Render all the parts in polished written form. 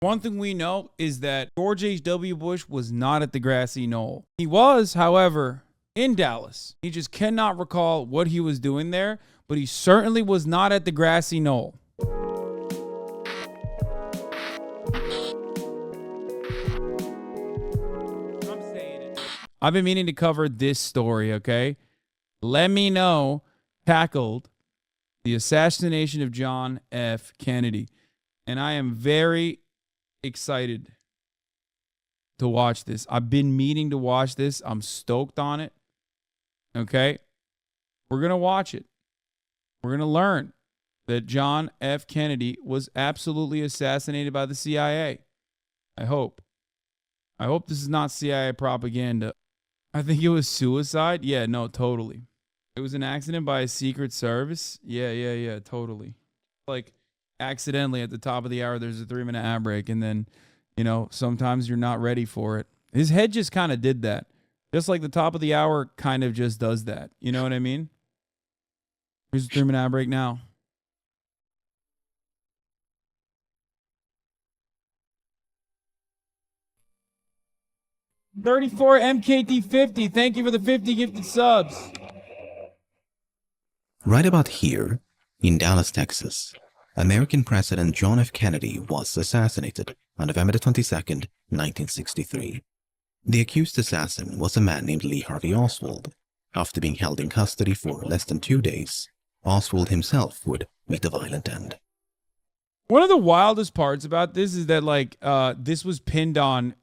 One thing we know is that George H.W. Bush was not at the grassy knoll. He was, however, in Dallas. He just cannot recall what he was doing there, but he certainly was not at the grassy knoll. I'm saying it. I've been meaning to cover this story, okay? LEMMiNO tackled the assassination of John F. Kennedy. And I am very excited to watch this. I've been meaning to watch this. I'm stoked on it. Okay? We're going to watch it. We're going to learn that John F. Kennedy was absolutely assassinated by the CIA. I hope. I hope this is not CIA propaganda. I think it was suicide. Yeah, no, totally. It was an accident by a Secret Service. Yeah, totally. Like, accidentally at the top of the hour, there's a 3-minute ad break, and then, you know, sometimes you're not ready for it. His head just kind of did that. Just like the top of the hour kind of just does that. You know what I mean? Here's a 3-minute ad break now. $34 MKT50. Thank you for the 50 gifted subs. Right about here, in Dallas, Texas, American President John F. Kennedy was assassinated on November 22nd, 1963. The accused assassin was a man named Lee Harvey Oswald. After being held in custody for less than 2 days, Oswald himself would meet a violent end. One of the wildest parts about this is that, like, this was pinned on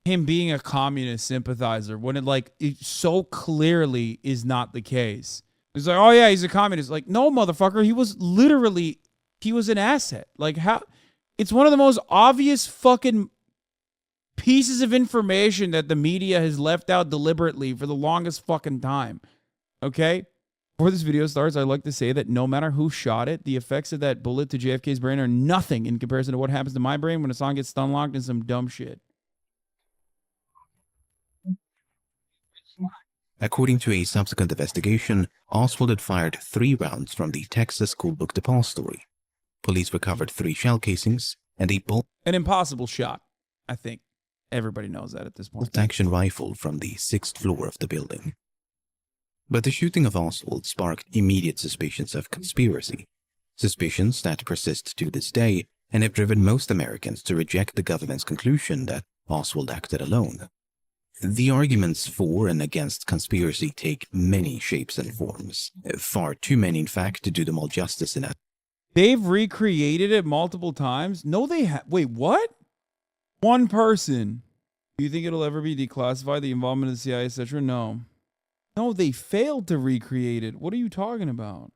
him being a communist sympathizer when it so clearly is not the case. It's like, oh yeah, he's a communist. Like, no, motherfucker, he was an asset. Like, how? It's one of the most obvious fucking pieces of information that the media has left out deliberately for the longest fucking time. Okay? Before this video starts, I'd like to say that no matter who shot it, the effects of that bullet to JFK's brain are nothing in comparison to what happens to my brain when a song gets stun locked in some dumb shit. According to a subsequent investigation, Oswald had fired 3 rounds from the Texas schoolbook Depository. Police recovered 3 shell casings and a an impossible shot. I think everybody knows that at this point. bolt-action rifle from the 6th floor of the building. But the shooting of Oswald sparked immediate suspicions of conspiracy, suspicions that persist to this day and have driven most Americans to reject the government's conclusion that Oswald acted alone. The arguments for and against conspiracy take many shapes and forms, far too many in fact to do them all justice in a. They've recreated it multiple times? No, they have. Wait, what? One person. Do you think it'll ever be declassified, the involvement of the CIA, etc.? No. No, they failed to recreate it. What are you talking about?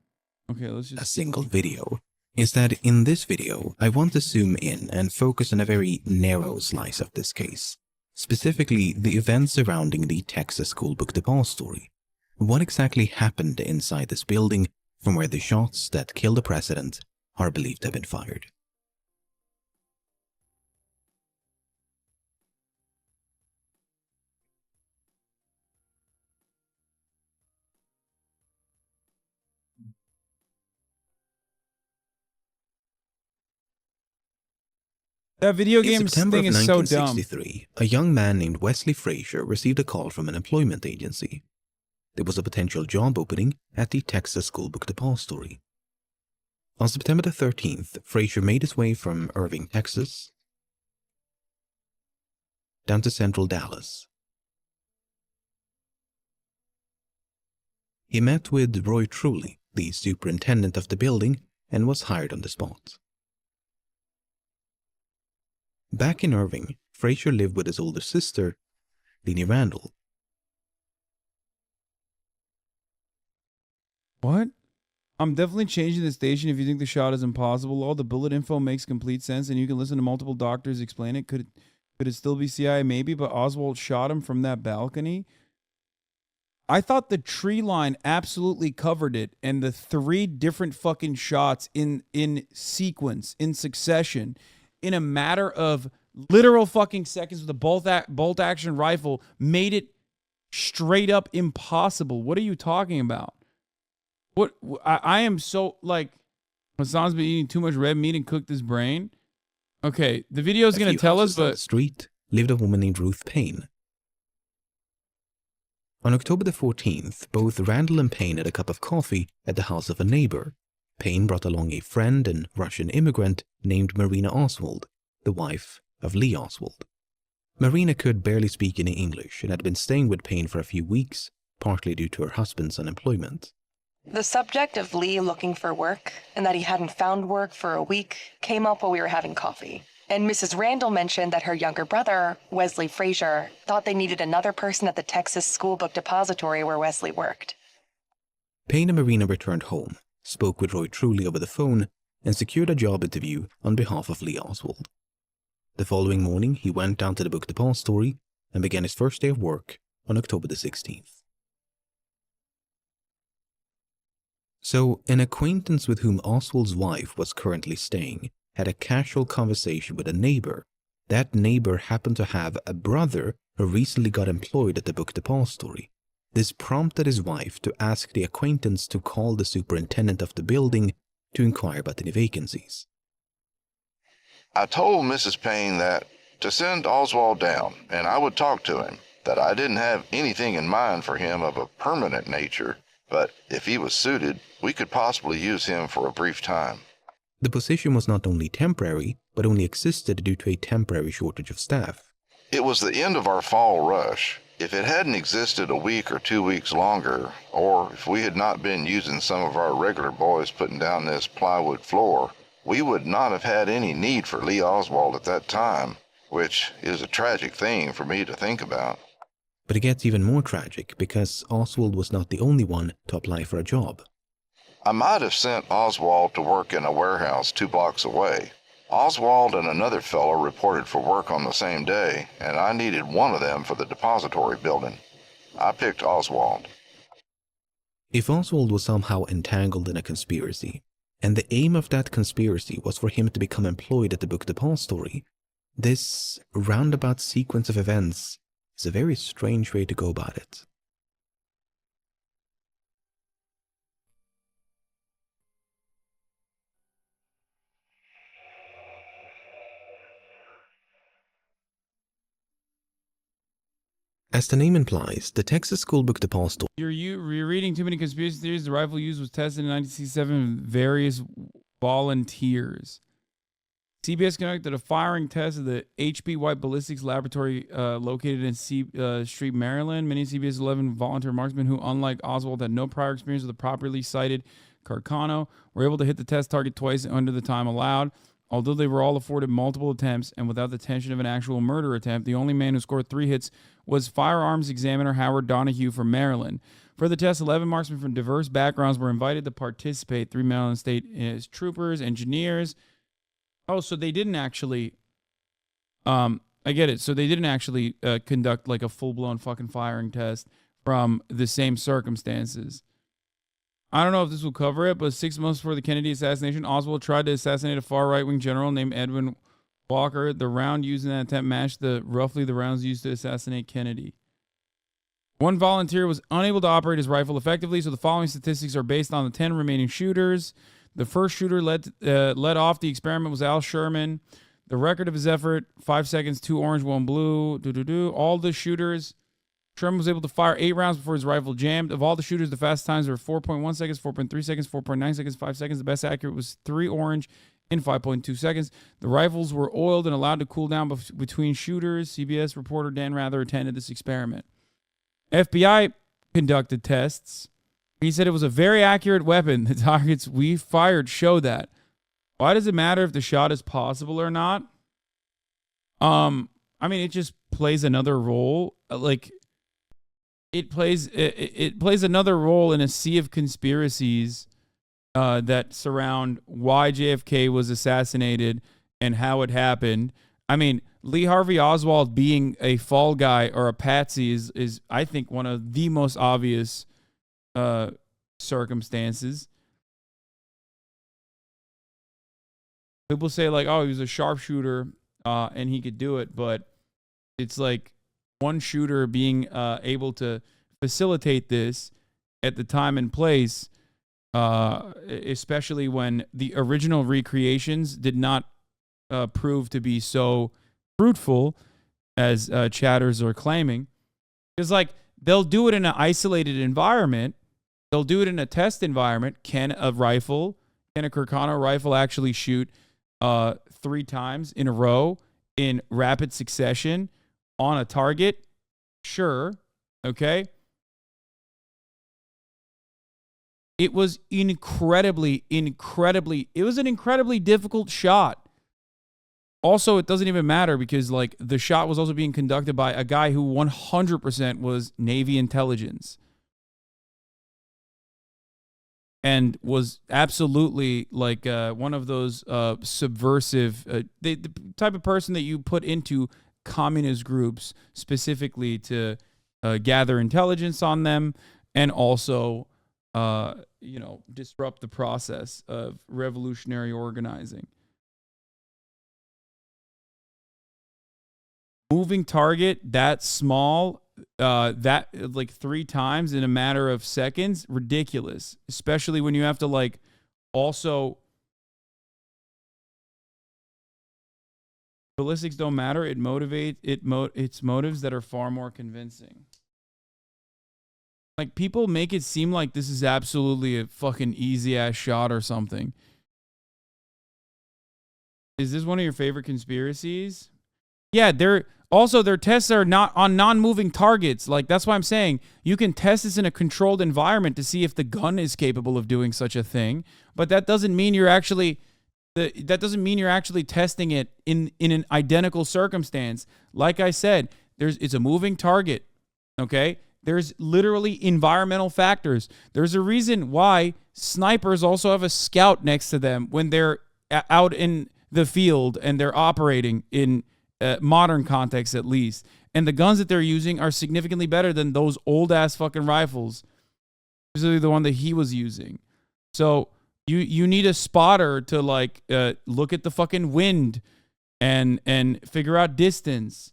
Okay, let's just... A single video. Instead, in this video, I want to zoom in and focus on a very narrow slice of this case. Specifically, the events surrounding the Texas schoolbook Depository. What exactly happened inside this building from where the shots that killed the president are believed to have been fired. That video game In September thing of is so dumb. 1963, a young man named Wesley Frazier received a call from an employment agency. There was a potential job opening at the Texas schoolbook Depository. On September the 13th, Frazier made his way from Irving, Texas, down to central Dallas. He met with Roy Truly, the superintendent of the building, and was hired on the spot. Back in Irving, Frazier lived with his older sister, Leanie Randall. What? I'm definitely changing the station if you think the shot is impossible. All the bullet info makes complete sense, and you can listen to multiple doctors explain it. Could it still be CIA? Maybe, but Oswald shot him from that balcony. I thought the tree line absolutely covered it, and the 3 different fucking shots in sequence, in succession, in a matter of literal fucking seconds with a bolt action rifle made it straight up impossible. What are you talking about? I am so, like, Hassan's been eating too much red meat and cooked his brain. Okay, the video is going to tell us, down the but street lived a woman named Ruth Payne. On October the 14th, both Randall and Payne had a cup of coffee at the house of a neighbor. Payne brought along a friend and Russian immigrant named Marina Oswald, the wife of Lee Oswald. Marina could barely speak any English and had been staying with Payne for a few weeks, partly due to her husband's unemployment. The subject of Lee looking for work and that he hadn't found work for a week came up while we were having coffee. And Mrs. Randall mentioned that her younger brother, Wesley Frazier, thought they needed another person at the Texas School Book Depository where Wesley worked. Payne and Marina returned home, spoke with Roy Truly over the phone, and secured a job interview on behalf of Lee Oswald. The following morning, he went down to the book depository and began his first day of work on October the 16th. So, an acquaintance with whom Oswald's wife was currently staying had a casual conversation with a neighbor. That neighbor happened to have a brother who recently got employed at the book depository. This prompted his wife to ask the acquaintance to call the superintendent of the building to inquire about any vacancies. I told Mrs. Payne that to send Oswald down, and I would talk to him, that I didn't have anything in mind for him of a permanent nature, but if he was suited, we could possibly use him for a brief time. The position was not only temporary, but only existed due to a temporary shortage of staff. It was the end of our fall rush. If it hadn't existed a week or 2 weeks longer, or if we had not been using some of our regular boys putting down this plywood floor, we would not have had any need for Lee Oswald at that time, which is a tragic thing for me to think about. But it gets even more tragic because Oswald was not the only one to apply for a job. I might have sent Oswald to work in a warehouse 2 blocks away. Oswald and another fellow reported for work on the same day, and I needed one of them for the depository building. I picked Oswald. If Oswald was somehow entangled in a conspiracy, and the aim of that conspiracy was for him to become employed at the book depository, this roundabout sequence of events is a very strange way to go about it. As the name implies, the Texas School Book Depository. You're reading too many conspiracy theories. The rifle used was tested in 1967 with various volunteers. CBS conducted a firing test of the H.B. White Ballistics Laboratory located in Street, Maryland. Many CBS 11 volunteer marksmen who, unlike Oswald, had no prior experience with a properly sighted Carcano, were able to hit the test target twice under the time allowed. Although they were all afforded multiple attempts and without the tension of an actual murder attempt, the only man who scored 3 hits was firearms examiner Howard Donahue from Maryland. For the test, 11 marksmen from diverse backgrounds were invited to participate. 3 Maryland State troopers, engineers. Oh, so they didn't actually... I get it. So they didn't actually conduct like a full-blown fucking firing test from the same circumstances. I don't know if this will cover it, but 6 months before the Kennedy assassination, Oswald tried to assassinate a far right-wing general named Edwin Walker. The round used in that attempt matched roughly the rounds used to assassinate Kennedy. One volunteer was unable to operate his rifle effectively, so the following statistics are based on the 10 remaining shooters. The first shooter led off the experiment was Al Sherman. The record of his effort, 5 seconds, 2 orange, 1 blue. All the shooters... Sherman was able to fire 8 rounds before his rifle jammed. Of all the shooters, the fastest times were 4.1 seconds, 4.3 seconds, 4.9 seconds, 5 seconds. The best accurate was 3 orange in 5.2 seconds. The rifles were oiled and allowed to cool down between shooters. CBS reporter Dan Rather attended this experiment. FBI conducted tests. He said it was a very accurate weapon. The targets we fired show that. Why does it matter if the shot is possible or not? I mean, it just plays another role. It plays another role in a sea of conspiracies that surround why JFK was assassinated and how it happened. I mean, Lee Harvey Oswald being a fall guy or a patsy is I think one of the most obvious circumstances. People say like, oh, he was a sharpshooter and he could do it, but it's like one shooter being able to facilitate this at the time and place, especially when the original recreations did not prove to be so fruitful as chatters are claiming. Because, like, they'll do it in an isolated environment. They'll do it in a test environment. Can a Kirkano rifle actually shoot 3 times in a row in rapid succession on a target? Sure. Okay. It was it was an incredibly difficult shot. Also, it doesn't even matter because, like, the shot was also being conducted by a guy who 100% was Navy intelligence and was absolutely, like, one of those subversive, the type of person that you put into communist groups specifically to gather intelligence on them and also, disrupt the process of revolutionary organizing. Moving target that small, that like 3 times in a matter of seconds, ridiculous. Especially when you have to, like, also, ballistics don't matter. It motivates it's motives that are far more convincing. Like, people make it seem like this is absolutely a fucking easy ass shot or something. Is this one of your favorite conspiracies? Yeah, their tests are not on non-moving targets. Like, that's why I'm saying you can test this in a controlled environment to see if the gun is capable of doing such a thing. But that doesn't mean you're actually testing it in an identical circumstance. Like I said, it's a moving target. Okay? There's literally environmental factors. There's a reason why snipers also have a scout next to them when they're out in the field and they're operating in modern context, at least. And the guns that they're using are significantly better than those old ass fucking rifles, especially the one that he was using. So you need a spotter to, like, look at the fucking wind and figure out distance.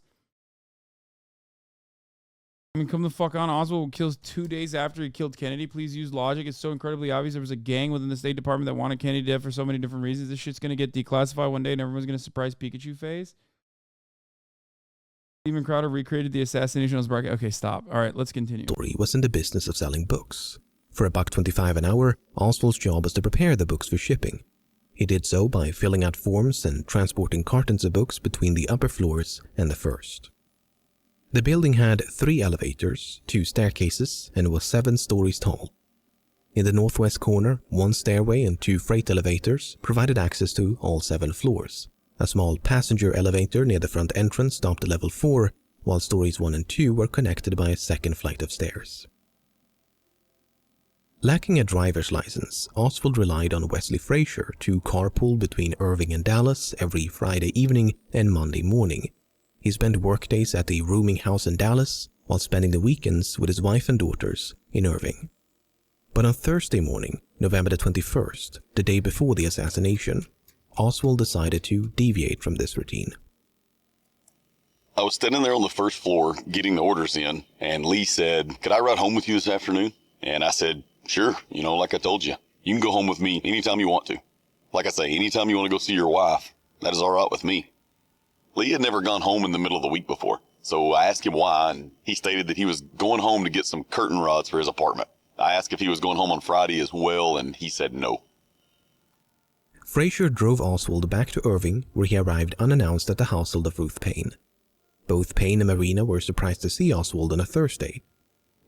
I mean, come the fuck on. Oswald kills 2 days after he killed Kennedy. Please use logic. It's so incredibly obvious. There was a gang within the State Department that wanted Kennedy dead for so many different reasons. This shit's going to get declassified one day and everyone's going to surprise Pikachu phase. Steven Crowder recreated the assassination on his bracket. Okay, stop. All right, let's continue. Story was in the business of selling books. For $1.25 an hour, Oswald's job was to prepare the books for shipping. He did so by filling out forms and transporting cartons of books between the upper floors and the first. The building had 3 elevators, 2 staircases, and was 7 stories tall. In the northwest corner, 1 stairway and 2 freight elevators provided access to all 7 floors. A small passenger elevator near the front entrance stopped at level 4, while stories 1 and 2 were connected by a second flight of stairs. Lacking a driver's license, Oswald relied on Wesley Frazier to carpool between Irving and Dallas every Friday evening and Monday morning. He spent workdays at the rooming house in Dallas while spending the weekends with his wife and daughters in Irving. But on Thursday morning, November the 21st, the day before the assassination, Oswald decided to deviate from this routine. I was standing there on the first floor getting the orders in, and Lee said, "Could I ride home with you this afternoon?" And I said, "Sure, like I told you. You can go home with me anytime you want to. Like I say, anytime you want to go see your wife, that is all right with me." Lee had never gone home in the middle of the week before, so I asked him why, and he stated that he was going home to get some curtain rods for his apartment. I asked if he was going home on Friday as well, and he said no. Frazier drove Oswald back to Irving, where he arrived unannounced at the household of Ruth Payne. Both Payne and Marina were surprised to see Oswald on a Thursday.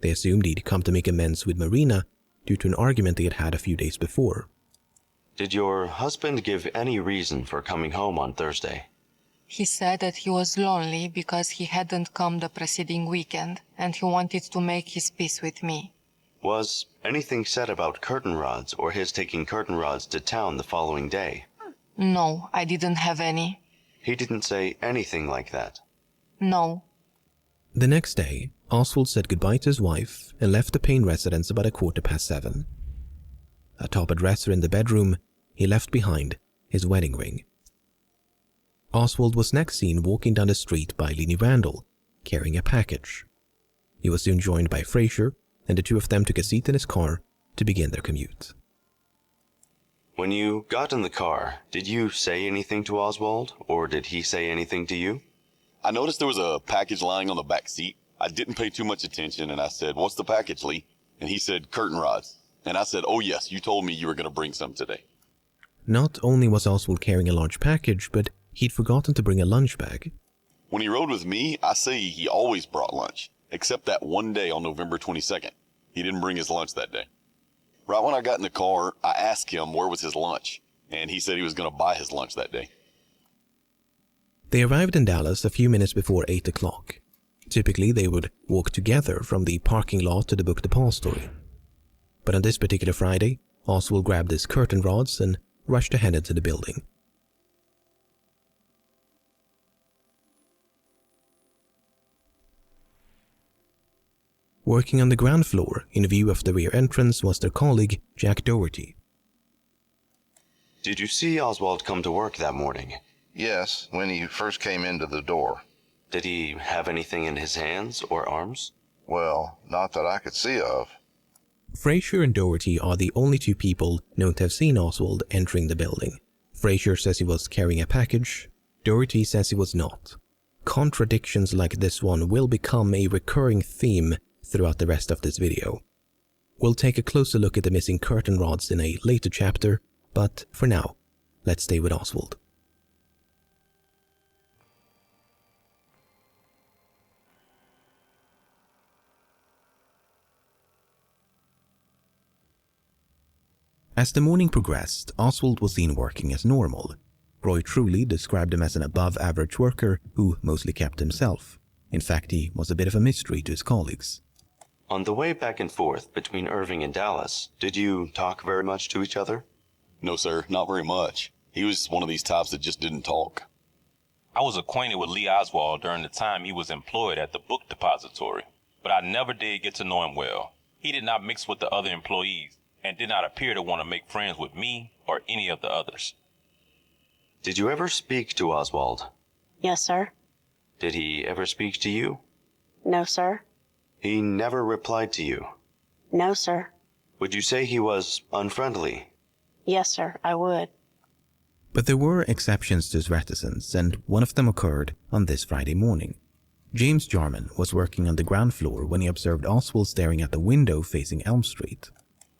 They assumed he'd come to make amends with Marina due to an argument they had had a few days before. "Did your husband give any reason for coming home on Thursday?" He said that he was lonely because he hadn't come the preceding weekend and he wanted to make his peace with me. Was anything said about curtain rods or his taking curtain rods to town the following day? No, I didn't have any. He didn't say anything like that? No. The next day, Oswald said goodbye to his wife and left the Payne residence about 7:15. Atop a dresser in the bedroom, he left behind his wedding ring. Oswald was next seen walking down the street by Lenny Randall, carrying a package. He was soon joined by Frazier, and the two of them took a seat in his car to begin their commute. When you got in the car, did you say anything to Oswald, or did he say anything to you? I noticed there was a package lying on the back seat. I didn't pay too much attention, and I said, "What's the package, Lee?" And he said, "Curtain rods." And I said, "Oh yes, you told me you were going to bring some today." Not only was Oswald carrying a large package, but he'd forgotten to bring a lunch bag. When he rode with me, I say he always brought lunch, except that one day on November 22nd. He didn't bring his lunch that day. Right when I got in the car, I asked him where was his lunch, and he said he was going to buy his lunch that day. They arrived in Dallas a few minutes before 8 o'clock. Typically, they would walk together from the parking lot to the book depository. But on this particular Friday, Oswald grabbed his curtain rods and rushed ahead into the building. Working on the ground floor, in view of the rear entrance, was their colleague, Jack Doherty. Did you see Oswald come to work that morning? Yes, when he first came into the door. Did he have anything in his hands or arms? Well, not that I could see of. Fraser and Doherty are the only two people known to have seen Oswald entering the building. Fraser says he was carrying a package. Doherty says he was not. Contradictions like this one will become a recurring theme throughout the rest of this video. We'll take a closer look at the missing curtain rods in a later chapter, but for now, let's stay with Oswald. As the morning progressed, Oswald was seen working as normal. Roy Truly described him as an above-average worker who mostly kept himself. In fact, he was a bit of a mystery to his colleagues. On the way back and forth between Irving and Dallas, did you talk very much to each other? No, sir, not very much. He was one of these types that just didn't talk. I was acquainted with Lee Oswald during the time he was employed at the book depository, but I never did get to know him well. He did not mix with the other employees and did not appear to want to make friends with me or any of the others. Did you ever speak to Oswald? Yes, sir. Did he ever speak to you? No, sir. He never replied to you? No, sir. Would you say he was unfriendly? Yes, sir, I would. But there were exceptions to his reticence, and one of them occurred on this Friday morning. James Jarman was working on the ground floor when he observed Oswald staring at the window facing Elm Street.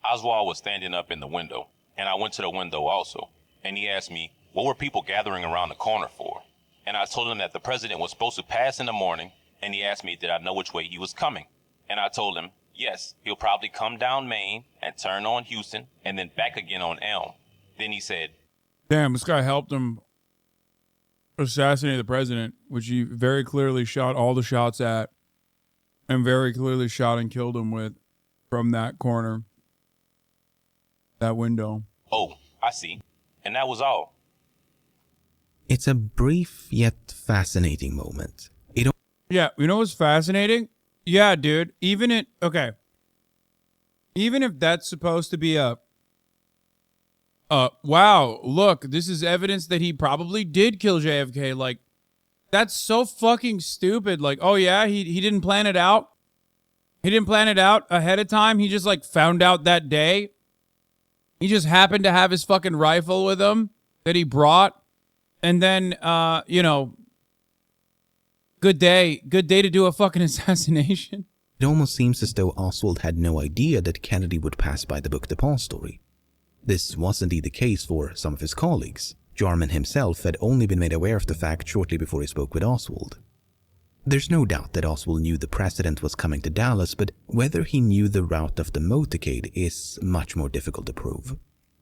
Oswald was standing up in the window, and I went to the window also, and he asked me, what were people gathering around the corner for? And I told him that the president was supposed to pass in the morning, and he asked me did I know which way he was coming. And I told him, yes, he'll probably come down Main and turn on Houston and then back again on Elm. Then he said, Damn, this guy helped him assassinate the president, which he very clearly shot all the shots at and very clearly shot and killed him with from that corner, that window. oh, I see. And that was all. It's a brief yet fascinating moment. Yeah, you know what's fascinating? Yeah, dude. Even if that's supposed to be wow, look, this is evidence that he probably did kill JFK. Like, that's so fucking stupid. Like, oh yeah, he didn't plan it out. He didn't plan it out ahead of time. He just like found out that day. He just happened to have his fucking rifle with him that he brought. And then, good day to do a fucking assassination. It almost seems as though Oswald had no idea that Kennedy would pass by the book depository. This was indeed the case for some of his colleagues. Jarman himself had only been made aware of the fact shortly before he spoke with Oswald. There's no doubt that Oswald knew the president was coming to Dallas, but whether he knew the route of the motorcade is much more difficult to prove.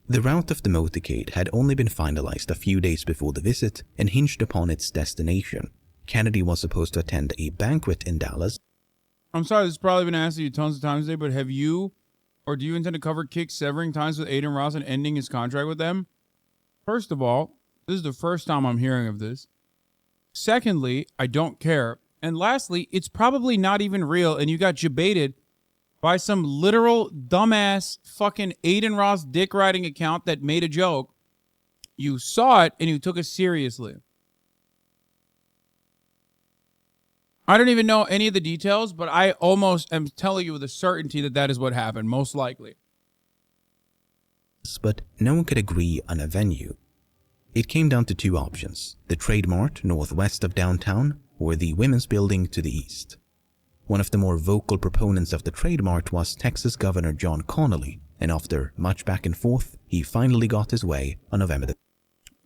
The route of the motorcade had only been finalized a few days before the visit and hinged upon its destination. Kennedy was supposed to attend a banquet in Dallas. I'm sorry, this has probably been asked you tons of times today, but have you or do you intend to cover Kick severing ties with Aiden Ross and ending his contract with them? First of all, this is the first time I'm hearing of this. Secondly, I don't care. And lastly, it's probably not even real and you got jebaited by some literal dumbass fucking Aiden Ross dick riding account that made a joke. You saw it and you took it seriously. I don't even know any of the details, but I almost am telling you with a certainty that that is what happened, most likely. but no one could agree on a venue. It came down to two options: the Trade Mart northwest of downtown or the Women's Building to the east. One of the more vocal proponents of the Trade Mart was Texas Governor John Connally, and after much back and forth, he finally got his way on November.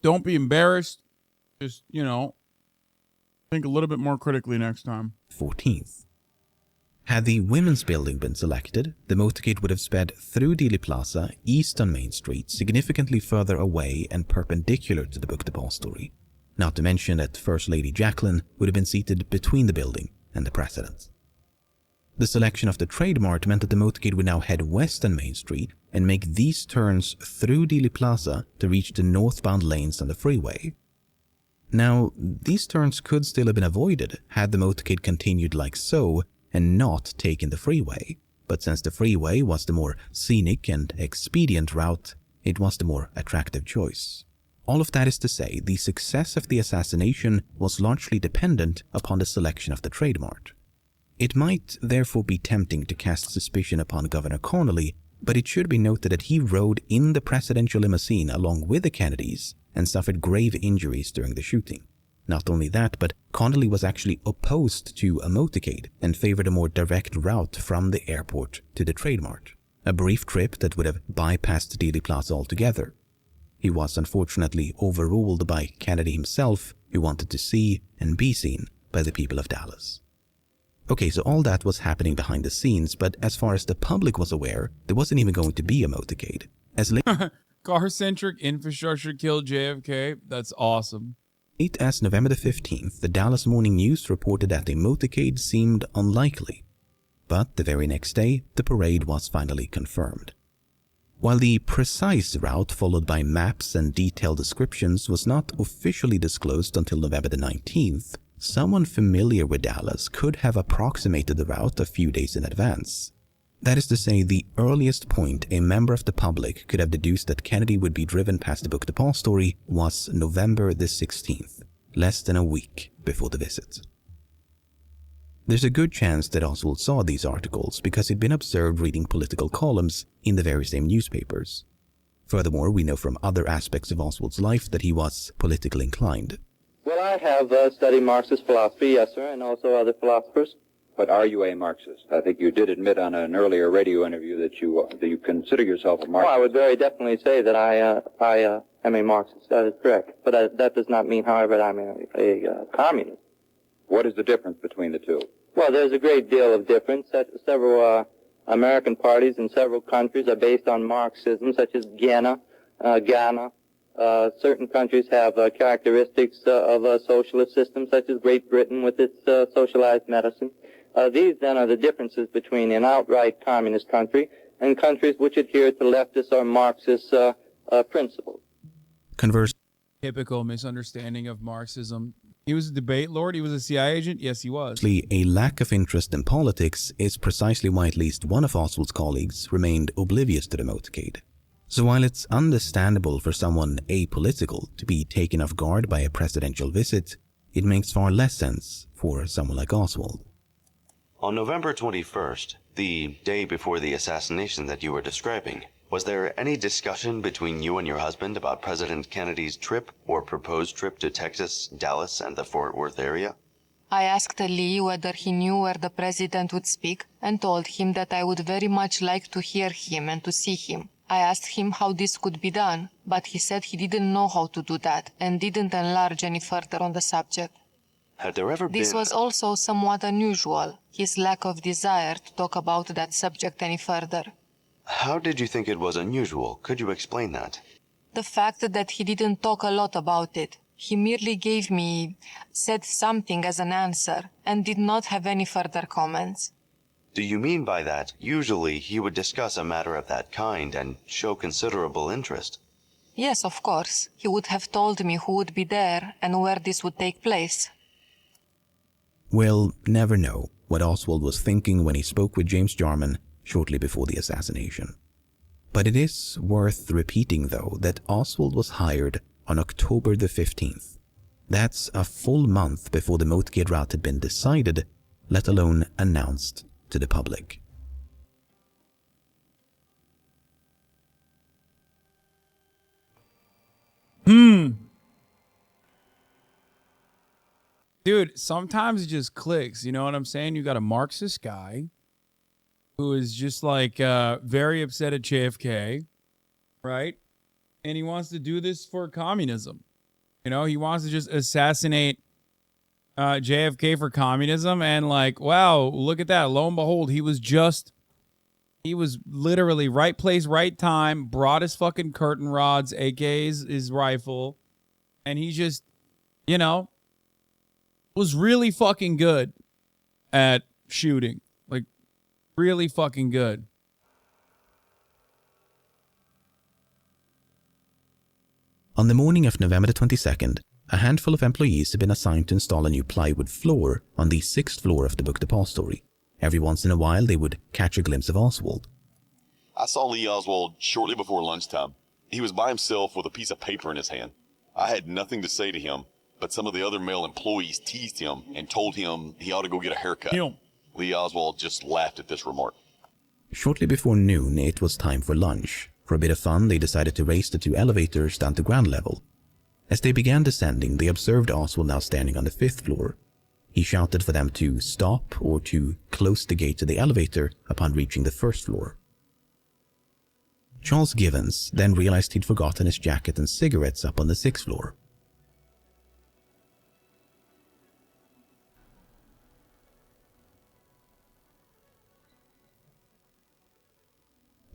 Don't be embarrassed. Just, think a little bit more critically next time. 14th. Had the Women's Building been selected, the motorcade would have sped through Dealey Plaza, east on Main Street, significantly further away and perpendicular to the book Depository. Not to mention that First Lady Jacqueline would have been seated between the building and the President. The selection of the Trade Mart meant that the motorcade would now head west on Main Street and make these turns through Dealey Plaza to reach the northbound lanes on the freeway. Now, these turns could still have been avoided had the motorcade continued like so and not taken the freeway, but since the freeway was the more scenic and expedient route, it was the more attractive choice. All of that is to say, the success of the assassination was largely dependent upon the selection of the Trade Mart. It might therefore be tempting to cast suspicion upon Governor Connally, but it should be noted that he rode in the presidential limousine along with the Kennedys and suffered grave injuries during the shooting. Not only that, but Connally was actually opposed to a motorcade and favored a more direct route from the airport to the Trade Mart, a brief trip that would have bypassed Dealey Plaza altogether. He was unfortunately overruled by Kennedy himself, who wanted to see and be seen by the people of Dallas. Okay, so all that was happening behind the scenes, but as far as the public was aware, there wasn't even going to be a motorcade. Car-centric infrastructure killed JFK. That's awesome. Late as November the 15th, the Dallas Morning News reported that a motorcade seemed unlikely. But the very next day, the parade was finally confirmed. While the precise route followed by maps and detailed descriptions was not officially disclosed until November the 19th, someone familiar with Dallas could have approximated the route a few days in advance. That is to say, the earliest point a member of the public could have deduced that Kennedy would be driven past the book Depository was November the 16th, less than a week before the visit. There's a good chance that Oswald saw these articles because he'd been observed reading political columns in the very same newspapers. Furthermore, we know from other aspects of Oswald's life that he was politically inclined. Well, I have studied Marxist philosophy, yes, sir, and also other philosophers. But are you a Marxist? I think you did admit on an earlier radio interview that you consider yourself a Marxist. Well, I would very definitely say that I am a Marxist. That is correct. But that does not mean, however, that I'm a communist. What is the difference between the two? Well, there's a great deal of difference. Several American parties in several countries are based on Marxism, such as Ghana. Certain countries have characteristics of a socialist system, such as Great Britain with its socialized medicine. These, then, are the differences between an outright communist country and countries which adhere to leftist or Marxist principles. Typical misunderstanding of Marxism. He was a debate lord? He was a CIA agent? Yes, he was. A lack of interest in politics is precisely why at least one of Oswald's colleagues remained oblivious to the motorcade. So while it's understandable for someone apolitical to be taken off guard by a presidential visit, it makes far less sense for someone like Oswald. On November 21st, the day before the assassination that you were describing, was there any discussion between you and your husband about President Kennedy's trip or proposed trip to Texas, Dallas, and the Fort Worth area? I asked Lee whether he knew where the president would speak and told him that I would very much like to hear him and to see him. I asked him how this could be done, but he said he didn't know how to do that and didn't enlarge any further on the subject. Had there ever been... This was also somewhat unusual, his lack of desire to talk about that subject any further. How did you think it was unusual? Could you explain that? The fact that he didn't talk a lot about it. He merely said something as an answer, and did not have any further comments. Do you mean by that, usually he would discuss a matter of that kind and show considerable interest? Yes, of course. He would have told me who would be there and where this would take place. We'll never know what Oswald was thinking when he spoke with James Jarman shortly before the assassination. But it is worth repeating, though, that Oswald was hired on October the 15th. That's a full month before the motorcade route had been decided, let alone announced to the public. Dude, sometimes it just clicks. You know what I'm saying? You got a Marxist guy who is just like very upset at JFK, right? And he wants to do this for communism. You know, he wants to just assassinate JFK for communism. And like, wow, look at that. Lo and behold, he was literally right place, right time, brought his fucking curtain rods, AKs, his rifle. And he just, you know, was really fucking good at shooting. Like, really fucking good. On the morning of November the 22nd, a handful of employees had been assigned to install a new plywood floor on the 6th floor of the book depository. Every once in a while, they would catch a glimpse of Oswald. I saw Lee Oswald shortly before lunchtime. He was by himself with a piece of paper in his hand. I had nothing to say to him, but some of the other male employees teased him and told him he ought to go get a haircut. Lee Oswald just laughed at this remark. Shortly before noon, it was time for lunch. For a bit of fun, they decided to race the 2 elevators down to ground level. As they began descending, they observed Oswald now standing on the 5th floor. He shouted for them to stop or to close the gate to the elevator upon reaching the 1st floor. Charles Givens then realized he'd forgotten his jacket and cigarettes up on the 6th floor.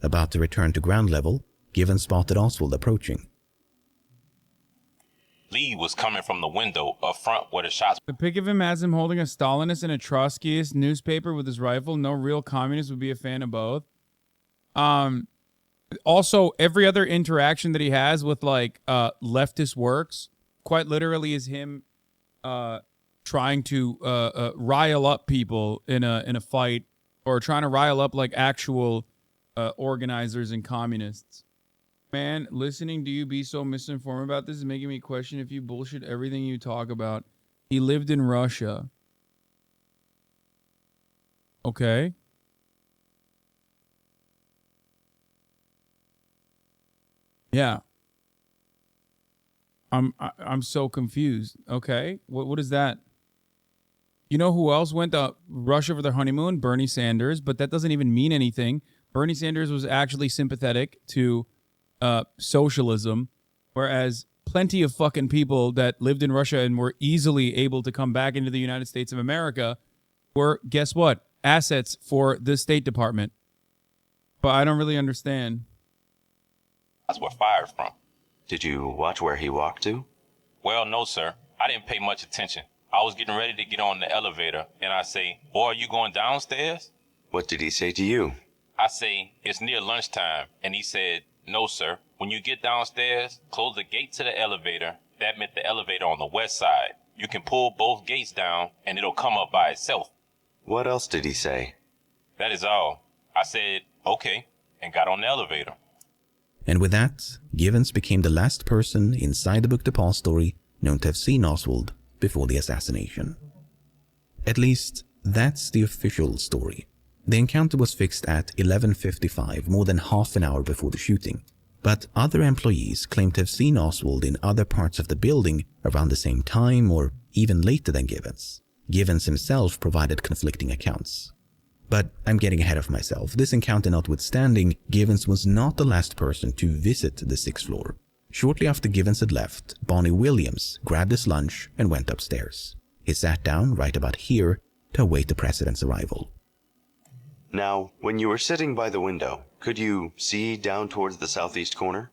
About to return to ground level, Givens spotted Oswald approaching. Lee was coming from the window up front where the shots. The pic of him has him holding a Stalinist and a Trotskyist newspaper with his rifle. No real communist would be a fan of both. Also, every other interaction that he has with like leftist works, quite literally, is him trying to rile up people in a fight, or trying to rile up like actual organizers and communists. Man, listening to you be so misinformed about this is making me question if you bullshit everything you talk about. He lived in Russia. Okay. Yeah. I'm so confused. Okay. What is that? You know who else went to Russia for their honeymoon? Bernie Sanders, but that doesn't even mean anything. Bernie Sanders was actually sympathetic to socialism, whereas plenty of fucking people that lived in Russia and were easily able to come back into the United States of America were, guess what? Assets for the State Department. But I don't really understand. That's where fired from. Did you watch where he walked to? Well, no, sir. I didn't pay much attention. I was getting ready to get on the elevator, and I say, "Boy, are you going downstairs?" What did he say to you? I say, "It's near lunchtime," and he said, "No, sir. When you get downstairs, close the gate to the elevator." That meant the elevator on the west side. You can pull both gates down, and it'll come up by itself. What else did he say? That is all. I said, "Okay," and got on the elevator. And with that, Givens became the last person inside the book depository known to have seen Oswald before the assassination. At least, that's the official story. The encounter was fixed at 11:55, more than half an hour before the shooting. But other employees claimed to have seen Oswald in other parts of the building around the same time or even later than Givens. Givens himself provided conflicting accounts. But I'm getting ahead of myself. This encounter notwithstanding, Givens was not the last person to visit the 6th floor. Shortly after Givens had left, Bonnie Williams grabbed his lunch and went upstairs. He sat down right about here to await the president's arrival. Now, when you were sitting by the window, could you see down towards the southeast corner?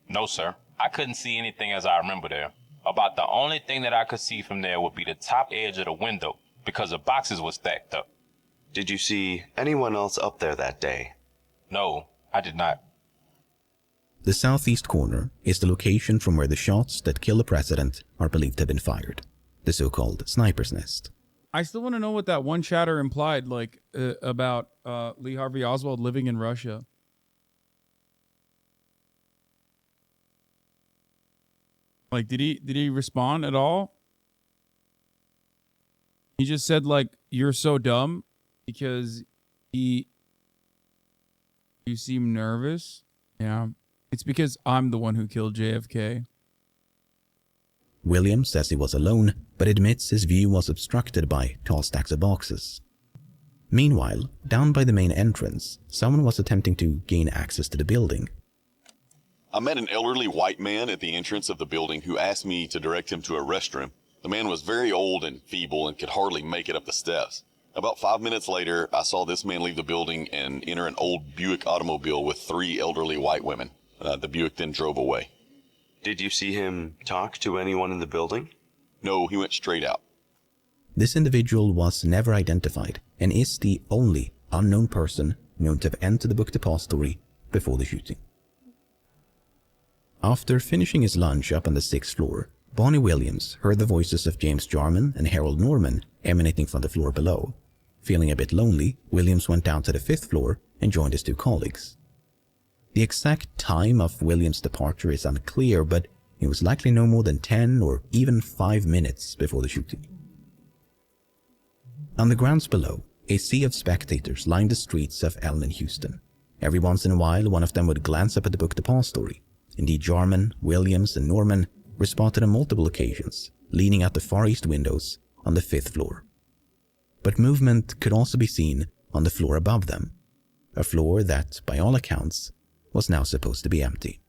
No, sir. I couldn't see anything as I remember there. About the only thing that I could see from there would be the top edge of the window, because the boxes were stacked up. Did you see anyone else up there that day? No, I did not. The southeast corner is the location from where the shots that killed the president are believed to have been fired, the so-called sniper's nest. I still want to know what that one chatter implied, like about Lee Harvey Oswald living in Russia. Like, did he respond at all? He just said like, "You're so dumb," because you seem nervous. Yeah, it's because I'm the one who killed JFK. Williams says he was alone, but admits his view was obstructed by tall stacks of boxes. Meanwhile, down by the main entrance, someone was attempting to gain access to the building. I met an elderly white man at the entrance of the building who asked me to direct him to a restroom. The man was very old and feeble and could hardly make it up the steps. About 5 minutes later, I saw this man leave the building and enter an old Buick automobile with 3 elderly white women. The Buick then drove away. Did you see him talk to anyone in the building? No, he went straight out. This individual was never identified and is the only unknown person known to have entered the book depository before the shooting. After finishing his lunch up on the 6th floor, Bonnie Williams heard the voices of James Jarman and Harold Norman emanating from the floor below. Feeling a bit lonely, Williams went down to the 5th floor and joined his 2 colleagues. The exact time of Williams' departure is unclear, but it was likely no more than 10 or even 5 minutes before the shooting. On the grounds below, a sea of spectators lined the streets of Elm in Houston. Every once in a while, one of them would glance up at the book depository. Indeed, Jarman, Williams, and Norman were spotted on multiple occasions, leaning out the far east windows on the 5th floor. But movement could also be seen on the floor above them, a floor that, by all accounts, was now supposed to be empty.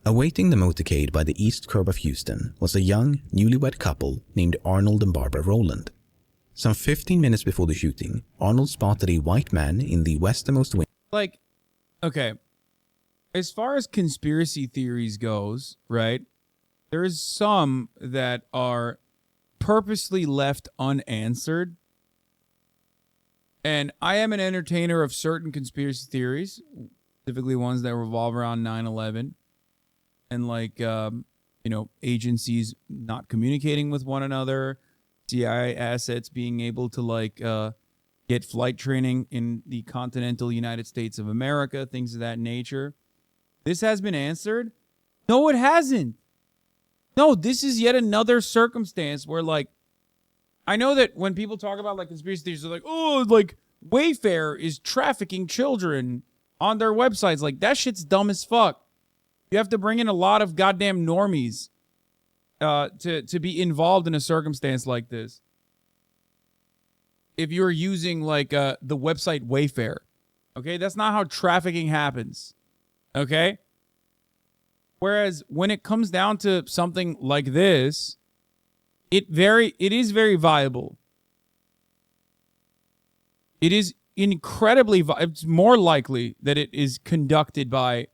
Awaiting the motorcade by the east curb of Houston was a young, newlywed couple named Arnold and Barbara Rowland. Some 15 minutes before the shooting, Arnold spotted a white man in the westernmost window. Like, okay, as far as conspiracy theories goes, right, there's some that are purposely left unanswered. And I am an entertainer of certain conspiracy theories, specifically ones that revolve around 9/11. And like, agencies not communicating with one another, CIA assets being able to like get flight training in the continental United States of America, things of that nature. This has been answered? No, it hasn't. No, this is yet another circumstance where like, I know that when people talk about like conspiracy theories, they're like, oh, like Wayfair is trafficking children on their websites. Like that shit's dumb as fuck. You have to bring in a lot of goddamn normies to be involved in a circumstance like this. If you're using like the website Wayfair, okay, that's not how trafficking happens, okay? Whereas when it comes down to something like this, it is very viable. It is incredibly it's more likely that it is conducted by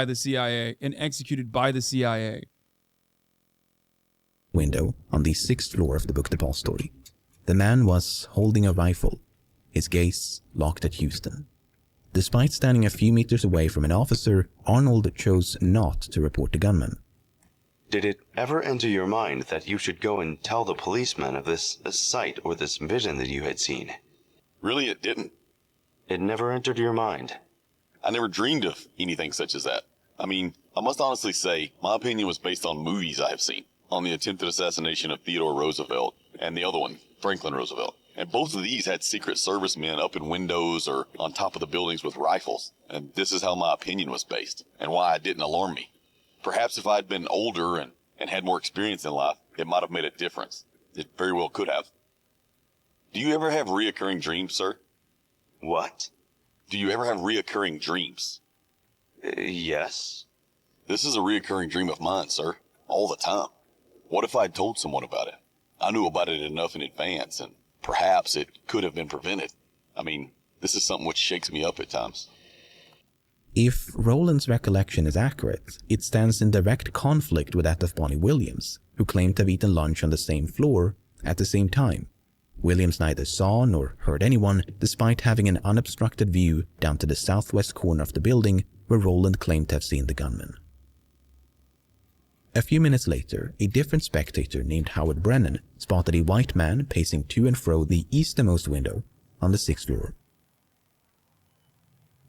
the CIA and executed by the CIA. Window on the 6th floor of the book depository. The man was holding a rifle, his gaze locked at Houston. Despite standing a few meters away from an officer, Arnold chose not to report the gunman. Did it ever enter your mind that you should go and tell the policeman of this sight or this vision that you had seen? Really, it didn't. It never entered your mind? I never dreamed of anything such as that. I mean, I must honestly say, my opinion was based on movies I have seen, on the attempted assassination of Theodore Roosevelt and the other one, Franklin Roosevelt. And both of these had Secret Service men up in windows or on top of the buildings with rifles. And this is how my opinion was based and why it didn't alarm me. Perhaps if I'd been older and had more experience in life, it might have made a difference. It very well could have. Do you ever have reoccurring dreams, sir? What? Do you ever have reoccurring dreams? Yes. This is a reoccurring dream of mine, sir. All the time. What if I'd told someone about it? I knew about it enough in advance, and perhaps it could have been prevented. I mean, this is something which shakes me up at times. If Rowland's recollection is accurate, it stands in direct conflict with that of Bonnie Williams, who claimed to have eaten lunch on the same floor at the same time. Williams neither saw nor heard anyone, despite having an unobstructed view down to the southwest corner of the building where Rowland claimed to have seen the gunman. A few minutes later, a different spectator named Howard Brennan spotted a white man pacing to and fro the easternmost window on the 6th floor.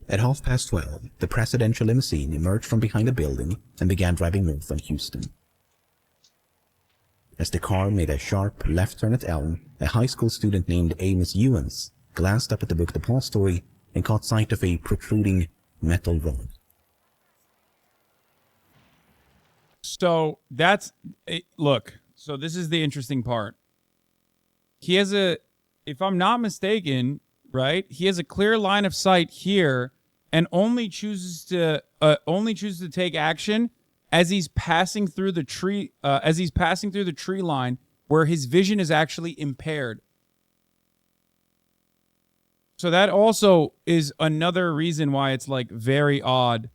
At 12:30, the presidential limousine emerged from behind the building and began driving north on Houston. As the car made a sharp left turn at Elm, a high school student named Amos Ewens glanced up at the book Depository and caught sight of a protruding metal rod. So that's look. So this is the interesting part. He has if I'm not mistaken, right? He has a clear line of sight here, and only chooses to take action as he's passing through the tree. As he's passing through the tree line, where his vision is actually impaired. So that also is another reason why it's like very odd.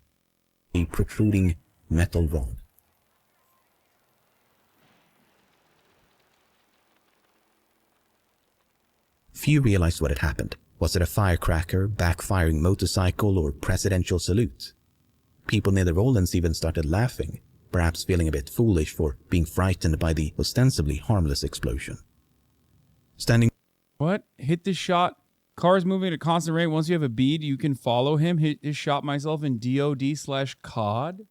A protruding metal rod. Few realized what had happened. Was it a firecracker, backfiring motorcycle, or presidential salute? People near the Rollins even started laughing, perhaps feeling a bit foolish for being frightened by the ostensibly harmless explosion. What? Hit this shot. Cars moving at a constant rate. Once you have a bead, you can follow him. Hit this shot myself in DOD/COD.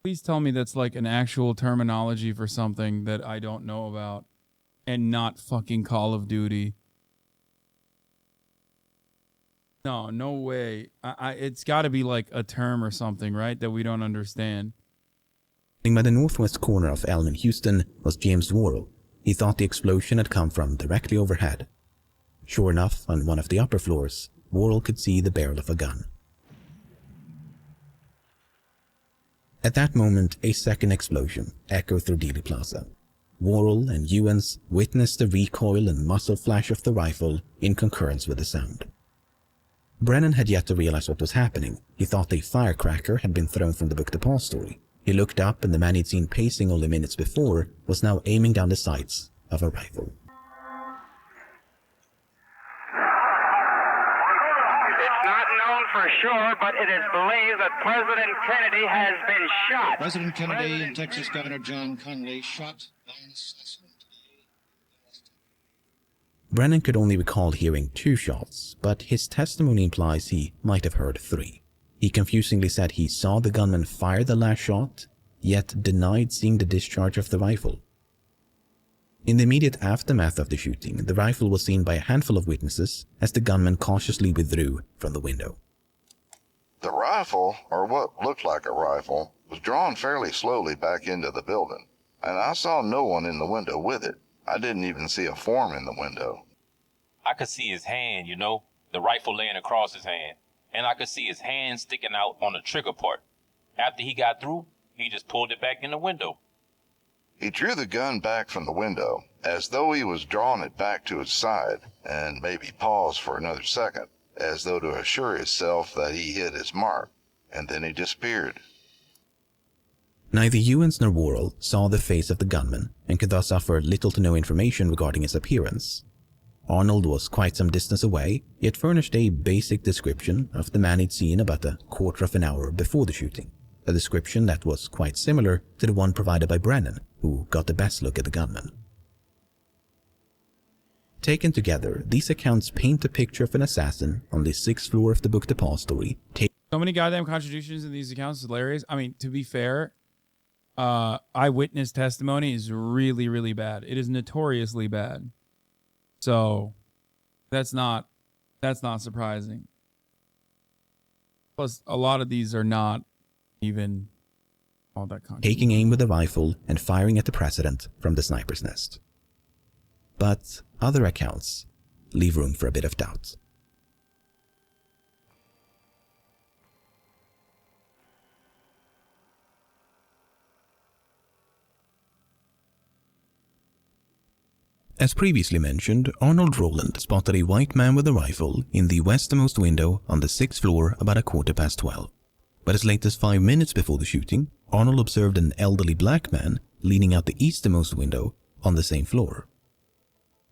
Please tell me that's like an actual terminology for something that I don't know about. And not fucking Call of Duty. No way. It's got to be like a term or something, right? That we don't understand. By the northwest corner of Elm in Houston was James Worrell. He thought the explosion had come from directly overhead. Sure enough, on one of the upper floors, Worrell could see the barrel of a gun. At that moment, a second explosion echoed through Dealey Plaza. Worrell and Ewens witnessed the recoil and muzzle flash of the rifle in concurrence with the sound. Brennan had yet to realize what was happening. He thought a firecracker had been thrown from the book Depository. He looked up, and the man he'd seen pacing only minutes before was now aiming down the sights of a rifle. It's not known for sure, but it is believed that President Kennedy has been shot. President Kennedy and Texas Governor John Connally shot by an assassin. Brennan could only recall hearing 2 shots, but his testimony implies he might have heard 3. He confusingly said he saw the gunman fire the last shot, yet denied seeing the discharge of the rifle. In the immediate aftermath of the shooting, the rifle was seen by a handful of witnesses as the gunman cautiously withdrew from the window. The rifle, or what looked like a rifle, was drawn fairly slowly back into the building, and I saw no one in the window with it. I didn't even see a form in the window. I could see his hand, the rifle laying across his hand, and I could see his hand sticking out on the trigger part. After he got through, he just pulled it back in the window. He drew the gun back from the window, as though he was drawing it back to his side, and maybe paused for another second, as though to assure himself that he hit his mark, and then he disappeared. Neither Ewens nor Worrell saw the face of the gunman and could thus offer little to no information regarding his appearance. Arnold was quite some distance away, yet furnished a basic description of the man he'd seen about a quarter of an hour before the shooting, a description that was quite similar to the one provided by Brennan, who got the best look at the gunman. Taken together, these accounts paint a picture of an assassin on the 6th floor of the book Depository. So many goddamn contradictions in these accounts. It's hilarious. I mean, to be fair, eyewitness testimony is really, really bad. It is notoriously bad. So that's not surprising. Plus, a lot of these are not even all that contradictory. Taking aim with a rifle and firing at the president from the sniper's nest. But other accounts leave room for a bit of doubt. As previously mentioned, Arnold Rowland spotted a white man with a rifle in the westernmost window on the 6th floor about 12:15. But as late as 5 minutes before the shooting, Arnold observed an elderly black man leaning out the easternmost window on the same floor.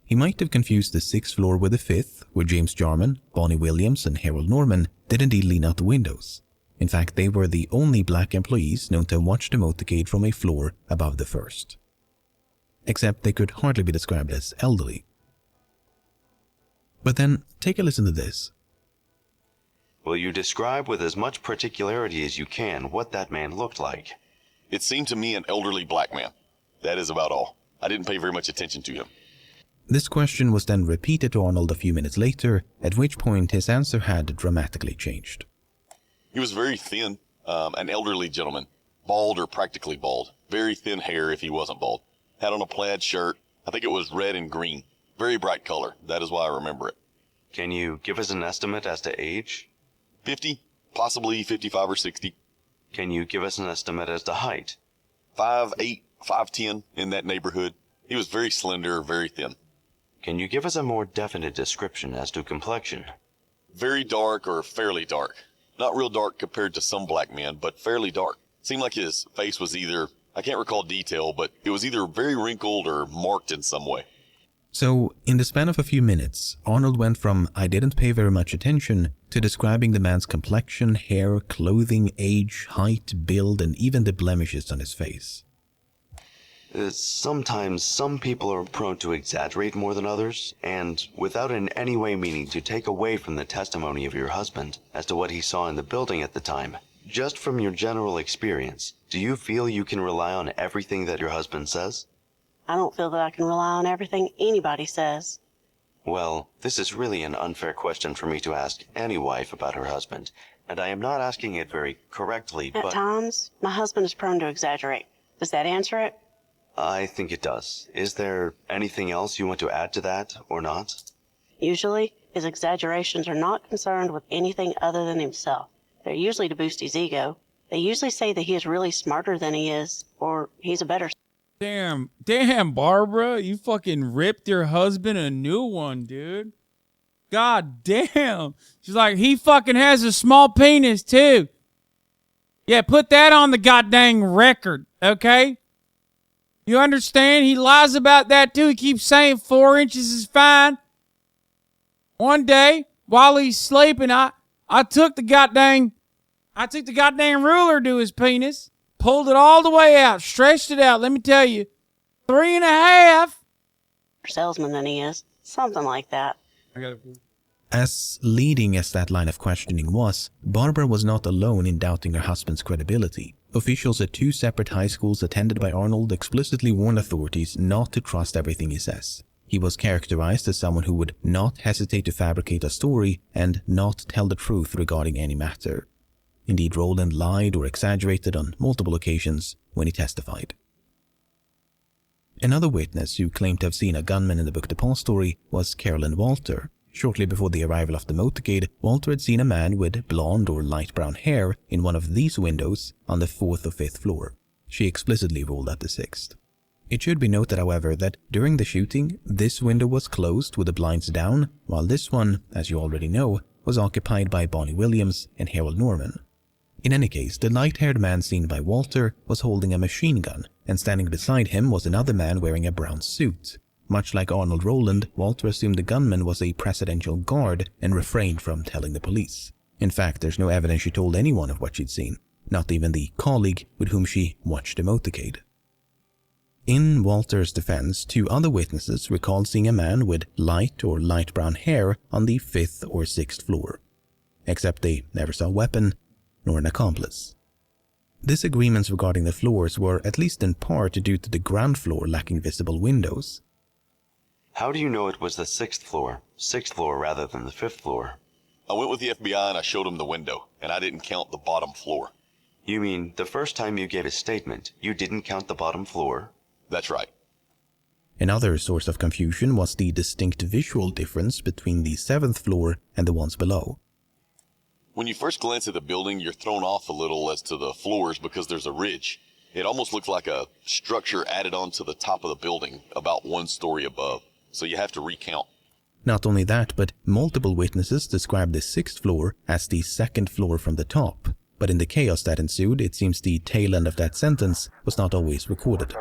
He might have confused the 6th floor with the 5th, where James Jarman, Bonnie Williams, and Harold Norman did indeed lean out the windows. In fact, they were the only black employees known to have watched the motorcade from a floor above the 1st. Except they could hardly be described as elderly. But then, take a listen to this. Will you describe with as much particularity as you can what that man looked like? It seemed to me an elderly black man. That is about all. I didn't pay very much attention to him. This question was then repeated to Arnold a few minutes later, at which point his answer had dramatically changed. He was very thin, an elderly gentleman, bald or practically bald, very thin hair if he wasn't bald. Had on a plaid shirt, I think it was red and green, very bright color. That is why I remember it. Can you give us an estimate as to age? 50, possibly 55 or 60. Can you give us an estimate as to height? 5'8", 5'10", in that neighborhood. He was very slender, very thin. Can you give us a more definite description as to complexion? Very dark or fairly dark. Not real dark compared to some black men, but fairly dark. Seemed like his face was either, I can't recall detail, but it was either very wrinkled or marked in some way. So, in the span of a few minutes, Arnold went from "I didn't pay very much attention" to describing the man's complexion, hair, clothing, age, height, build, and even the blemishes on his face. Sometimes some people are prone to exaggerate more than others, and without in any way meaning to take away from the testimony of your husband as to what he saw in the building at the time, just from your general experience, do you feel you can rely on everything that your husband says? I don't feel that I can rely on everything anybody says. Well, this is really an unfair question for me to ask any wife about her husband, and I am not asking it very correctly, but... At times, my husband is prone to exaggerate. Does that answer it? I think it does. Is there anything else you want to add to that, or not? Usually, his exaggerations are not concerned with anything other than himself. They're usually to boost his ego. They usually say that he is really smarter than he is, or he's a better... Damn, Barbara, you fucking ripped your husband a new one, dude. God damn. She's like, he fucking has a small penis, too. Yeah, put that on the goddamn record, okay? You understand? He lies about that, too. He keeps saying 4 inches is fine. One day, while he's sleeping, I took the goddamn ruler to his penis. Pulled it all the way out, stretched it out. Let me tell you, 3.5. Salesman than he is. Something like that. As leading as that line of questioning was, Barbara was not alone in doubting her husband's credibility. Officials at 2 separate high schools attended by Arnold explicitly warned authorities not to trust everything he says. He was characterized as someone who would not hesitate to fabricate a story and not tell the truth regarding any matter. Indeed, Roland lied or exaggerated on multiple occasions when he testified. Another witness who claimed to have seen a gunman in the book Depository was Carolyn Walter. Shortly before the arrival of the motorcade, Walter had seen a man with blonde or light brown hair in one of these windows on the 4th or 5th floor. She explicitly ruled out the 6th. It should be noted, however, that during the shooting, this window was closed with the blinds down, while this one, as you already know, was occupied by Bonnie Williams and Harold Norman. In any case, the light-haired man seen by Walter was holding a machine gun, and standing beside him was another man wearing a brown suit. Much like Arnold Roland, Walter assumed the gunman was a presidential guard and refrained from telling the police. In fact, there's no evidence she told anyone of what she'd seen, not even the colleague with whom she watched the motorcade. In Walter's defense, 2 other witnesses recalled seeing a man with light or light brown hair on the 5th or 6th floor, except they never saw a weapon nor an accomplice. Disagreements regarding the floors were at least in part due to the ground floor lacking visible windows. How do you know it was the 6th floor rather than the 5th floor? I went with the FBI and I showed them the window, and I didn't count the bottom floor. You mean the first time you gave a statement, you didn't count the bottom floor? That's right. Another source of confusion was the distinct visual difference between the 7th floor and the ones below. When you first glance at the building, you're thrown off a little as to the floors because there's a ridge. It almost looks like a structure added onto the top of the building, about 1 story above. So you have to recount. Not only that, but multiple witnesses described the 6th floor as the 2nd floor from the top. But in the chaos that ensued, it seems the tail end of that sentence was not always recorded.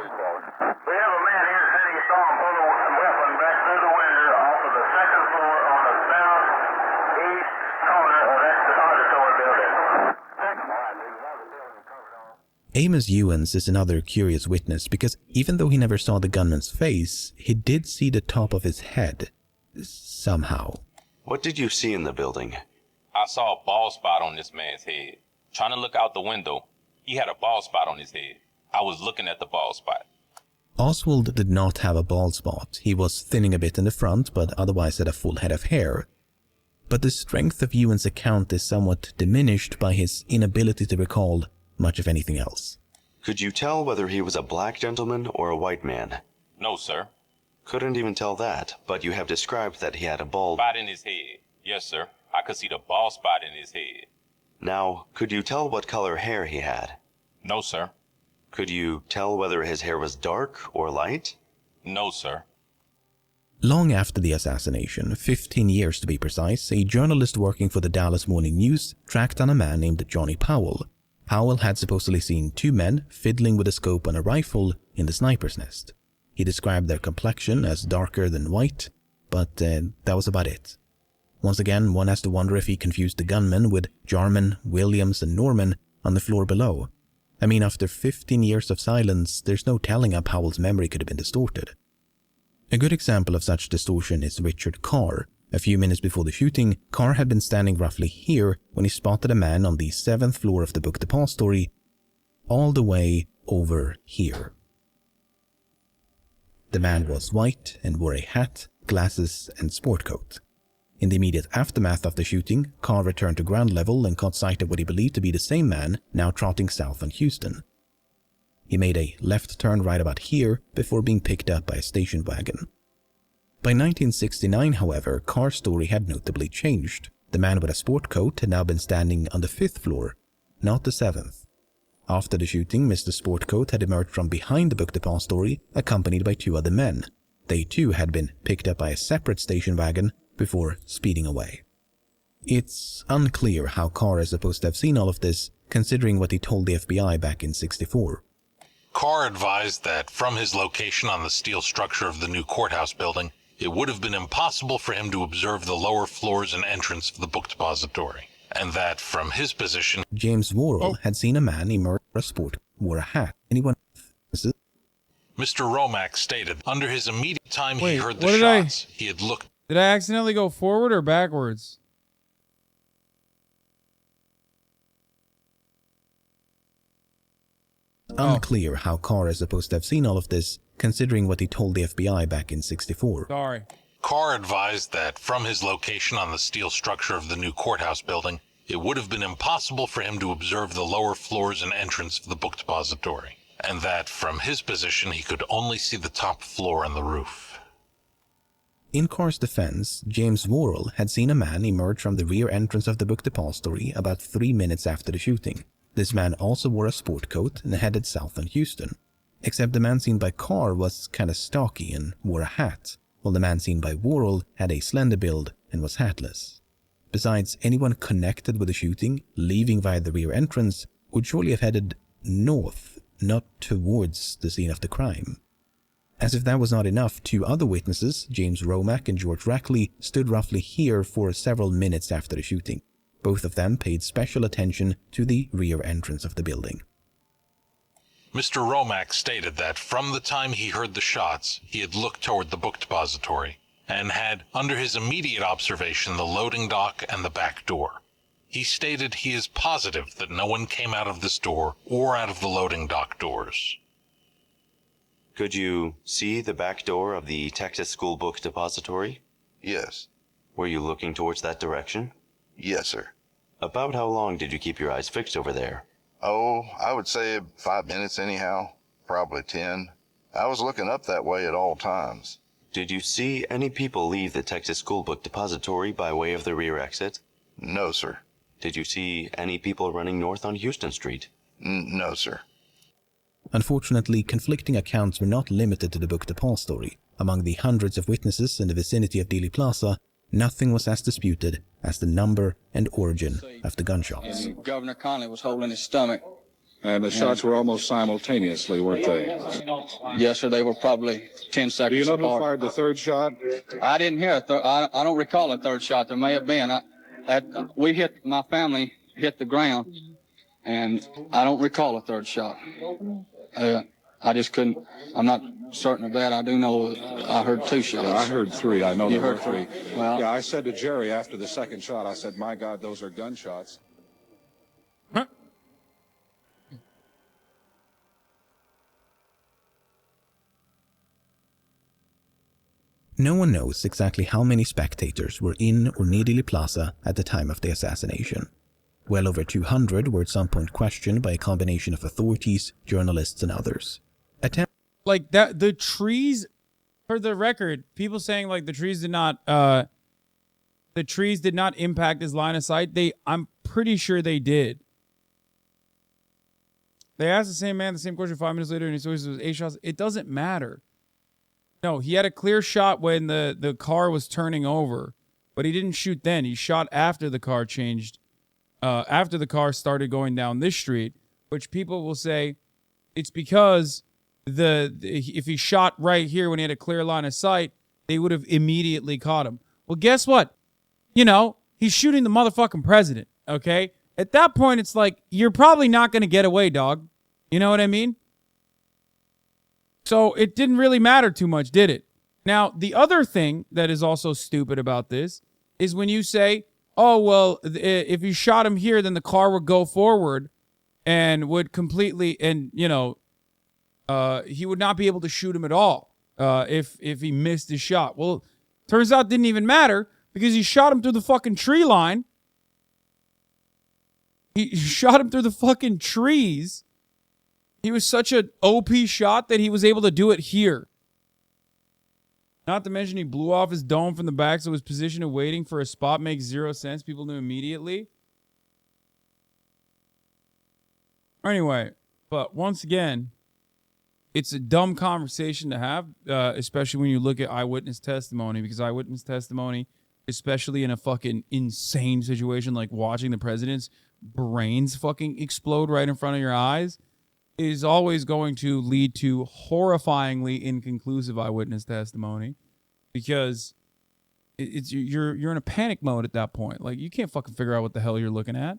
Amos Ewens is another curious witness because even though he never saw the gunman's face, he did see the top of his head. Somehow. What did you see in the building? I saw a bald spot on this man's head. Trying to look out the window, he had a bald spot on his head. I was looking at the bald spot. Oswald did not have a bald spot. He was thinning a bit in the front, but otherwise had a full head of hair. But the strength of Ewan's account is somewhat diminished by his inability to recall much of anything else. Could you tell whether he was a black gentleman or a white man? No, sir. Couldn't even tell that, but you have described that he had a bald Spot in his head. Yes, sir. I could see the bald spot in his head. Now, could you tell what color hair he had? No, sir. Could you tell whether his hair was dark or light? No, sir. Long after the assassination, 15 years to be precise, a journalist working for the Dallas Morning News tracked down a man named Johnny Powell. Powell had supposedly seen two men fiddling with a scope on a rifle in the sniper's nest. He described their complexion as darker than white, but that was about it. Once again, one has to wonder if he confused the gunmen with Jarman, Williams and Norman on the floor below. I mean, after 15 years of silence, there's no telling how Powell's memory could have been distorted. A good example of such distortion is Richard Carr. A few minutes before the shooting, Carr had been standing roughly here when he spotted a man on the 7th floor of the book Depository, all the way over here. The man was white and wore a hat, glasses and sport coat. In the immediate aftermath of the shooting, Carr returned to ground level and caught sight of what he believed to be the same man now trotting south on Houston. He made a left turn right about here before being picked up by a station wagon. By 1969, however, Carr's story had notably changed. The man with a sport coat had now been standing on the 5th floor, not the 7th. After the shooting, Mr. Sportcoat had emerged from behind the book depository, accompanied by two other men. They too had been picked up by a separate station wagon before speeding away. It's unclear how Carr is supposed to have seen all of this, considering what he told the FBI back in '64. Carr advised that from his location on the steel structure of the new courthouse building, it would have been impossible for him to observe the lower floors and entrance of the book depository, and that from his position, James Worrell had seen a man emerge from a sport, wore a hat. Anyone? Mr. Romack stated under his immediate time Wait, he heard the what did shots, he had looked. Did I accidentally go forward or backwards? Unclear how Carr is supposed to have seen all of this, considering what he told the FBI back in '64. Sorry. Carr advised that from his location on the steel structure of the new courthouse building, it would have been impossible for him to observe the lower floors and entrance of the book depository, and that from his position he could only see the top floor and the roof. In Carr's defense, James Worrell had seen a man emerge from the rear entrance of the book depository about 3 minutes after the shooting. This man also wore a sport coat and headed south on Houston. Except the man seen by Carr was kinda stocky and wore a hat, while the man seen by Worrell had a slender build and was hatless. Besides, anyone connected with the shooting, leaving via the rear entrance, would surely have headed north, not towards the scene of the crime. As if that was not enough, two other witnesses, James Romack and George Rackley, stood roughly here for several minutes after the shooting. Both of them paid special attention to the rear entrance of the building. Mr. Romack stated that from the time he heard the shots, he had looked toward the book depository and had, under his immediate observation, the loading dock and the back door. He stated he is positive that no one came out of this door or out of the loading dock doors. Could you see the back door of the Texas School Book Depository? Yes. Were you looking towards that direction? Yes, sir. About how long did you keep your eyes fixed over there? Oh, I would say 5 minutes anyhow. Probably 10. I was looking up that way at all times. Did you see any people leave the Texas School Book Depository by way of the rear exit? No, sir. Did you see any people running north on Houston Street? No, sir. Unfortunately, conflicting accounts were not limited to the book depository. Among the hundreds of witnesses in the vicinity of Dealey Plaza, nothing was as disputed as the number and origin of the gunshots. And Governor Conley was holding his stomach. And the shots were almost simultaneously, weren't they? Yes, sir. They were probably 10 seconds apart. Do you know who fired the third shot? I didn't hear it. I don't recall a third shot. There may have been. My family hit the ground, and I don't recall a third shot. I just couldn't. I'm not certain of that. I do know I heard 2 shots. Yeah, I heard 3. I know You there were heard 3. Well, yeah, I said to Jerry after the second shot, I said, my God, those are gunshots. Huh? No one knows exactly how many spectators were in or near Dealey Plaza at the time of the assassination. Well over 200 were at some point questioned by a combination of authorities, journalists, and others. Like that, the trees, for the record, people saying like the trees did not impact his line of sight. I'm pretty sure they did. They asked the same man the same question 5 minutes later, and he said it was 8 shots. It doesn't matter. No, he had a clear shot when the car was turning over, but he didn't shoot then. He shot after the car changed, after the car started going down this street, which people will say it's because if he shot right here when he had a clear line of sight, they would have immediately caught him. Well, guess what? You know, he's shooting the motherfucking president, okay? At that point, it's like, you're probably not going to get away, dog. You know what I mean? So it didn't really matter too much, did it? Now, the other thing that is also stupid about this is when you say, oh, well, if you shot him here, then the car would go forward and would completely, and, you know, he would not be able to shoot him at all if he missed his shot. Well, turns out it didn't even matter because he shot him through the fucking tree line. He shot him through the fucking trees. He was such an OP shot that he was able to do it here. Not to mention he blew off his dome from the back, so his position of waiting for a spot makes 0 sense. People knew immediately. Anyway, but once again, it's a dumb conversation to have, especially when you look at eyewitness testimony, because eyewitness testimony, especially in a fucking insane situation like watching the president's brains fucking explode right in front of your eyes, is always going to lead to horrifyingly inconclusive eyewitness testimony, because you're in a panic mode at that point. Like, you can't fucking figure out what the hell you're looking at.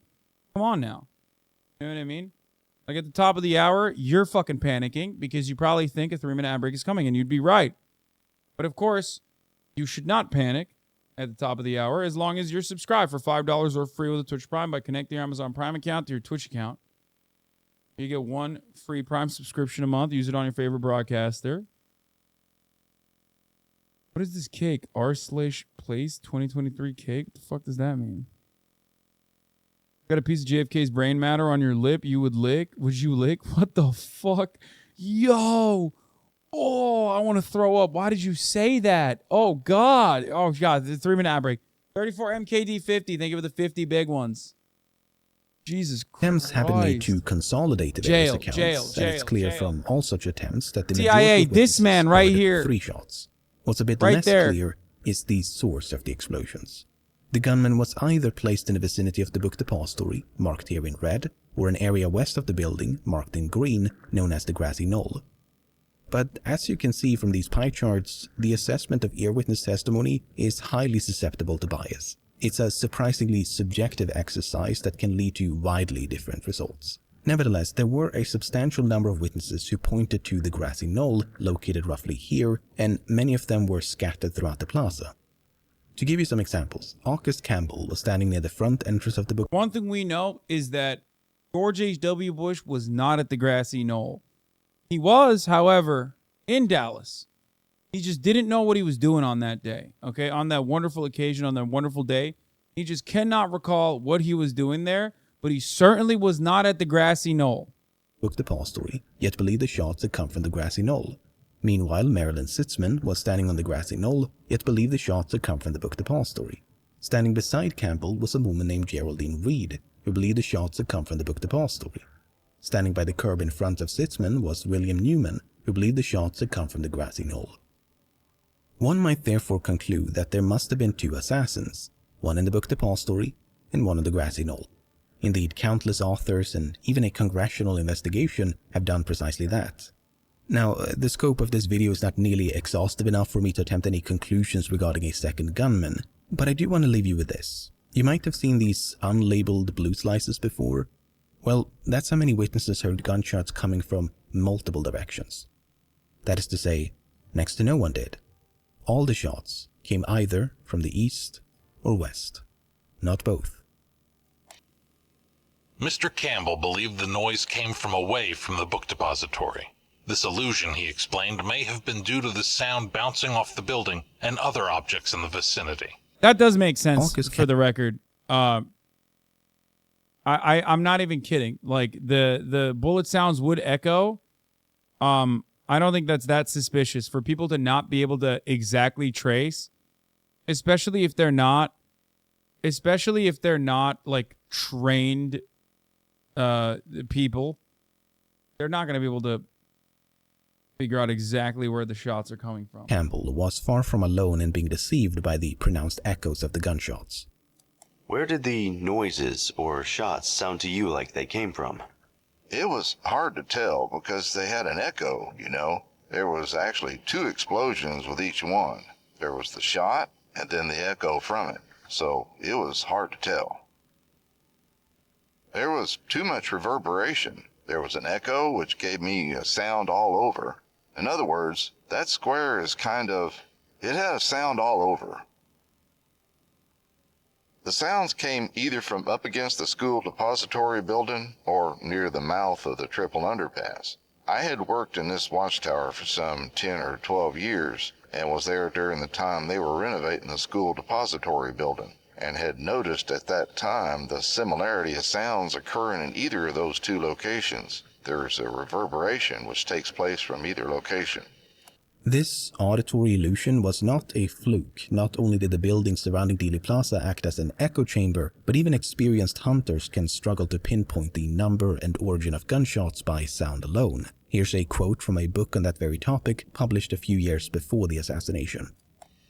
Come on now. You know what I mean? Like, at the top of the hour, you're fucking panicking because you probably think a 3-minute ad break is coming, and you'd be right. But of course, you should not panic at the top of the hour as long as you're subscribed for $5 or free with a Twitch Prime by connecting your Amazon Prime account to your Twitch account. You get 1 free Prime subscription a month. Use it on your favorite broadcaster. What is this cake? R/Place 2023 cake? What the fuck does that mean? Got a piece of JFK's brain matter on your lip you would lick? Would you lick? What the fuck? Yo! Oh, I want to throw up. Why did you say that? Oh, God. Oh, God. The 3-minute ad break. 34 MKD50. Thank you for the 50 big ones. Jesus Christ. Attempts have been made to consolidate the various accounts, and it's clear from all such attempts that the CIA, this man right here. 3 shots. What's a bit right less there. clear is the source of the explosions. The gunman was either placed in the vicinity of the book depository, marked here in red, or an area west of the building, marked in green, known as the grassy knoll. But as you can see from these pie charts, the assessment of earwitness testimony is highly susceptible to bias. It's a surprisingly subjective exercise that can lead to widely different results. Nevertheless, there were a substantial number of witnesses who pointed to the grassy knoll located roughly here, and many of them were scattered throughout the plaza. To give you some examples, August Campbell was standing near the front entrance of the book. One thing we know is that George H.W. Bush was not at the grassy knoll. He was, however, in Dallas. He just didn't know what he was doing on that day, okay? On that wonderful occasion, on that wonderful day. He just cannot recall what he was doing there, but he certainly was not at the grassy knoll. Book depository, yet believed the shots had come from the grassy knoll. Meanwhile, Marilyn Sitzman was standing on the grassy knoll, yet believed the shots had come from the book depository. Standing beside Campbell was a woman named Geraldine Reed, who believed the shots had come from the book depository. Standing by the curb in front of Sitzman was William Newman, who believed the shots had come from the grassy knoll. One might therefore conclude that there must have been 2 assassins, one in the book depository and one on the grassy knoll. Indeed, countless authors and even a congressional investigation have done precisely that. Now, the scope of this video is not nearly exhaustive enough for me to attempt any conclusions regarding a second gunman, but I do want to leave you with this. You might have seen these unlabeled blue slices before. Well, that's how many witnesses heard gunshots coming from multiple directions. That is to say, next to no one did. All the shots came either from the east or west, not both. Mr. Campbell believed the noise came from away from the book depository. This illusion, he explained, may have been due to the sound bouncing off the building and other objects in the vicinity. That does make sense for the record. I'm not even kidding. Like the bullet sounds would echo. I don't think that's that suspicious for people to not be able to exactly trace, especially if they're not like trained people. They're not going to be able to figure out exactly where the shots are coming from. Campbell was far from alone in being deceived by the pronounced echoes of the gunshots. Where did the noises or shots sound to you like they came from? It was hard to tell because they had an echo, you know. There was actually 2 explosions with each one. There was the shot and then the echo from it. So it was hard to tell. There was too much reverberation. There was an echo which gave me a sound all over. In other words, that square is it had a sound all over. The sounds came either from up against the school depository building or near the mouth of the triple underpass. I had worked in this watchtower for some 10 or 12 years and was there during the time they were renovating the school depository building, and had noticed at that time the similarity of sounds occurring in either of those 2 locations. There's a reverberation which takes place from either location. This auditory illusion was not a fluke. Not only did the buildings surrounding Dealey Plaza act as an echo chamber, but even experienced hunters can struggle to pinpoint the number and origin of gunshots by sound alone. Here's a quote from a book on that very topic, published a few years before the assassination.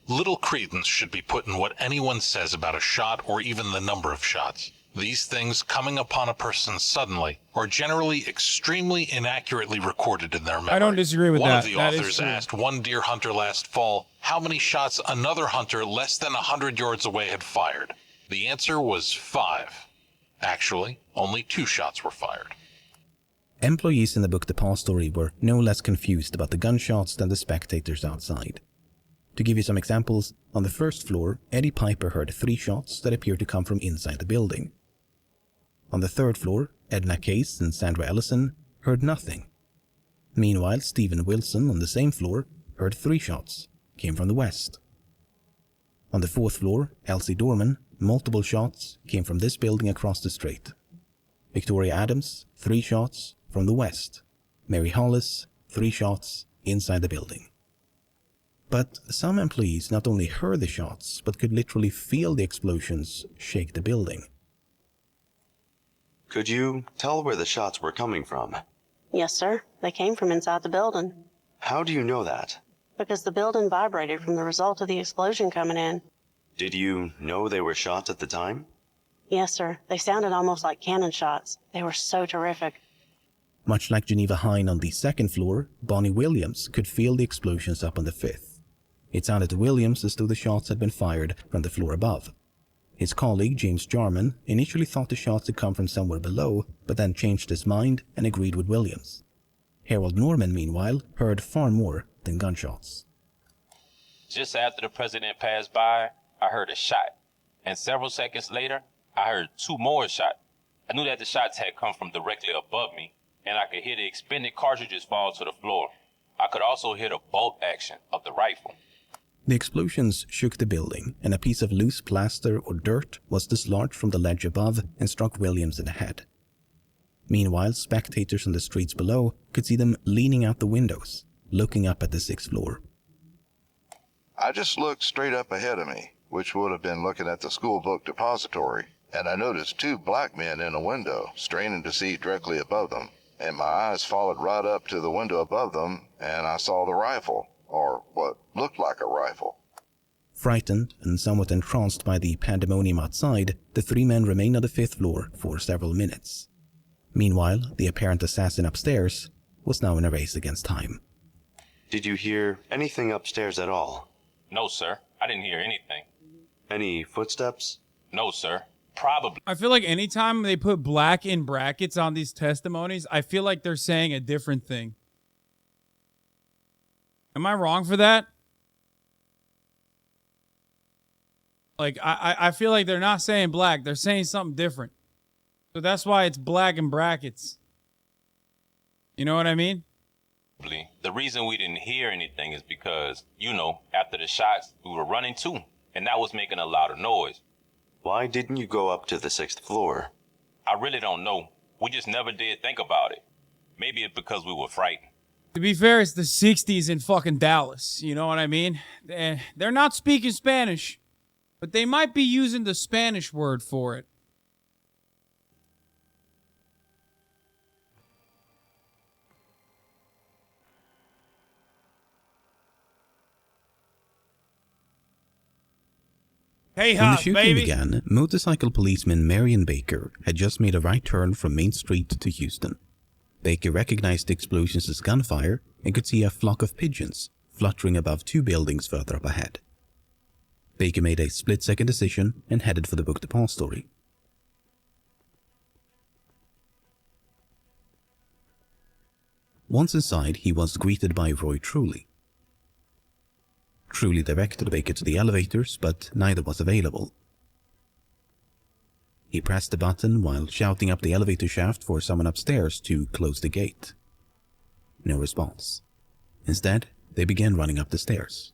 Little credence should be put in what anyone says about a shot or even the number of shots. These things coming upon a person suddenly are generally extremely inaccurately recorded in their memory. I don't disagree with that. that. One of the authors asked one deer hunter last fall how many shots another hunter less than 100 yards away had fired. The answer was 5. Actually, only 2 shots were fired. Employees in the book Depository were no less confused about the gunshots than the spectators outside. To give you some examples, on the first floor, Eddie Piper heard 3 shots that appeared to come from inside the building. On the third floor, Edna Case and Sandra Ellison heard nothing. Meanwhile, Stephen Wilson on the same floor heard 3 shots, came from the west. On the fourth floor, Elsie Dorman, multiple shots came from this building across the street. Victoria Adams, 3 shots from the west. Mary Hollis, 3 shots inside the building. But some employees not only heard the shots, but could literally feel the explosions shake the building. Could you tell where the shots were coming from? Yes, sir. They came from inside the building. How do you know that? Because the building vibrated from the result of the explosion coming in. Did you know they were shots at the time? Yes, sir. They sounded almost like cannon shots. They were so terrific. Much like Geneva Hine on the second floor, Bonnie Williams could feel the explosions up on the fifth. It sounded to Williams as though the shots had been fired from the floor above. His colleague, James Jarman, initially thought the shots had come from somewhere below, but then changed his mind and agreed with Williams. Harold Norman, meanwhile, heard far more than gunshots. Just after the president passed by, I heard a shot. And several seconds later, I heard 2 more shots. I knew that the shots had come from directly above me, and I could hear the expended cartridges fall to the floor. I could also hear the bolt action of the rifle. The explosions shook the building, and a piece of loose plaster or dirt was dislodged from the ledge above and struck Williams in the head. Meanwhile, spectators on the streets below could see them leaning out the windows, looking up at the 6th floor. I just looked straight up ahead of me, which would have been looking at the school book depository, and I noticed 2 black men in a window, straining to see directly above them, and my eyes followed right up to the window above them, and I saw the rifle, or what looked like a rifle. Frightened and somewhat entranced by the pandemonium outside, the 3 men remained on the 5th floor for several minutes. Meanwhile, the apparent assassin upstairs was now in a race against time. Did you hear anything upstairs at all? No, sir. I didn't hear anything. Any footsteps? No, sir. Probably. I feel like anytime they put black in brackets on these testimonies, I feel like they're saying a different thing. Am I wrong for that? Like, I feel like they're not saying black. They're saying something different. So that's why it's black in brackets. You know what I mean? The reason we didn't hear anything is because, after the shots, we were running too, and that was making a lot of noise. Why didn't you go up to the 6th floor? I really don't know. We just never did think about it. Maybe it's because we were frightened. To be fair, it's the 60s in fucking Dallas. You know what I mean? They're not speaking Spanish, but they might be using the Spanish word for it. Hey, when the Hop, shooting baby. began, motorcycle policeman Marion Baker had just made a right turn from Main Street to Houston. Baker recognized the explosions as gunfire and could see a flock of pigeons fluttering above 2 buildings further up ahead. Baker made a split-second decision and headed for the book Depository. Once inside, he was greeted by Roy Truly. Truly directed Baker to the elevators, but neither was available. He pressed the button while shouting up the elevator shaft for someone upstairs to close the gate. No response. Instead, they began running up the stairs.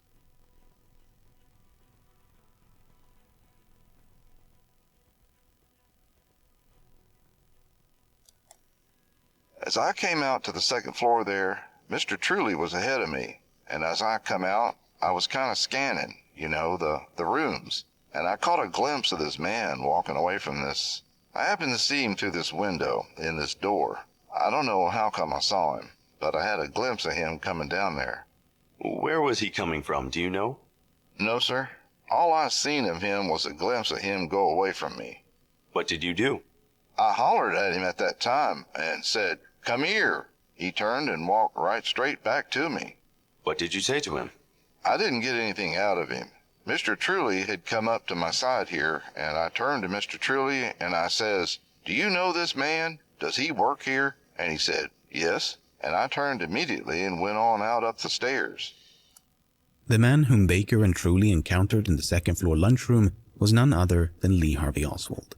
As I came out to the 2nd floor there, Mr. Truly was ahead of me, and as I come out, I was kind of scanning, the rooms, and I caught a glimpse of this man walking away from this. I happened to see him through this window in this door. I don't know how come I saw him, but I had a glimpse of him coming down there. Where was he coming from, do you know? No, sir. All I seen of him was a glimpse of him go away from me. What did you do? I hollered at him at that time and said, "Come here." He turned and walked right straight back to me. What did you say to him? I didn't get anything out of him. Mr. Truly had come up to my side here, and I turned to Mr. Truly and I says, "Do you know this man? Does he work here?" And he said, "Yes." And I turned immediately and went on out up the stairs. The man whom Baker and Truly encountered in the 2nd floor lunchroom was none other than Lee Harvey Oswald.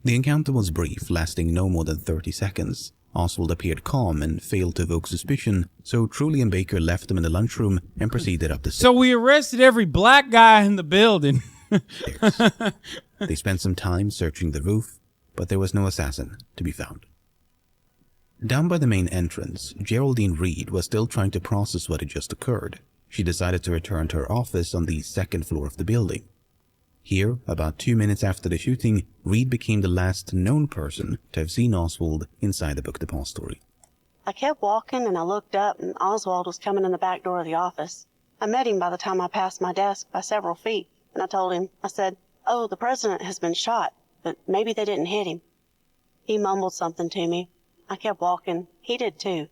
The encounter was brief, lasting no more than 30 seconds. Oswald appeared calm and failed to evoke suspicion, so Truly and Baker left him in the lunchroom and proceeded up the stairs. So we arrested every black guy in the building. They spent some time searching the roof, but there was no assassin to be found. Down by the main entrance, Geraldine Reed was still trying to process what had just occurred. She decided to return to her office on the 2nd floor of the building. Here, about 2 minutes after the shooting, Reed became the last known person to have seen Oswald inside the book Depository. I kept walking and I looked up and Oswald was coming in the back door of the office. I met him by the time I passed my desk by several feet, and I told him, I said, "Oh, the president has been shot, but maybe they didn't hit him." He mumbled something to me. I kept walking. He did too.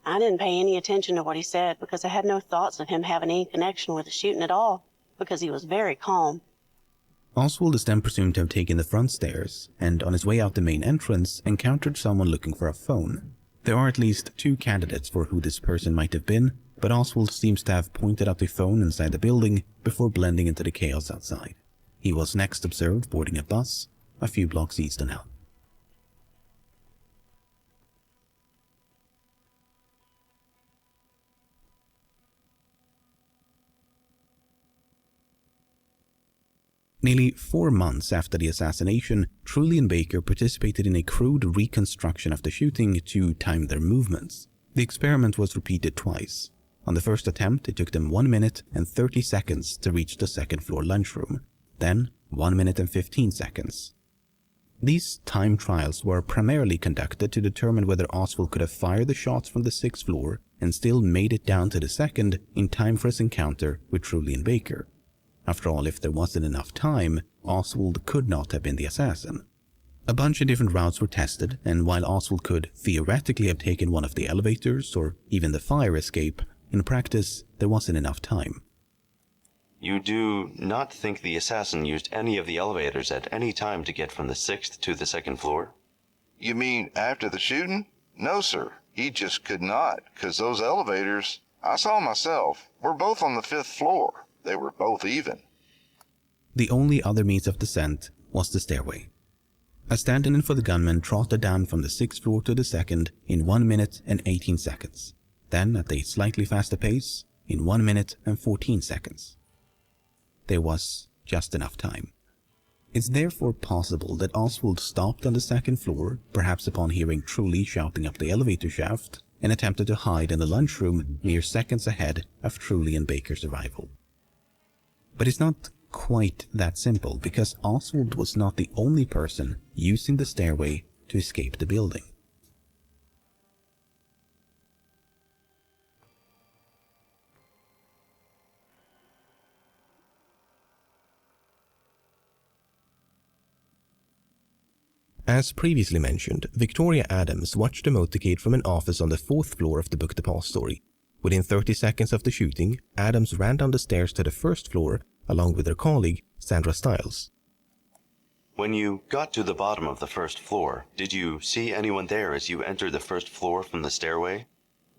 I didn't pay any attention to what he said because I had no thoughts of him having any connection with the shooting at all, because he was very calm. Oswald is then presumed to have taken the front stairs and, on his way out the main entrance, encountered someone looking for a phone. There are at least 2 candidates for who this person might have been, but Oswald seems to have pointed out the phone inside the building before blending into the chaos outside. He was next observed boarding a bus a few blocks east on Elm. Nearly 4 months after the assassination, Truly and Baker participated in a crude reconstruction of the shooting to time their movements. The experiment was repeated twice. On the first attempt, it took them 1 minute and 30 seconds to reach the 2nd floor lunchroom. Then, 1 minute and 15 seconds. These time trials were primarily conducted to determine whether Oswald could have fired the shots from the 6th floor and still made it down to the 2nd in time for his encounter with Truly and Baker. After all, if there wasn't enough time, Oswald could not have been the assassin. A bunch of different routes were tested, and while Oswald could theoretically have taken one of the elevators or even the fire escape, in practice there wasn't enough time. You do not think the assassin used any of the elevators at any time to get from the 6th to the 2nd floor? You mean after the shooting? No, sir. He just could not, 'cause those elevators, I saw myself, were both on the 5th floor. They were both even. The only other means of descent was the stairway. A stand-in for the gunman trotted down from the 6th floor to the 2nd in 1 minute and 18 seconds. then at a slightly faster pace in 1 minute and 14 seconds. There was just enough time. It's therefore possible that Oswald stopped on the second floor, perhaps upon hearing Truly shouting up the elevator shaft, and attempted to hide in the lunchroom mere seconds ahead of Truly and Baker's arrival. But it's not quite that simple, because Oswald was not the only person using the stairway to escape the building. As previously mentioned, Victoria Adams watched the motorcade from an office on the 4th floor of the Book Depository. Within 30 seconds of the shooting, Adams ran down the stairs to the 1st floor along with her colleague, Sandra Stiles. When you got to the bottom of the 1st floor, did you see anyone there as you entered the 1st floor from the stairway?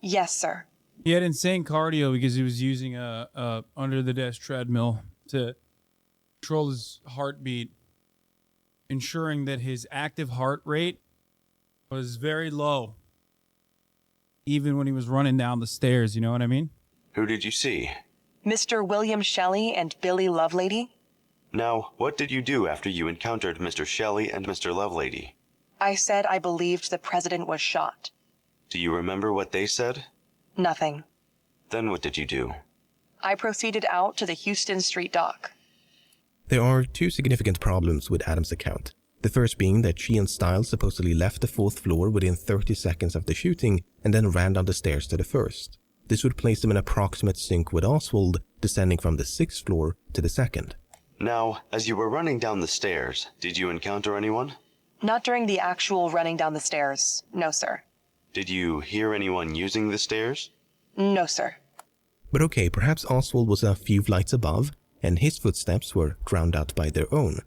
Yes, sir. He had insane cardio because he was using a under-the-desk treadmill to control his heartbeat, ensuring that his active heart rate was very low, even when he was running down the stairs, you know what I mean? Who did you see? Mr. William Shelley and Billy Lovelady. Now, what did you do after you encountered Mr. Shelley and Mr. Lovelady? I said I believed the president was shot. Do you remember what they said? Nothing. Then what did you do? I proceeded out to the Houston Street dock. There are two significant problems with Adams' account. The first being that she and Stiles supposedly left the 4th floor within 30 seconds of the shooting and then ran down the stairs to the 1st. This would place them in approximate sync with Oswald, descending from the 6th floor to the 2nd. Now, as you were running down the stairs, did you encounter anyone? Not during the actual running down the stairs. No, sir. Did you hear anyone using the stairs? No, sir. But okay, perhaps Oswald was a few flights above, and his footsteps were drowned out by their own.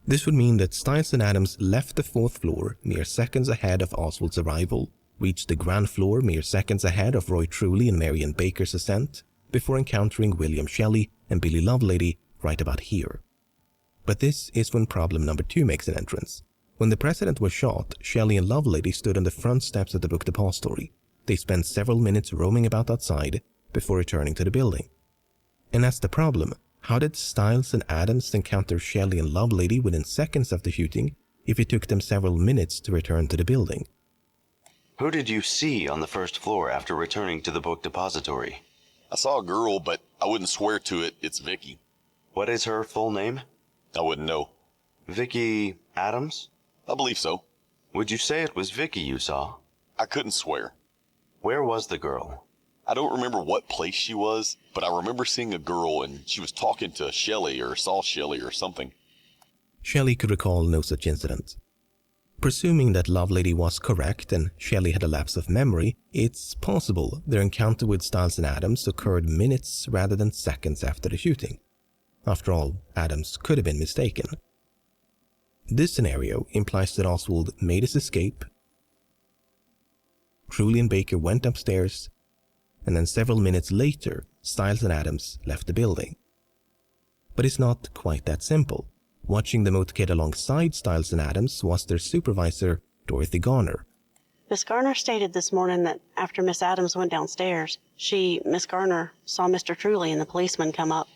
This would mean that Stiles and Adams left the 4th floor mere seconds ahead of Oswald's arrival, reached the ground floor mere seconds ahead of Roy Truly and Marion Baker's ascent, before encountering William Shelley and Billy Lovelady right about here. But this is when problem number 2 makes an entrance. When the president was shot, Shelley and Lovelady stood on the front steps of the Book Depository. They spent several minutes roaming about outside before returning to the building. And that's the problem. How did Stiles and Adams encounter Shelley and Lovelady within seconds of the shooting if it took them several minutes to return to the building? Who did you see on the 1st floor after returning to the Book Depository? I saw a girl, but I wouldn't swear to it. It's Vicky. What is her full name? I wouldn't know. Vicky Adams? I believe so. Would you say it was Vicky you saw? I couldn't swear. Where was the girl? I don't remember what place she was, but I remember seeing a girl and she was talking to Shelley or saw Shelley or something. Shelley could recall no such incident. Presuming that Lovelady was correct and Shelley had a lapse of memory, it's possible their encounter with Stiles and Adams occurred minutes rather than seconds after the shooting. After all, Adams could have been mistaken. This scenario implies that Oswald made his escape, Truly and Baker went upstairs, and then several minutes later, Stiles and Adams left the building. But it's not quite that simple. Watching the motorcade alongside Stiles and Adams was their supervisor, Dorothy Garner. Miss Garner stated this morning that after Miss Adams went downstairs, Miss Garner, saw Mr. Truly and the policeman come up.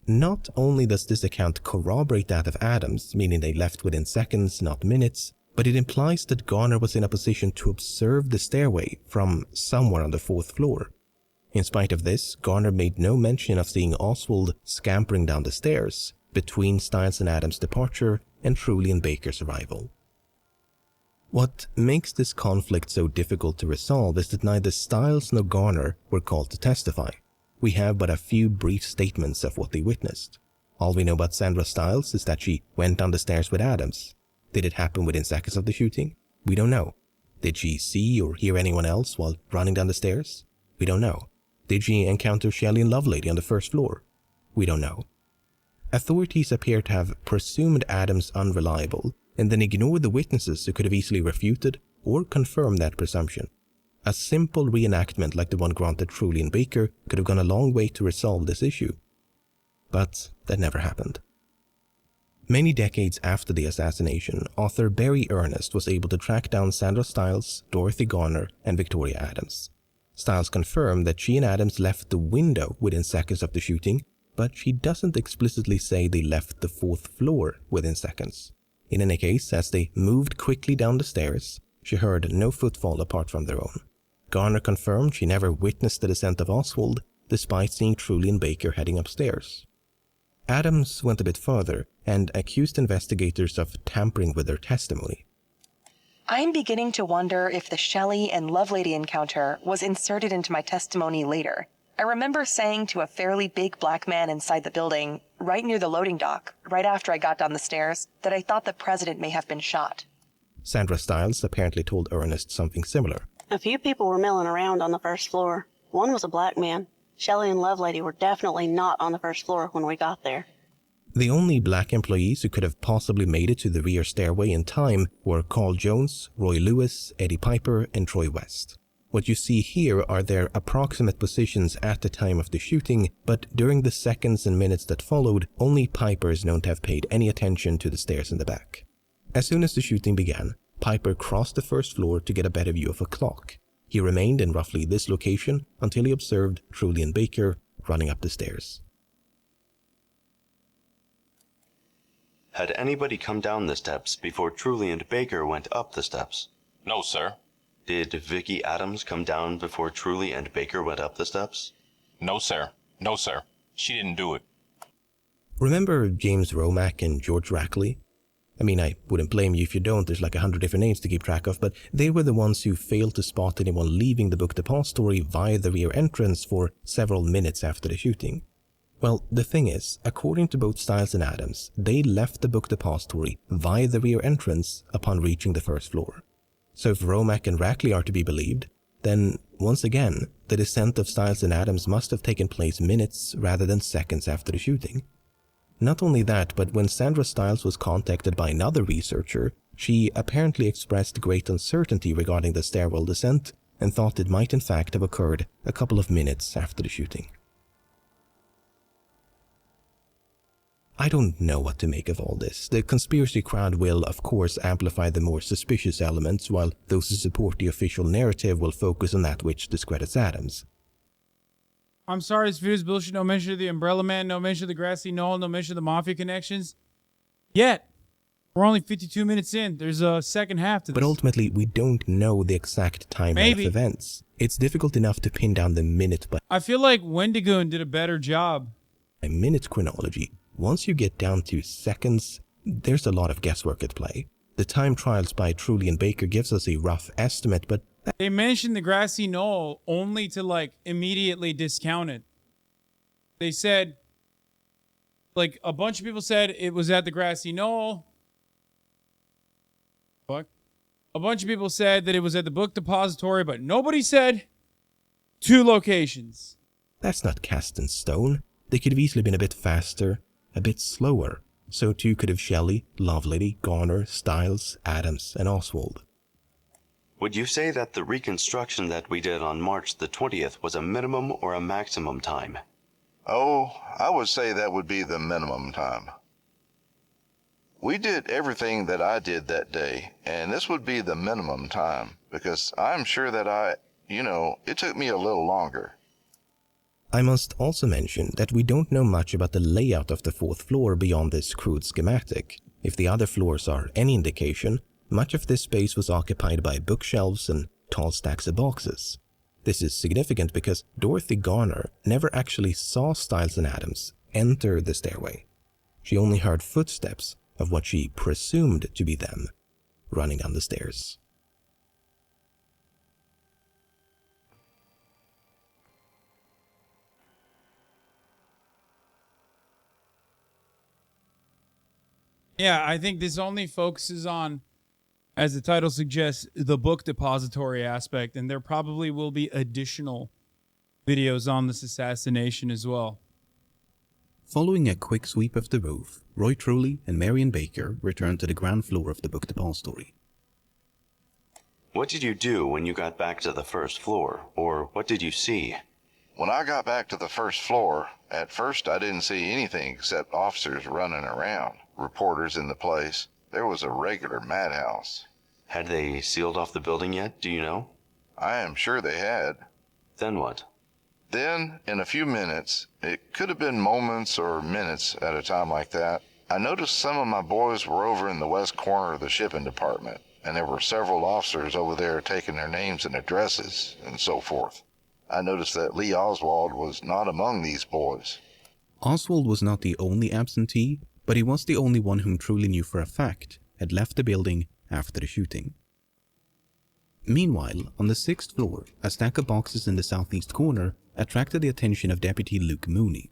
Not only does this account corroborate that of Adams, meaning they left within seconds, not minutes, but it implies that Garner was in a position to observe the stairway from somewhere on the 4th floor. In spite of this, Garner made no mention of seeing Oswald scampering down the stairs between Stiles and Adams' departure and Truly and Baker's arrival. What makes this conflict so difficult to resolve is that neither Stiles nor Garner were called to testify. We have but a few brief statements of what they witnessed. All we know about Sandra Stiles is that she went down the stairs with Adams. Did it happen within seconds of the shooting? We don't know. Did she see or hear anyone else while running down the stairs? We don't know. Did she encounter Shelley and Lovelady on the 1st floor? We don't know. Authorities appear to have presumed Adams unreliable and then ignored the witnesses who could have easily refuted or confirmed that presumption. A simple reenactment like the one granted Truly and Baker could have gone a long way to resolve this issue. But that never happened. Many decades after the assassination, author Barry Ernest was able to track down Sandra Stiles, Dorothy Garner, and Victoria Adams. Stiles confirmed that she and Adams left the window within seconds of the shooting, but she doesn't explicitly say they left the 4th floor within seconds. In any case, as they moved quickly down the stairs, she heard no footfall apart from their own. Garner confirmed she never witnessed the descent of Oswald, despite seeing Truly and Baker heading upstairs. Adams went a bit further and accused investigators of tampering with their testimony. I'm beginning to wonder if the Shelley and Lovelady encounter was inserted into my testimony later. I remember saying to a fairly big black man inside the building, right near the loading dock, right after I got down the stairs, that I thought the president may have been shot. Sandra Stiles apparently told Ernest something similar. A few people were milling around on the 1st floor. One was a black man. Shelley and Lovelady were definitely not on the 1st floor when we got there. The only black employees who could have possibly made it to the rear stairway in time were Carl Jones, Roy Lewis, Eddie Piper, and Troy West. What you see here are their approximate positions at the time of the shooting, but during the seconds and minutes that followed, only Piper is known to have paid any attention to the stairs in the back. As soon as the shooting began, Piper crossed the 1st floor to get a better view of a clock. He remained in roughly this location until he observed Truly and Baker running up the stairs. Had anybody come down the steps before Truly and Baker went up the steps? No, sir. Did Vicky Adams come down before Truly and Baker went up the steps? No, sir. No, sir. She didn't do it. Remember James Romack and George Rackley? I mean, I wouldn't blame you if you don't, there's like 100 different names to keep track of, but they were the ones who failed to spot anyone leaving the book depository via the rear entrance for several minutes after the shooting. Well, the thing is, according to both Stiles and Adams, they left the book depository via the rear entrance upon reaching the 1st floor. So if Romack and Rackley are to be believed, then, once again, the descent of Stiles and Adams must have taken place minutes rather than seconds after the shooting. Not only that, but when Sandra Stiles was contacted by another researcher, she apparently expressed great uncertainty regarding the stairwell descent and thought it might in fact have occurred a couple of minutes after the shooting. I don't know what to make of all this. The conspiracy crowd will, of course, amplify the more suspicious elements, while those who support the official narrative will focus on that which discredits Adams. I'm sorry, this video's bullshit. No mention of the Umbrella Man, no mention of the Grassy Knoll, no mention of the Mafia connections. Yet, we're only 52 minutes in. There's a second half to this. But ultimately, we don't know the exact timeline of events. It's difficult enough to pin down the minute by I feel like Wendigoon did a better job. minute chronology. Once you get down to seconds, there's a lot of guesswork at play. The time trials by Truly and Baker gives us a rough estimate, but They mentioned the Grassy Knoll only to like immediately discount it. They said, like a bunch of people said it was at the Grassy Knoll. Fuck. A bunch of people said that it was at the book depository, but nobody said 2 locations. that's not cast in stone. They could have easily been a bit faster, a bit slower. So too could have Shelley, Lovelady, Garner, Stiles, Adams, and Oswald. Would you say that the reconstruction that we did on March the 20th was a minimum or a maximum time? Oh, I would say that would be the minimum time. We did everything that I did that day, and this would be the minimum time, because I'm sure that it took me a little longer. I must also mention that we don't know much about the layout of the 4th floor beyond this crude schematic. If the other floors are any indication, much of this space was occupied by bookshelves and tall stacks of boxes. This is significant because Dorothy Garner never actually saw Stiles and Adams enter the stairway. She only heard footsteps of what she presumed to be them running down the stairs. Yeah, I think this only focuses on, as the title suggests, the book depository aspect, and there probably will be additional videos on this assassination as well. Following a quick sweep of the roof, Roy Truly and Marion Baker returned to the ground floor of the book depository. What did you do when you got back to the 1st floor, or what did you see? When I got back to the 1st floor, at first I didn't see anything except officers running around, reporters in the place. There was a regular madhouse. Had they sealed off the building yet, do you know? I am sure they had. Then what? Then, in a few minutes, it could have been moments or minutes at a time like that, I noticed some of my boys were over in the west corner of the shipping department, and there were several officers over there taking their names and addresses and so forth. I noticed that Lee Oswald was not among these boys. Oswald was not the only absentee, but he was the only one whom truly knew for a fact had left the building after the shooting. Meanwhile, on the 6th floor, a stack of boxes in the southeast corner attracted the attention of Deputy Luke Mooney.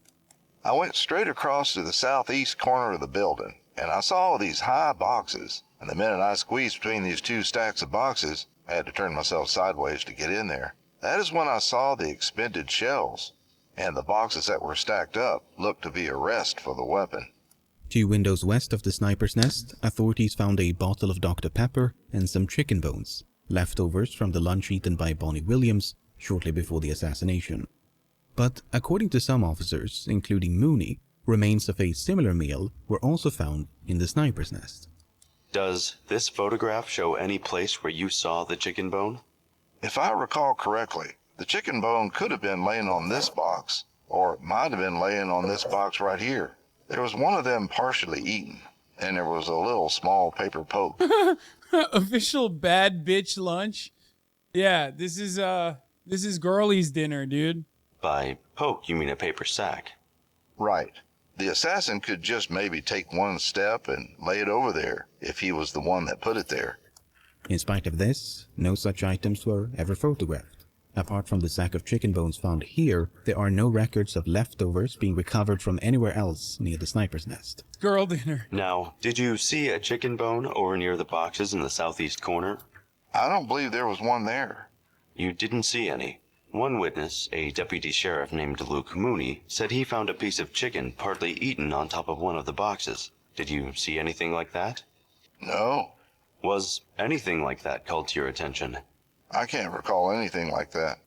I went straight across to the southeast corner of the building, and I saw these high boxes, and the minute I squeezed between these two stacks of boxes, I had to turn myself sideways to get in there. That is when I saw the expended shells, and the boxes that were stacked up looked to be a rest for the weapon. 2 windows west of the sniper's nest, authorities found a bottle of Dr. Pepper and some chicken bones, leftovers from the lunch eaten by Bonnie Williams shortly before the assassination. But according to some officers, including Mooney, remains of a similar meal were also found in the sniper's nest. Does this photograph show any place where you saw the chicken bone? If I recall correctly, the chicken bone could have been laying on this box, or it might have been laying on this box right here. There was one of them partially eaten, and there was a little small paper poke. Official bad bitch lunch? Yeah, this is girlie's dinner, dude. By poke, you mean a paper sack? Right. The assassin could just maybe take one step and lay it over there, if he was the one that put it there. In spite of this, no such items were ever photographed. Apart from the sack of chicken bones found here, there are no records of leftovers being recovered from anywhere else near the sniper's nest. Girl dinner. Now, did you see a chicken bone over near the boxes in the southeast corner? I don't believe there was one there. You didn't see any. One witness, a deputy sheriff named Luke Mooney, said he found a piece of chicken partly eaten on top of one of the boxes. Did you see anything like that? No. Was anything like that called to your attention? I can't recall anything like that.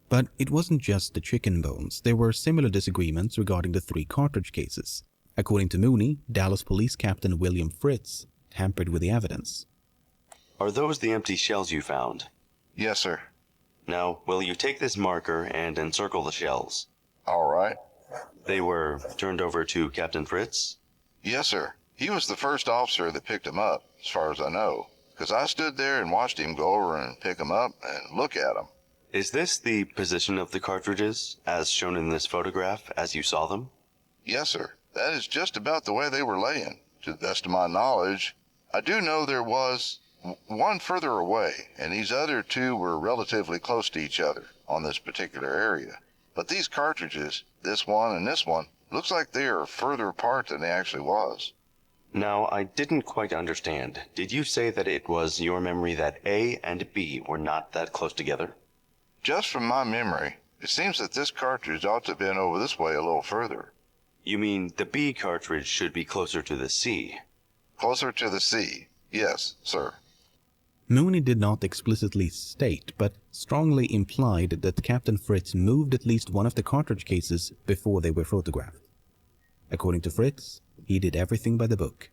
But it wasn't just the chicken bones. There were similar disagreements regarding the 3 cartridge cases. According to Mooney, Dallas Police Captain William Fritz tampered with the evidence. Are those the empty shells you found? Yes, sir. Now, will you take this marker and encircle the shells? All right. They were turned over to Captain Fritz? Yes, sir. He was the first officer that picked them up, as far as I know, because I stood there and watched him go over and pick them up and look at them. Is this the position of the cartridges, as shown in this photograph, as you saw them? Yes, sir. That is just about the way they were laying, to the best of my knowledge. I do know there was one further away, and these other 2 were relatively close to each other on this particular area. But these cartridges, this one and this one, looks like they are further apart than they actually was. Now, I didn't quite understand. Did you say that it was your memory that A and B were not that close together? Just from my memory, it seems that this cartridge ought to have been over this way a little further. You mean the B cartridge should be closer to the C? Closer to the C, yes, sir. Mooney did not explicitly state, but strongly implied that Captain Fritz moved at least one of the cartridge cases before they were photographed. According to Fritz, he did everything by the book.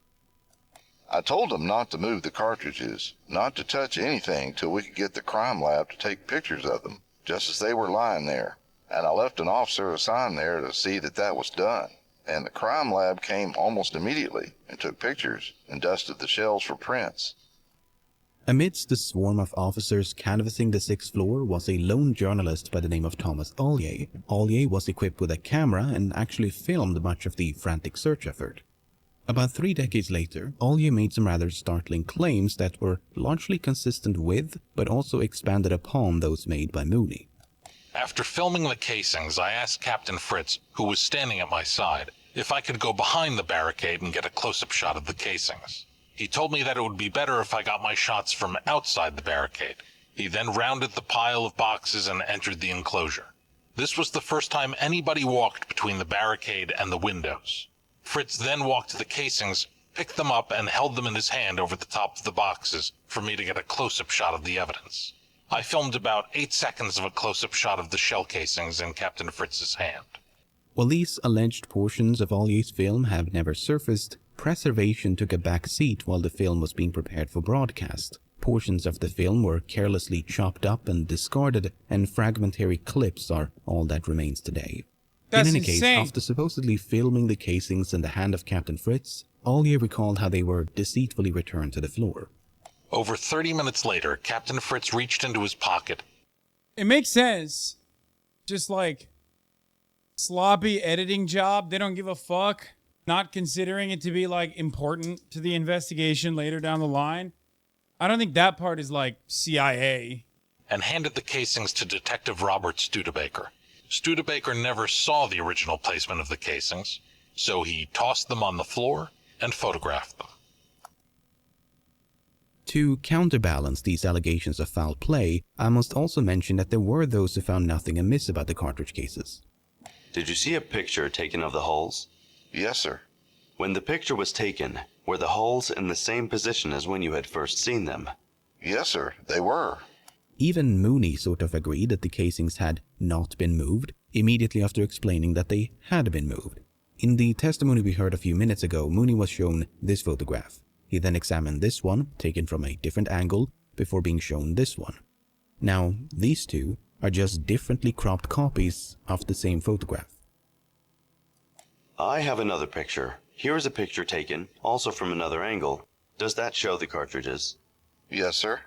I told him not to move the cartridges, not to touch anything till we could get the crime lab to take pictures of them, just as they were lying there. And I left an officer assigned there to see that that was done. And the crime lab came almost immediately and took pictures and dusted the shells for prints. Amidst the swarm of officers canvassing the 6th floor was a lone journalist by the name of Thomas Ollier. Ollier was equipped with a camera and actually filmed much of the frantic search effort. About 3 decades later, Ollier made some rather startling claims that were largely consistent with, but also expanded upon those made by Mooney. After filming the casings, I asked Captain Fritz, who was standing at my side, if I could go behind the barricade and get a close-up shot of the casings. He told me that it would be better if I got my shots from outside the barricade. He then rounded the pile of boxes and entered the enclosure. This was the first time anybody walked between the barricade and the windows. Fritz then walked to the casings, picked them up, and held them in his hand over the top of the boxes for me to get a close-up shot of the evidence. I filmed about 8 seconds of a close-up shot of the shell casings in Captain Fritz's hand. While these alleged portions of Ollier's film have never surfaced, preservation took a back seat while the film was being prepared for broadcast. portions of the film were carelessly chopped up and discarded, and fragmentary clips are all that remains today. That's in any insane. case, after supposedly filming the casings in the hand of Captain Fritz, Ollier recalled how they were deceitfully returned to the floor. Over 30 minutes later, Captain Fritz reached into his pocket. It makes sense. Just like sloppy editing job. They don't give a fuck. Not considering it to be like important to the investigation later down the line. I don't think that part is like CIA. And handed the casings to Detective Robert Studebaker. Studebaker never saw the original placement of the casings, so he tossed them on the floor and photographed them. To counterbalance these allegations of foul play, I must also mention that there were those who found nothing amiss about the cartridge cases. Did you see a picture taken of the holes? Yes, sir. When the picture was taken, were the holes in the same position as when you had first seen them? Yes, sir, they were. Even Mooney sort of agreed that the casings had not been moved, immediately after explaining that they had been moved. In the testimony we heard a few minutes ago, Mooney was shown this photograph. He then examined this one, taken from a different angle, before being shown this one. Now, these two are just differently cropped copies of the same photograph. I have another picture. Here is a picture taken, also from another angle. Does that show the cartridges? Yes, sir.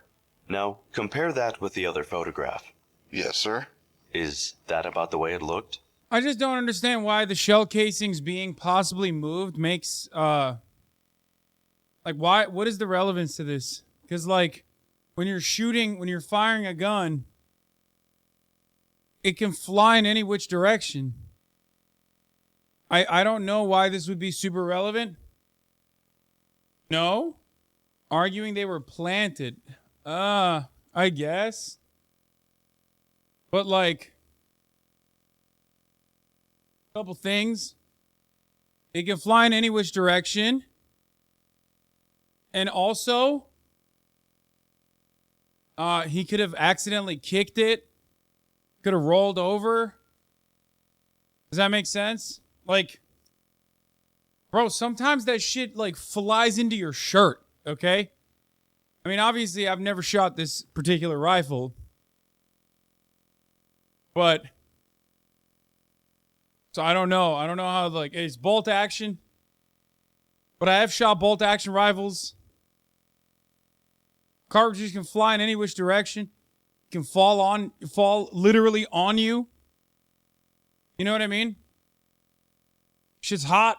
Now, compare that with the other photograph. Yes, sir. Is that about the way it looked? I just don't understand why the shell casings being possibly moved makes, like, why, what is the relevance to this? Because, like, when you're firing a gun, it can fly in any which direction. I don't know why this would be super relevant. No? Arguing they were planted. I guess. But, like, a couple things. It can fly in any which direction. And also, he could have accidentally kicked it. Could have rolled over. Does that make sense? Like, bro, sometimes that shit, like, flies into your shirt, okay? I mean, obviously, I've never shot this particular rifle. But, so I don't know. I don't know how, like, it's bolt action. But I have shot bolt action rifles. Cartridges can fly in any which direction. Can fall literally on you. You know what I mean? Shit's hot.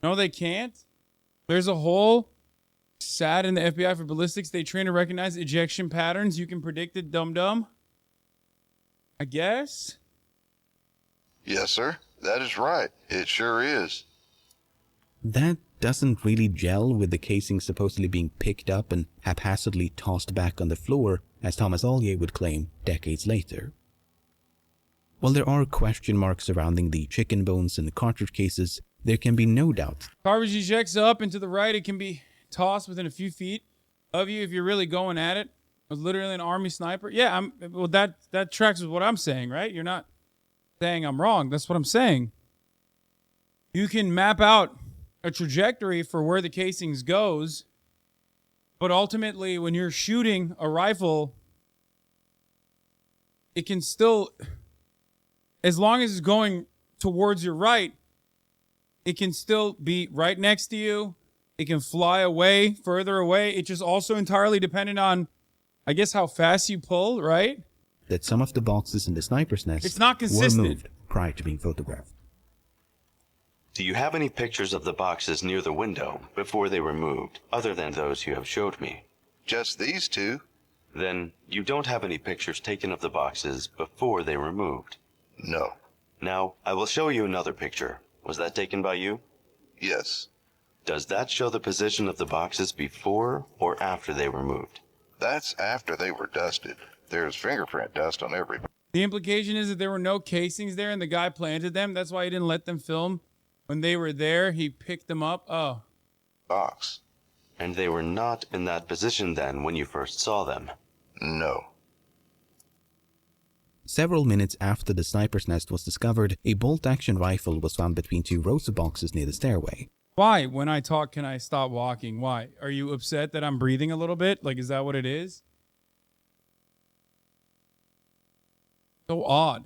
No, they can't. There's a hole. Sad in the FBI for ballistics. They train to recognize ejection patterns. You can predict it, dum-dum. I guess. Yes, sir. That is right. It sure is. That doesn't really gel with the casing supposedly being picked up and haphazardly tossed back on the floor, as Thomas Ollier would claim decades later. While there are question marks surrounding the chicken bones in the cartridge cases, there can be no doubt. Cartridge ejects up and to the right. It can be tossed within a few feet of you if you're really going at it. It was literally an army sniper. Yeah, well, that tracks with what I'm saying, right? You're not saying I'm wrong. That's what I'm saying. You can map out a trajectory for where the casings goes, but ultimately when you're shooting a rifle, it can still, as long as it's going towards your right, it can still be right next to you. It can fly away, further away. It's just also entirely dependent on, I guess, how fast you pull, right? That some of the boxes in the sniper's nest It's not were consistent. moved prior to being photographed. Do you have any pictures of the boxes near the window before they were moved, other than those you have showed me? Just these two. Then you don't have any pictures taken of the boxes before they were moved? No. Now, I will show you another picture. Was that taken by you? Yes. Does that show the position of the boxes before or after they were moved? That's after they were dusted. There's fingerprint dust on every. The implication is that there were no casings there and the guy planted them. That's why he didn't let them film. When they were there, he picked them up. Oh. Box. And they were not in that position then when you first saw them? No. Several minutes after the sniper's nest was discovered, a bolt-action rifle was found between two rows of boxes near the stairway. Why? When I talk, can I stop walking? Why? Are you upset that I'm breathing a little bit? Like, is that what it is? So odd.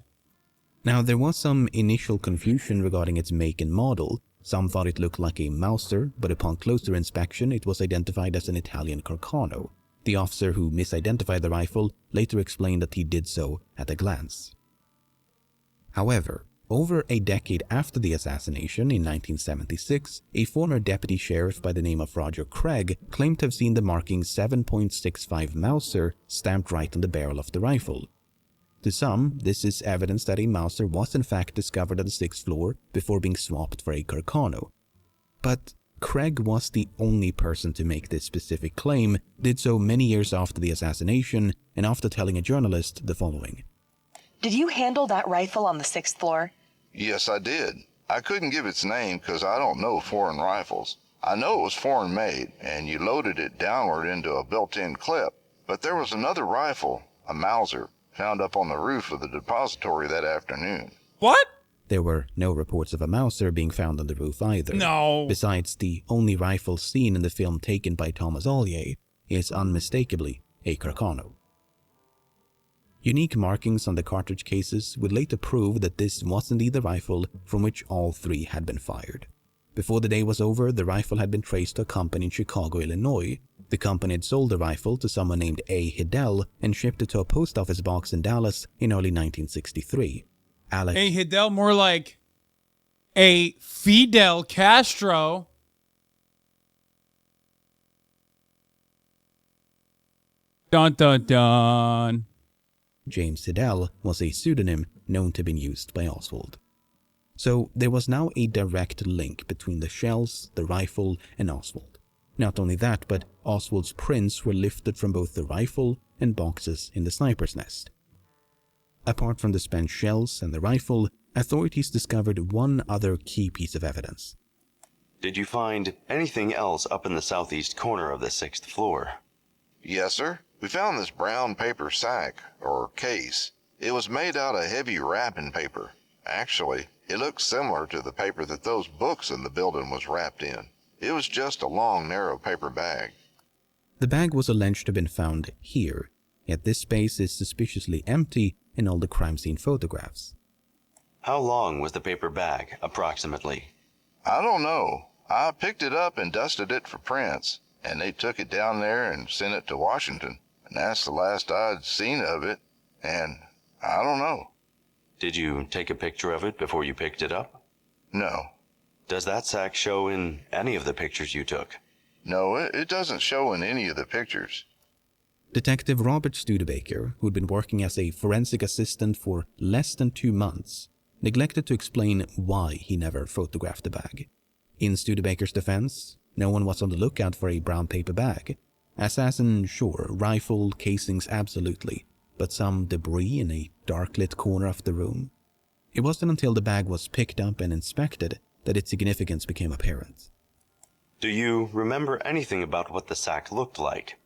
Now, there was some initial confusion regarding its make and model. Some thought it looked like a Mauser, but upon closer inspection, it was identified as an Italian Carcano. The officer who misidentified the rifle later explained that he did so at a glance. However, over a decade after the assassination in 1976, a former deputy sheriff by the name of Roger Craig claimed to have seen the marking 7.65 Mauser stamped right on the barrel of the rifle. To some, this is evidence that a Mauser was in fact discovered on the 6th floor before being swapped for a Carcano. But Craig was the only person to make this specific claim, did so many years after the assassination, and after telling a journalist the following. Did you handle that rifle on the 6th floor? Yes, I did. I couldn't give its name because I don't know foreign rifles. I know it was foreign made, and you loaded it downward into a built-in clip. But there was another rifle, a Mauser, found up on the roof of the depository that afternoon. What? There were no reports of a Mauser being found on the roof either. No. Besides, the only rifle seen in the film taken by Thomas Ollier is unmistakably a Carcano. Unique markings on the cartridge cases would later prove that this was indeed the rifle from which all three had been fired. Before the day was over, the rifle had been traced to a company in Chicago, Illinois. The company had sold the rifle to someone named A. Hiddell and shipped it to a post office box in Dallas in early 1963. A. Hiddell, more like a Fidel Castro. Dun dun dun. James Hiddell was a pseudonym known to have been used by Oswald. So there was now a direct link between the shells, the rifle, and Oswald. Not only that, but Oswald's prints were lifted from both the rifle and boxes in the sniper's nest. Apart from the spent shells and the rifle, authorities discovered one other key piece of evidence. Did you find anything else up in the southeast corner of the 6th floor? Yes, sir. We found this brown paper sack, or case. It was made out of heavy wrapping paper. Actually, it looked similar to the paper that those books in the building was wrapped in. It was just a long, narrow paper bag. The bag was alleged to have been found here, yet this space is suspiciously empty in all the crime scene photographs. How long was the paper bag, approximately? I don't know. I picked it up and dusted it for prints, and they took it down there and sent it to Washington. And that's the last I'd seen of it, and I don't know. Did you take a picture of it before you picked it up? No. Does that sack show in any of the pictures you took? No, it doesn't show in any of the pictures. Detective Robert Studebaker, who had been working as a forensic assistant for less than 2 months, neglected to explain why he never photographed the bag. In Studebaker's defense, no one was on the lookout for a brown paper bag. Assassin, sure, rifle, casings, absolutely, but some debris in a dark-lit corner of the room. It wasn't until the bag was picked up and inspected that its significance became apparent. Do you remember anything about what the sack looked like?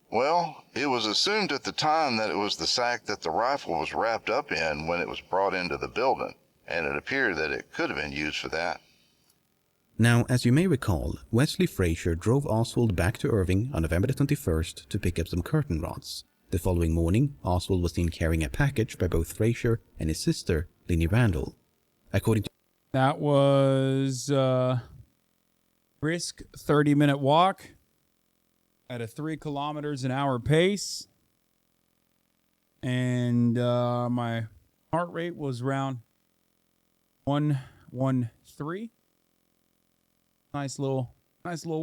Well, it was assumed at the time that it was the sack that the rifle was wrapped up in when it was brought into the building, and it appeared that it could have been used for that. Now, as you may recall, Wesley Frazier drove Oswald back to Irving on November 21st to pick up some curtain rods. The following morning, Oswald was seen carrying a package by both Frazier and his sister, Linnie Randall. According to That was brisk 30-minute walk at a 3 kilometers an hour pace. And my heart rate was around 113. Nice little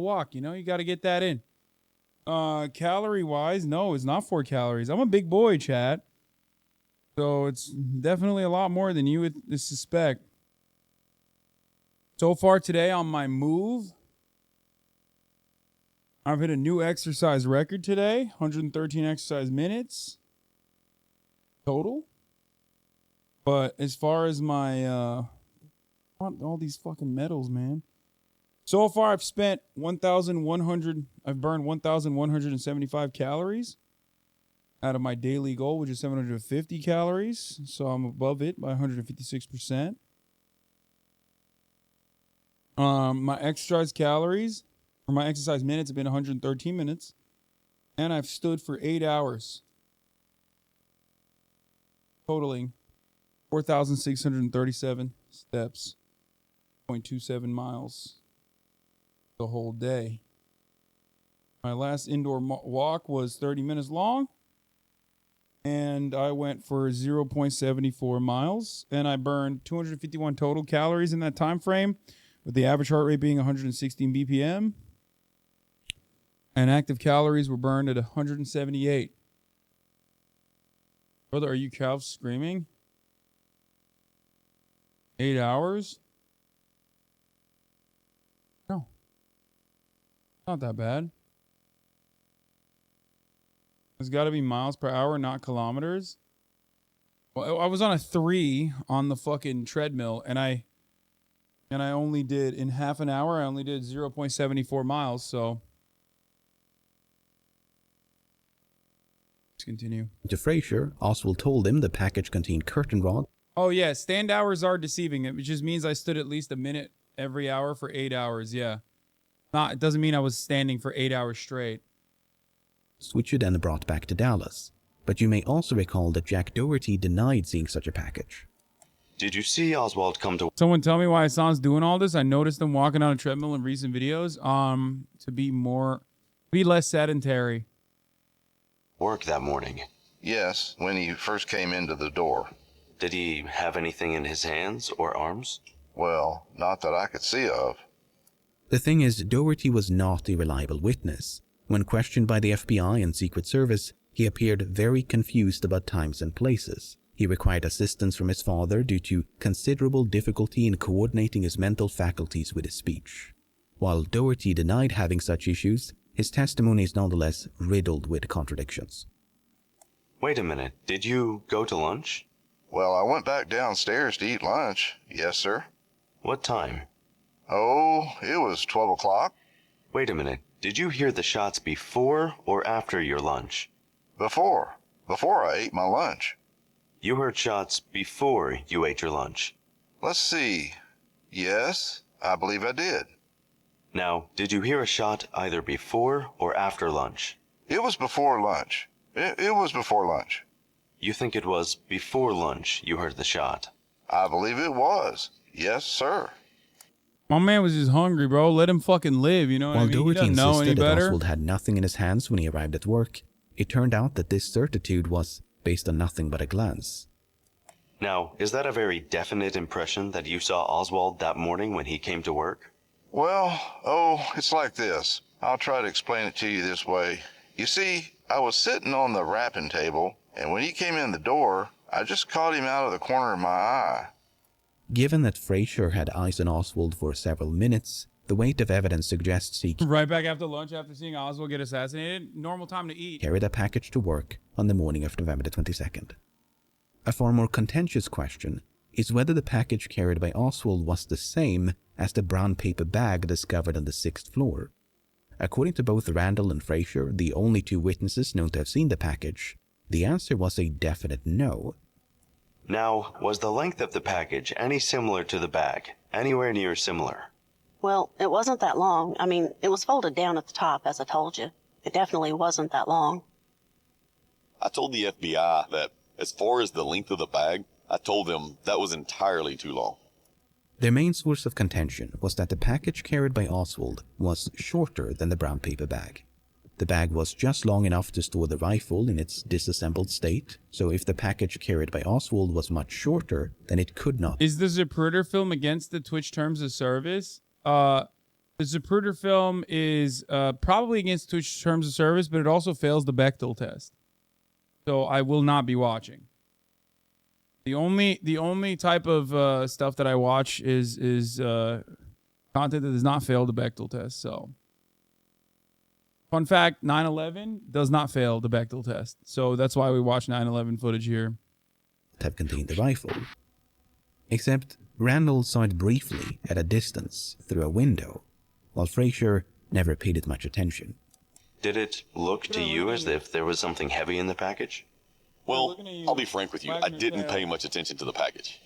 walk, you know, you got to get that in. Calorie wise, no, it's not 4 calories. I'm a big boy, chat. So it's definitely a lot more than you would suspect. So far today on my move, I've hit a new exercise record today, 113 exercise minutes total. But as far as my, all these fucking medals, man. So far, I've spent I've burned 1,175 calories out of my daily goal, which is 750 calories. So I'm above it by 156%. My exercise calories, or my exercise minutes have been 113 minutes. And I've stood for 8 hours. Totaling 4,637 steps, 0.27 miles the whole day. My last indoor walk was 30 minutes long. And I went for 0.74 miles. And I burned 251 total calories in that time frame, with the average heart rate being 116 BPM. And active calories were burned at 178. Brother, are you cows screaming? 8 hours? No. Not that bad. It's got to be miles per hour, not kilometers. Well, I was on a 3 on the fucking treadmill, and I only did, in half an hour, I only did 0.74 miles, so... Let's continue. To Fraser, Oswald told him the package contained curtain rod. Oh, yeah, stand hours are deceiving. It just means I stood at least a minute every hour for 8 hours, yeah. It doesn't mean I was standing for 8 hours straight. Which you then brought back to Dallas. But you may also recall that Jack Doherty denied seeing such a package. Did you see Oswald come to... Someone tell me why Hasan's doing all this. I noticed him walking on a treadmill in recent videos to be less sedentary. Work that morning? Yes, when he first came into the door. Did he have anything in his hands or arms? Well, not that I could see of. The thing is, Doherty was not a reliable witness. When questioned by the FBI and Secret Service, he appeared very confused about times and places. He required assistance from his father due to considerable difficulty in coordinating his mental faculties with his speech. While Doherty denied having such issues, his testimony is nonetheless riddled with contradictions. Wait a minute, did you go to lunch? Well, I went back downstairs to eat lunch. Yes, sir. What time? Oh, it was 12 o'clock. Wait a minute, did you hear the shots before or after your lunch? Before I ate my lunch. You heard shots before you ate your lunch? Let's see. Yes, I believe I did. Now, did you hear a shot either before or after lunch? It was before lunch. It was before lunch. You think it was before lunch you heard the shot? I believe it was. Yes, sir. My man was just hungry, bro. Let him fucking live, you know what I mean? While Doherty He doesn't know any insisted that better. Oswald had nothing in his hands when he arrived at work, it turned out that this certitude was based on nothing but a glance. Now, is that a very definite impression that you saw Oswald that morning when he came to work? Well, it's like this. I'll try to explain it to you this way. You see, I was sitting on the wrapping table, and when he came in the door, I just caught him out of the corner of my eye. Given that Fraser had eyes on Oswald for several minutes, the weight of evidence suggests he Right back after lunch, after seeing Oswald get assassinated, normal time to eat. carried a package to work on the morning of November the 22nd. A far more contentious question is whether the package carried by Oswald was the same as the brown paper bag discovered on the 6th floor. According to both Randall and Fraser, the only two witnesses known to have seen the package, the answer was a definite no. Now, was the length of the package any similar to the bag? Anywhere near similar? Well, it wasn't that long. I mean, it was folded down at the top, as I told you. It definitely wasn't that long. I told the FBI that as far as the length of the bag, I told them that was entirely too long. Their main source of contention was that the package carried by Oswald was shorter than the brown paper bag. The bag was just long enough to store the rifle in its disassembled state, so if the package carried by Oswald was much shorter, then it could not. Is the Zapruder film against the Twitch terms of service? The Zapruder film is probably against Twitch terms of service, but it also fails the Bechdel test. So I will not be watching. The only type of stuff that I watch is content that does not fail the Bechdel test. So, fun fact: 9/11 does not fail the Bechdel test. So that's why we watch 9/11 footage here. Have contained the rifle. Except Randall saw it briefly at a distance through a window, while Fraser never paid it much attention. Did it look to you as if there was something heavy in the package? Well, I'll be frank with you. I didn't pay much attention to the package.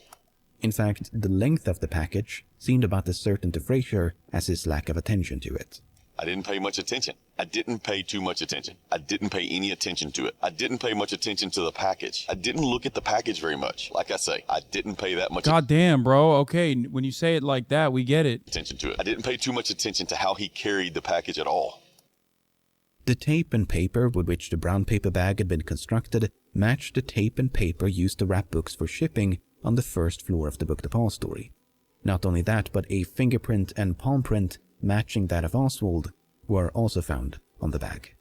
In fact, the length of the package seemed about as certain to Frazier as his lack of attention to it. I didn't pay much attention. I didn't pay too much attention. I didn't pay any attention to it. I didn't pay much attention to the package. I didn't look at the package very much. Like I say, I didn't pay that much God damn, bro. Okay, when you say it like that, we get it. attention to it. I didn't pay too much attention to how he carried the package at all. The tape and paper with which the brown paper bag had been constructed matched the tape and paper used to wrap books for shipping on the first floor of the book depository. Not only that, but a fingerprint and palm print matching that of Oswald were also found on the bag.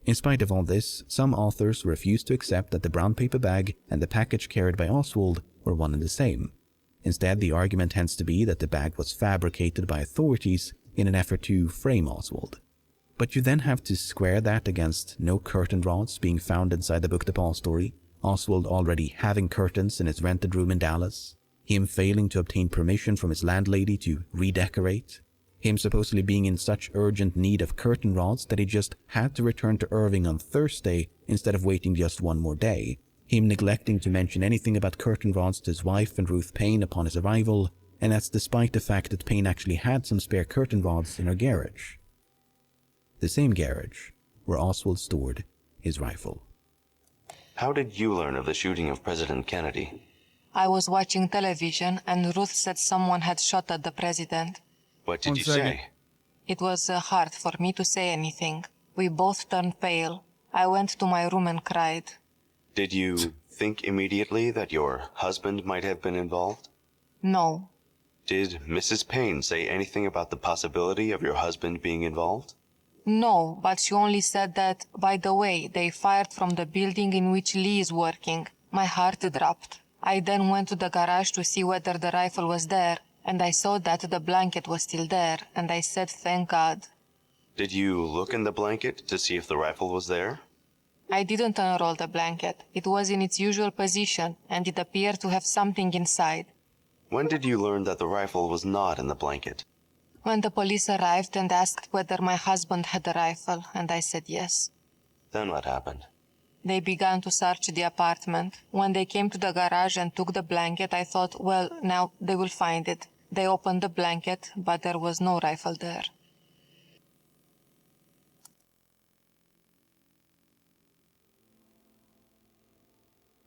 In spite of all this, some authors refused to accept that the brown paper bag and the package carried by Oswald were one and the same. Instead, the argument tends to be that the bag was fabricated by authorities in an effort to frame Oswald. But you then have to square that against no curtain rods being found inside the book depository, Oswald already having curtains in his rented room in Dallas, him failing to obtain permission from his landlady to redecorate, him supposedly being in such urgent need of curtain rods that he just had to return to Irving on Thursday instead of waiting just one more day, him neglecting to mention anything about curtain rods to his wife and Ruth Payne upon his arrival, and that's despite the fact that Payne actually had some spare curtain rods in her garage. The same garage where Oswald stored his rifle. How did you learn of the shooting of President Kennedy? I was watching television and Ruth said someone had shot at the president. What did you say? It was hard for me to say anything. We both turned pale. I went to my room and cried. Did you think immediately that your husband might have been involved? No. Did Mrs. Payne say anything about the possibility of your husband being involved? No, but she only said that, by the way, they fired from the building in which Lee is working. My heart dropped. I then went to the garage to see whether the rifle was there, and I saw that the blanket was still there, and I said, thank God. Did you look in the blanket to see if the rifle was there? I didn't unroll the blanket. It was in its usual position, and it appeared to have something inside. When did you learn that the rifle was not in the blanket? When the police arrived and asked whether my husband had a rifle, and I said yes. Then what happened? They began to search the apartment. When they came to the garage and took the blanket, I thought, well, now they will find it. They opened the blanket, but there was no rifle there.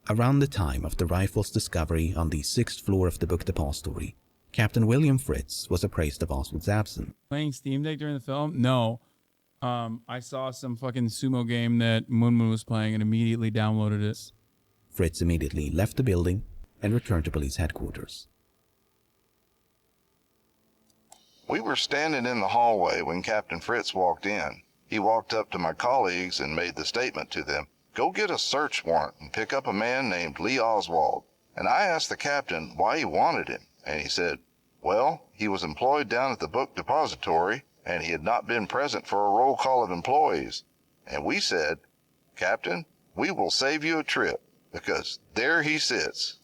Around the time of the rifle's discovery on the 6th floor of the book depository, Captain William Fritz was appraised of Oswald's absence. Playing Steam Deck during the film? No. I saw some fucking sumo game that Moon Moon was playing and immediately downloaded it. Fritz immediately left the building and returned to police headquarters. We were standing in the hallway when Captain Fritz walked in. He walked up to my colleagues and made the statement to them, "Go get a search warrant and pick up a man named Lee Oswald." And I asked the captain why he wanted him, and he said, well, he was employed down at the book depository, and he had not been present for a roll call of employees. And we said, "Captain, we will save you a trip, because there he sits."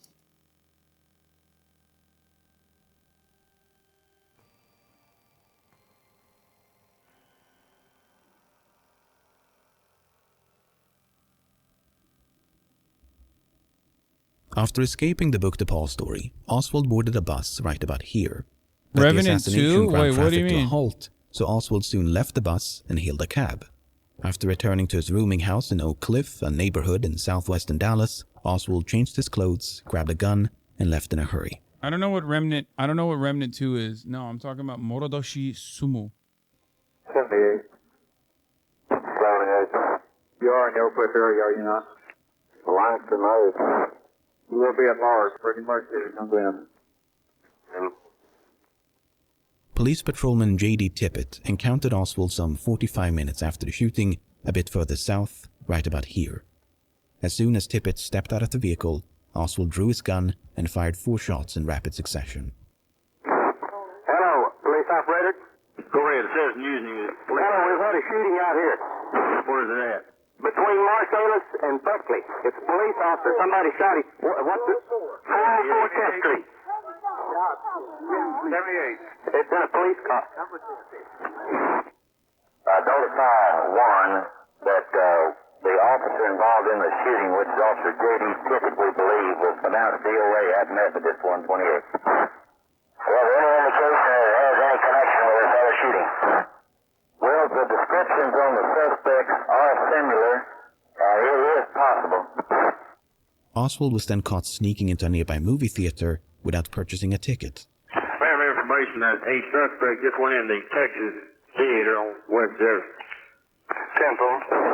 After escaping the book depository, Oswald boarded a bus right about here. But Revenant the assassination 2? ground Wait, what do traffic you to a mean? halt, so Oswald soon left the bus and hailed a cab. After returning to his rooming house in Oak Cliff, a neighborhood in southwestern Dallas, Oswald changed his clothes, grabbed a gun, and left in a hurry. I don't know what Remnant 2 is. No, I'm talking about Morodoshi Sumo. 78. 78. You are in the Oak Cliff area, are you not? Langston Road. You will be at Mars pretty much as it comes in. Police patrolman J.D. Tippett encountered Oswald some 45 minutes after the shooting, a bit further south, right about here. As soon as Tippett stepped out of the vehicle, Oswald drew his gun and fired 4 shots in rapid succession. Hello, police operator. Go ahead, Assassination News. Hello, we've had a shooting out here. Where is it at? Between Marsalis and Buckley. It's a police officer. Somebody shot him. What's the... 404 10th Street. 78. It's in a police car. Notify one that the officer involved in the shooting, which is Officer J.D. Tippett, we believe, was pronounced DOA at Methodist 128. have any indication that it has any connection with this other shooting? Well, the descriptions on the suspects are similar. It is possible. Oswald was then caught sneaking into a nearby movie theater without purchasing a ticket. Found information that a suspect just went in the Texas theater on West Jefferson. Simple.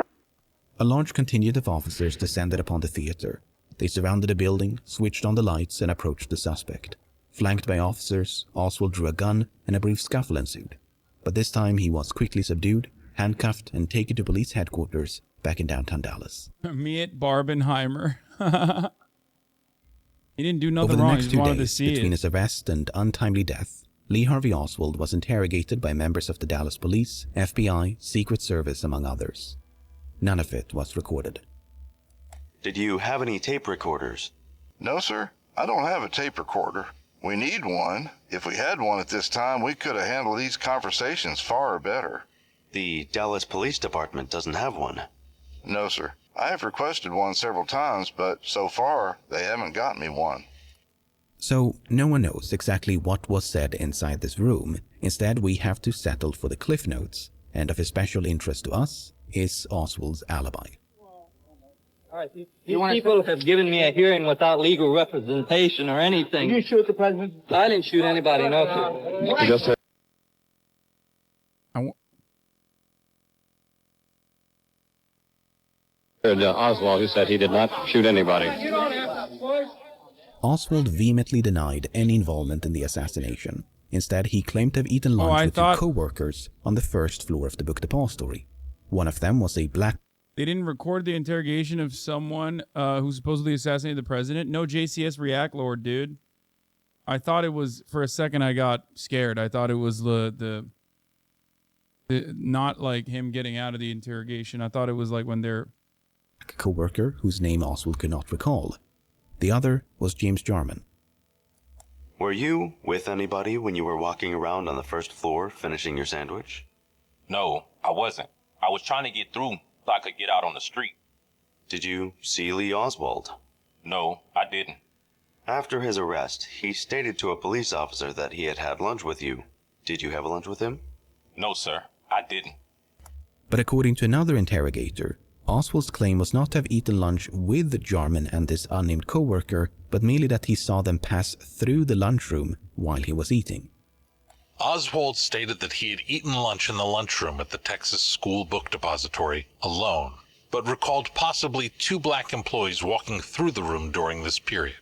A large contingent of officers descended upon the theater. They surrounded the building, switched on the lights, and approached the suspect. Flanked by officers, Oswald drew a gun, and a brief scuffle ensued. But this time he was quickly subdued, handcuffed, and taken to police headquarters back in downtown Dallas. Meet Barbenheimer. He didn't do nothing Over the wrong. next He 2 wanted to days, see between it. his arrest and untimely death, Lee Harvey Oswald was interrogated by members of the Dallas Police, FBI, Secret Service, among others. None of it was recorded. Did you have any tape recorders? No, sir. I don't have a tape recorder. We need one. If we had one at this time, we could have handled these conversations far better. The Dallas Police Department doesn't have one. No, sir. I have requested one several times, but so far, they haven't got me one. So, no one knows exactly what was said inside this room. Instead, we have to settle for the cliff notes, and of special interest to us is Oswald's alibi. These people have given me a hearing without legal representation or anything. Did you shoot the president? I didn't shoot anybody, no, sir. You just heard Oswald, who said he did not shoot anybody. Oswald vehemently denied any involvement in the assassination. Instead, he claimed to have eaten lunch with two co-workers on the first floor of the book Depository. One of them was a black... They didn't record the interrogation of someone who supposedly assassinated the president. No JCS React Lord, dude. I thought it was, for a second I got scared. I thought it was the not like him getting out of the interrogation. I thought it was like when they're... co-worker whose name Oswald could not recall. The other was James Jarman. Were you with anybody when you were walking around on the first floor finishing your sandwich? No, I wasn't. I was trying to get through so I could get out on the street. Did you see Lee Oswald? No, I didn't. After his arrest, he stated to a police officer that he had had lunch with you. Did you have lunch with him? No, sir, I didn't. But according to another interrogator, Oswald's claim was not to have eaten lunch with Jarman and this unnamed co-worker, but merely that he saw them pass through the lunchroom while he was eating. Oswald stated that he had eaten lunch in the lunchroom at the Texas School Book Depository alone, but recalled possibly two black employees walking through the room during this period.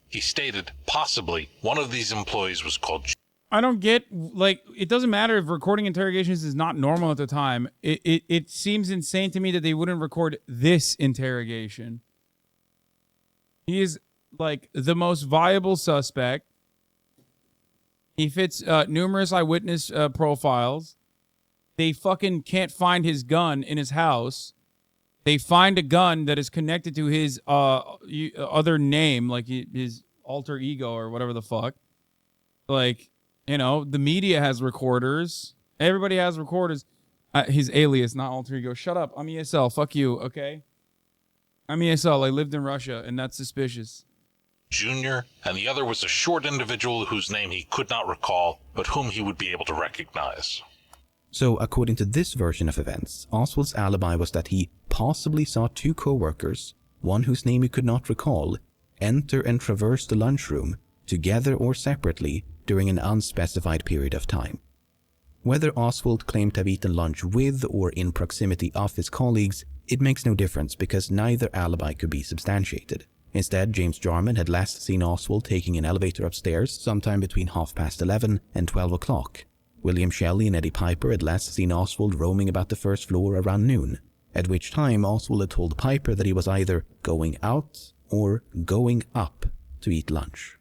He stated possibly one of these employees was called... I don't get, like, it doesn't matter if recording interrogations is not normal at the time. It seems insane to me that they wouldn't record this interrogation. He is, like, the most viable suspect. He fits numerous eyewitness profiles. They fucking can't find his gun in his house. They find a gun that is connected to his other name, like his alter ego or whatever the fuck. Like... You know, the media has recorders. Everybody has recorders. His alias, not alter ego. Shut up. I'm ESL. Fuck you, okay? I'm ESL. I lived in Russia, and that's suspicious. Junior, and the other was a short individual whose name he could not recall, but whom he would be able to recognize. So, according to this version of events, Oswald's alibi was that he possibly saw two co-workers, one whose name he could not recall, enter and traverse the lunchroom, together or separately, during an unspecified period of time. Whether Oswald claimed to have eaten lunch with or in proximity of his colleagues, it makes no difference because neither alibi could be substantiated. Instead, James Jarman had last seen Oswald taking an elevator upstairs sometime between 11:30 and 12 o'clock. William Shelley and Eddie Piper had last seen Oswald roaming about the first floor around noon, at which time Oswald had told Piper that he was either going out or going up to eat lunch.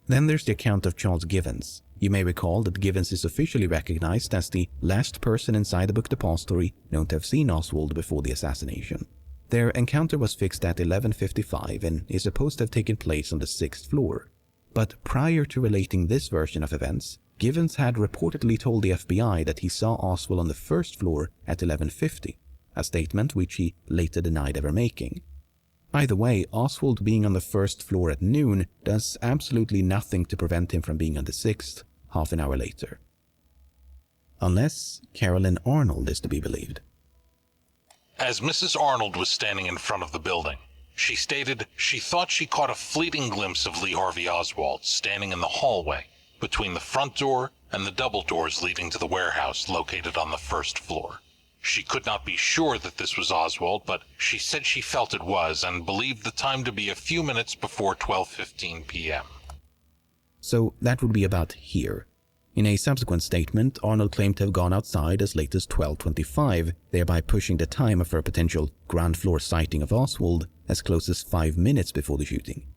Then there's the account of Charles Givens. You may recall that Givens is officially recognized as the last person inside the book Depository known to have seen Oswald before the assassination. Their encounter was fixed at 11:55 and is supposed to have taken place on the 6th floor. But prior to relating this version of events, Givens had reportedly told the FBI that he saw Oswald on the 1st floor at 11:50, a statement which he later denied ever making. Either way, Oswald being on the first floor at noon does absolutely nothing to prevent him from being on the 6th half an hour later. Unless Carolyn Arnold is to be believed. As Mrs. Arnold was standing in front of the building, she stated she thought she caught a fleeting glimpse of Lee Harvey Oswald standing in the hallway between the front door and the double doors leading to the warehouse located on the first floor. She could not be sure that this was Oswald, but she said she felt it was and believed the time to be a few minutes before 12:15 p.m. So that would be about here. In a subsequent statement, Arnold claimed to have gone outside as late as 12:25, thereby pushing the time of her potential ground floor sighting of Oswald as close as 5 minutes before the shooting.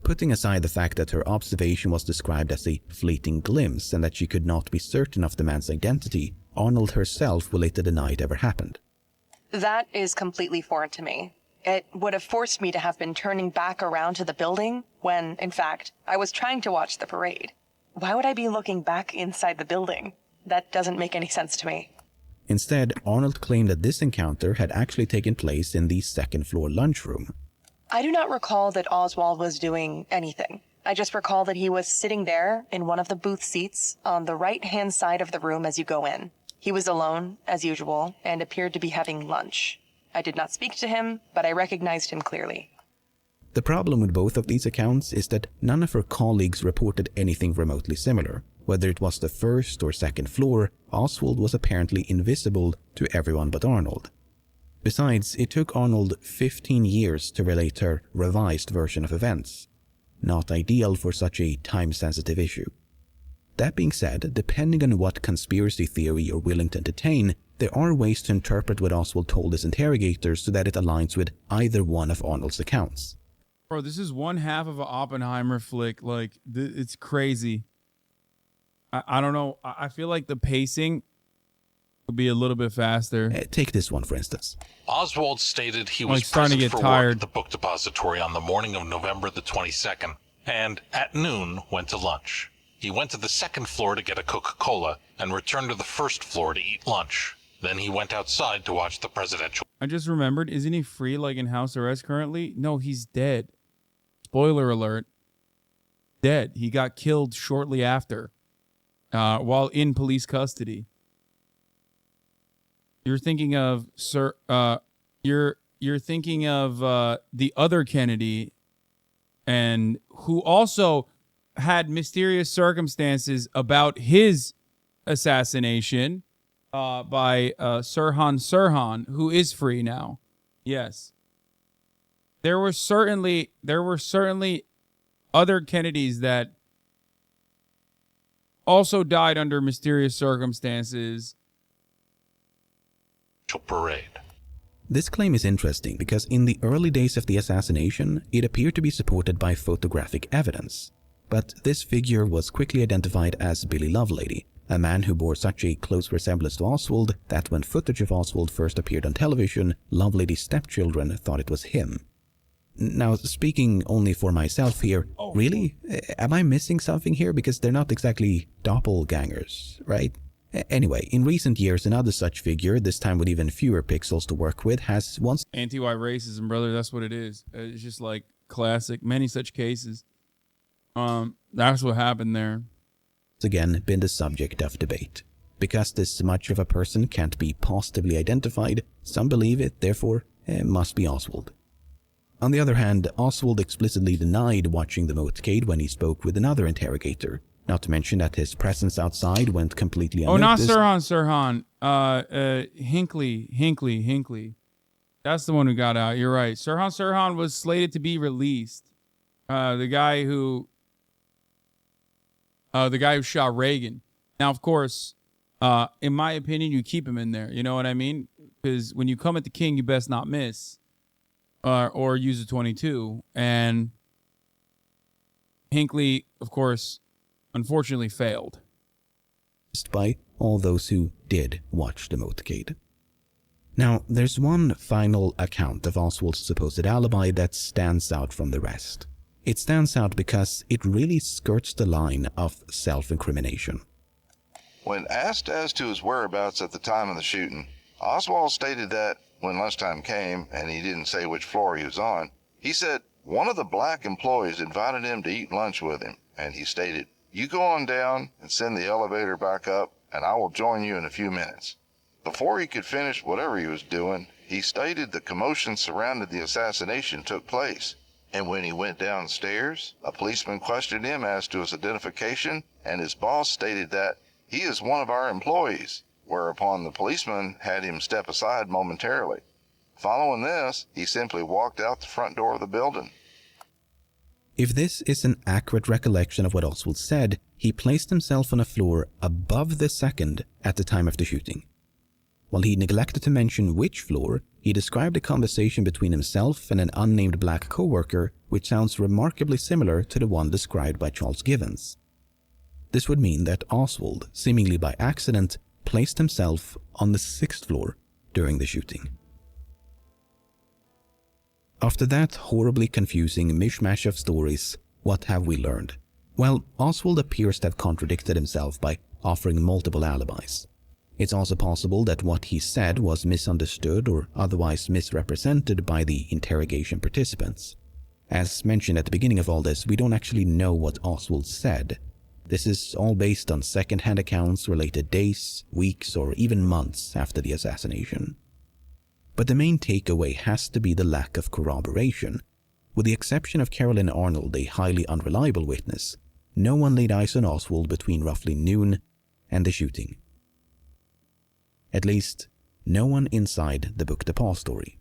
Putting aside the fact that her observation was described as a fleeting glimpse and that she could not be certain of the man's identity, Arnold herself will later deny it ever happened. That is completely foreign to me. It would have forced me to have been turning back around to the building when, in fact, I was trying to watch the parade. Why would I be looking back inside the building? That doesn't make any sense to me. Instead, Arnold claimed that this encounter had actually taken place in the second-floor lunchroom. I do not recall that Oswald was doing anything. I just recall that he was sitting there in one of the booth seats on the right-hand side of the room as you go in. He was alone, as usual, and appeared to be having lunch. I did not speak to him, but I recognized him clearly. The problem with both of these accounts is that none of her colleagues reported anything remotely similar. Whether it was the first or second floor, Oswald was apparently invisible to everyone but Arnold. Besides, it took Arnold 15 years to relate her revised version of events. Not ideal for such a time-sensitive issue. That being said, depending on what conspiracy theory you're willing to entertain, there are ways to interpret what Oswald told his interrogators so that it aligns with either one of Arnold's accounts. Bro, this is one half of an Oppenheimer flick. Like, it's crazy. I don't know. I feel like the pacing would be a little bit faster. Take this one, for instance. Oswald stated he was starting to present get for tired. work at the book depository on the morning of November the 22nd, and at noon went to lunch. He went to the second floor to get a Coca-Cola and returned to the first floor to eat lunch. Then he went outside to watch the presidential... I just remembered, isn't he free, like in house arrest currently? No, he's dead. Spoiler alert. Dead. He got killed shortly after, while in police custody. You're thinking of you're thinking of the other Kennedy, and who also had mysterious circumstances about his assassination by Sirhan, who is free now. Yes. There were certainly other Kennedys that also died under mysterious circumstances. Parade. This claim is interesting because in the early days of the assassination, it appeared to be supported by photographic evidence. But this figure was quickly identified as Billy Lovelady, a man who bore such a close resemblance to Oswald that when footage of Oswald first appeared on television, Lovelady's stepchildren thought it was him. Now, speaking only for myself here, really? Am I missing something here? Because they're not exactly doppelgangers, right? Anyway, in recent years, another such figure, this time with even fewer pixels to work with, has once... Anti-white racism, brother, that's what it is. It's just like classic, many such cases. That's what happened there. Again, been the subject of debate. Because this much of a person can't be positively identified, some believe it, therefore, it must be Oswald. On the other hand, Oswald explicitly denied watching the motorcade when he spoke with another interrogator, not to mention that his presence outside went completely unnoticed. Oh, not Sirhan. Hinckley. That's the one who got out. You're right. Sirhan was slated to be released. The guy who shot Reagan. Now, of course, in my opinion, you keep him in there. You know what I mean? Because when you come at the king, you best not miss. Or use a 22. And Hinckley, of course, unfortunately failed. By all those who did watch the motorcade. Now, there's one final account of Oswald's supposed alibi that stands out from the rest. It stands out because it really skirts the line of self-incrimination. When asked as to his whereabouts at the time of the shooting, Oswald stated that when lunchtime came and he didn't say which floor he was on, He said one of the black employees invited him to eat lunch with him, and he stated, "You go on down and send the elevator back up, and I will join you in a few minutes." Before he could finish whatever he was doing, he stated the commotion surrounding the assassination took place. And when he went downstairs, a policeman questioned him as to his identification, and his boss stated that he is one of our employees, whereupon the policeman had him step aside momentarily. Following this, he simply walked out the front door of the building. If this is an accurate recollection of what Oswald said, he placed himself on a floor above the second at the time of the shooting. While he neglected to mention which floor, he described a conversation between himself and an unnamed black co-worker, which sounds remarkably similar to the one described by Charles Givens. This would mean that Oswald, seemingly by accident, placed himself on the 6th floor during the shooting. After that horribly confusing mishmash of stories, what have we learned? Well, Oswald appears to have contradicted himself by offering multiple alibis. It's also possible that what he said was misunderstood or otherwise misrepresented by the interrogation participants. As mentioned at the beginning of all this, we don't actually know what Oswald said. This is all based on second-hand accounts related days, weeks, or even months after the assassination. But the main takeaway has to be the lack of corroboration. With the exception of Carolyn Arnold, a highly unreliable witness, no one laid eyes on Oswald between roughly noon and the shooting. At least, no one inside the book Depository.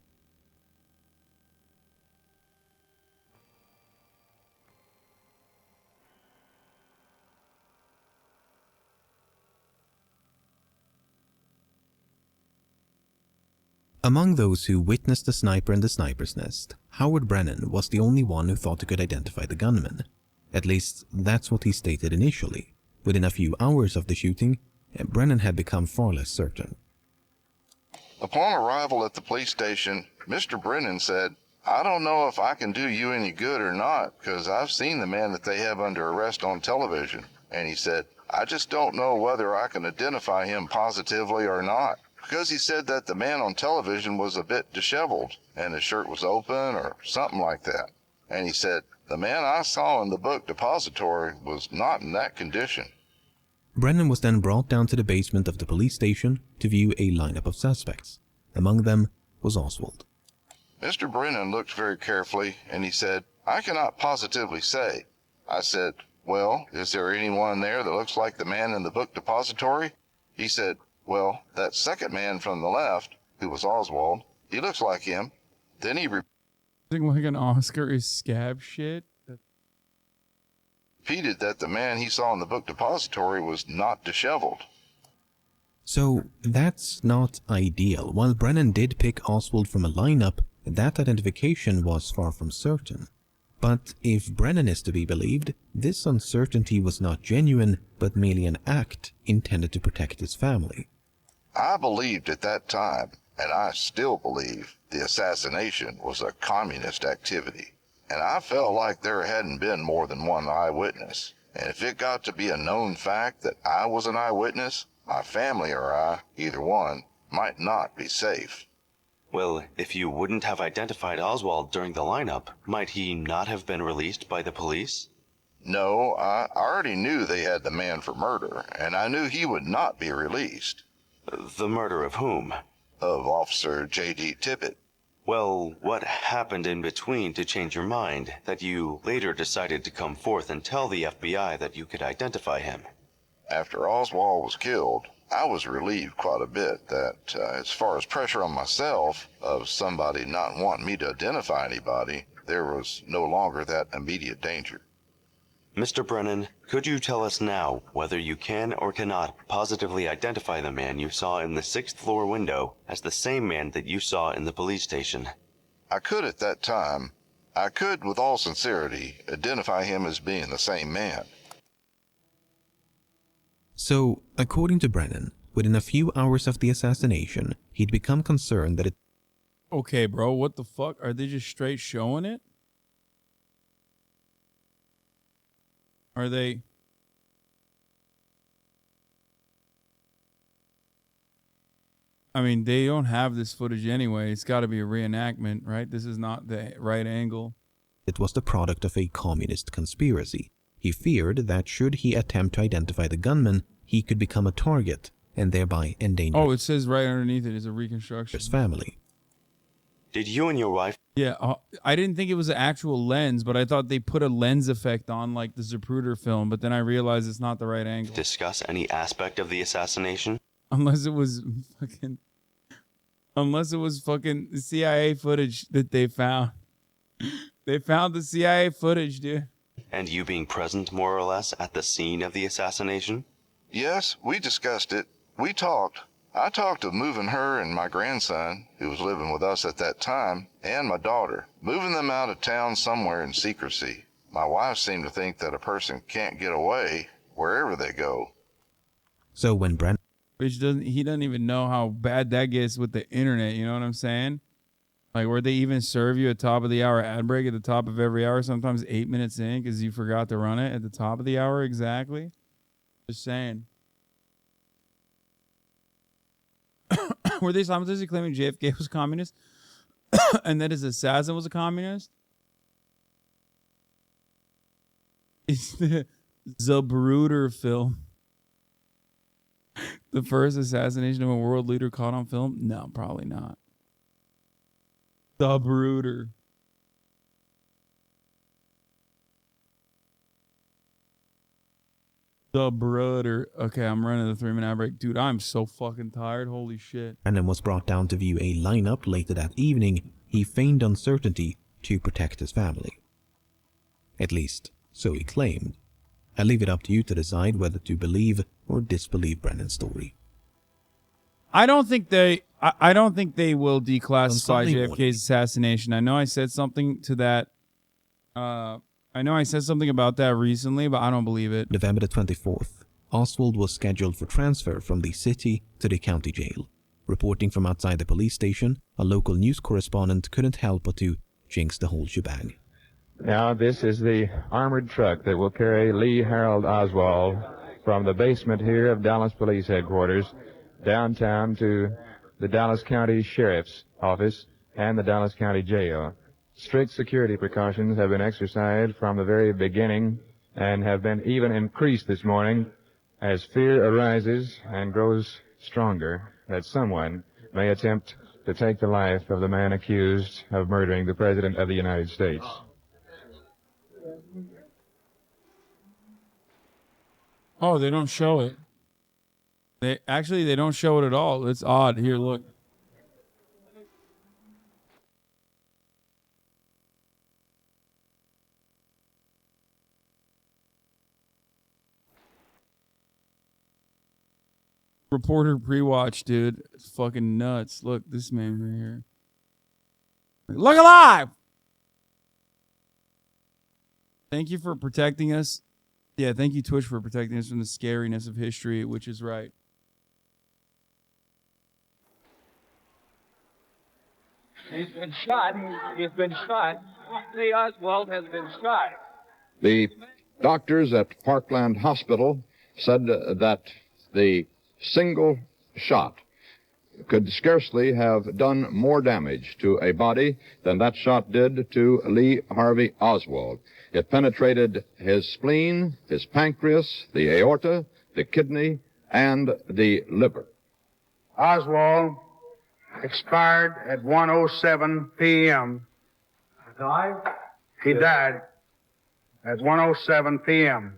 Among those who witnessed the sniper in the sniper's nest, Howard Brennan was the only one who thought he could identify the gunman. At least, that's what he stated initially. Within a few hours of the shooting, Brennan had become far less certain. Upon arrival at the police station, Mr. Brennan said, "I don't know if I can do you any good or not, because I've seen the man that they have under arrest on television." And he said, "I just don't know whether I can identify him positively or not." Because he said that the man on television was a bit disheveled, and his shirt was open or something like that. And he said, "The man I saw in the book Depository was not in that condition." Brennan was then brought down to the basement of the police station to view a lineup of suspects. Among them was Oswald. Mr. Brennan looked very carefully, and he said, "I cannot positively say." I said, "Well, is there anyone there that looks like the man in the book Depository?" He said, "Well, that second man from the left, who was Oswald, he looks like him." Then he Like an Oscar is scab shit. repeated that the man he saw in the book Depository was not disheveled. So that's not ideal. While Brennan did pick Oswald from a lineup, that identification was far from certain. But if Brennan is to be believed, this uncertainty was not genuine, but merely an act intended to protect his family. I believed at that time, and I still believe, the assassination was a communist activity. And I felt like there hadn't been more than one eyewitness. And if it got to be a known fact that I was an eyewitness, my family or I, either one, might not be safe. Well, if you wouldn't have identified Oswald during the lineup, might he not have been released by the police? No, I already knew they had the man for murder, and I knew he would not be released. The murder of whom? Of Officer J.D. Tippett. Well, what happened in between to change your mind, that you later decided to come forth and tell the FBI that you could identify him? After Oswald was killed, I was relieved quite a bit that, as far as pressure on myself of somebody not wanting me to identify anybody, there was no longer that immediate danger. Mr. Brennan, could you tell us now whether you can or cannot positively identify the man you saw in the 6th floor window as the same man that you saw in the police station? I could at that time. I could, with all sincerity, identify him as being the same man. So, according to Brennan, within a few hours of the assassination, he'd become concerned that it... Okay, bro, what the fuck? Are they just straight showing it? Are they... I mean, they don't have this footage anyway. It's got to be a reenactment, right? This is not the right angle. It was the product of a communist conspiracy. He feared that should he attempt to identify the gunman, he could become a target and thereby endanger Oh, it says right underneath it is a reconstruction. his family. Did you and your wife? Yeah, I didn't think it was an actual lens, but I thought they put a lens effect on like the Zapruder film, but then I realized it's not the right angle. Discuss any aspect of the assassination? Unless it was fucking CIA footage that they found. They found the CIA footage, dude. And you being present more or less at the scene of the assassination? Yes, we discussed it. We talked. I talked of moving her and my grandson, who was living with us at that time, and my daughter, moving them out of town somewhere in secrecy. My wife seemed to think that a person can't get away wherever they go. So when Brent... Which he doesn't even know how bad that gets with the internet, you know what I'm saying? Like where they even serve you a top of the hour ad break at the top of every hour, sometimes 8 minutes in because you forgot to run it at the top of the hour exactly. Just saying. Were they simultaneously claiming JFK was communist and that his assassin was a communist? It's the Zapruder film. The first assassination of a world leader caught on film? No, probably not. Zapruder. Zapruder. Okay, I'm running the 3-minute break. Dude, I'm so fucking tired. Holy shit. Brandon was brought down to view a lineup later that evening. He feigned uncertainty to protect his family. At least, so he claimed. I leave it up to you to decide whether to believe or disbelieve Brandon's story. I don't think they will declassify Sunday JFK's morning. assassination. I know I said something to that. I know I said something about that recently, but I don't believe it. November the 24th, Oswald was scheduled for transfer from the city to the county jail. Reporting from outside the police station, a local news correspondent couldn't help but to jinx the whole shebang. Now, this is the armored truck that will carry Lee Harold Oswald from the basement here of Dallas Police Headquarters downtown to the Dallas County Sheriff's Office and the Dallas County Jail. Strict security precautions have been exercised from the very beginning and have been even increased this morning as fear arises and grows stronger that someone may attempt to take the life of the man accused of murdering the President of the United States. Oh, they don't show it. They don't show it at all. It's odd. Here, look. Reporter pre-watch, dude. It's fucking nuts. Look, this man right here. Look alive! Thank you for protecting us. Yeah, thank you, Twitch, for protecting us from the scariness of history, which is right. He's been shot. He's been shot. Lee Oswald has been shot. The doctors at Parkland Hospital said that the single shot could scarcely have done more damage to a body than that shot did to Lee Harvey Oswald. It penetrated his spleen, his pancreas, the aorta, the kidney, and the liver. Oswald expired at 1:07 p.m. Died? He died at 1:07 p.m.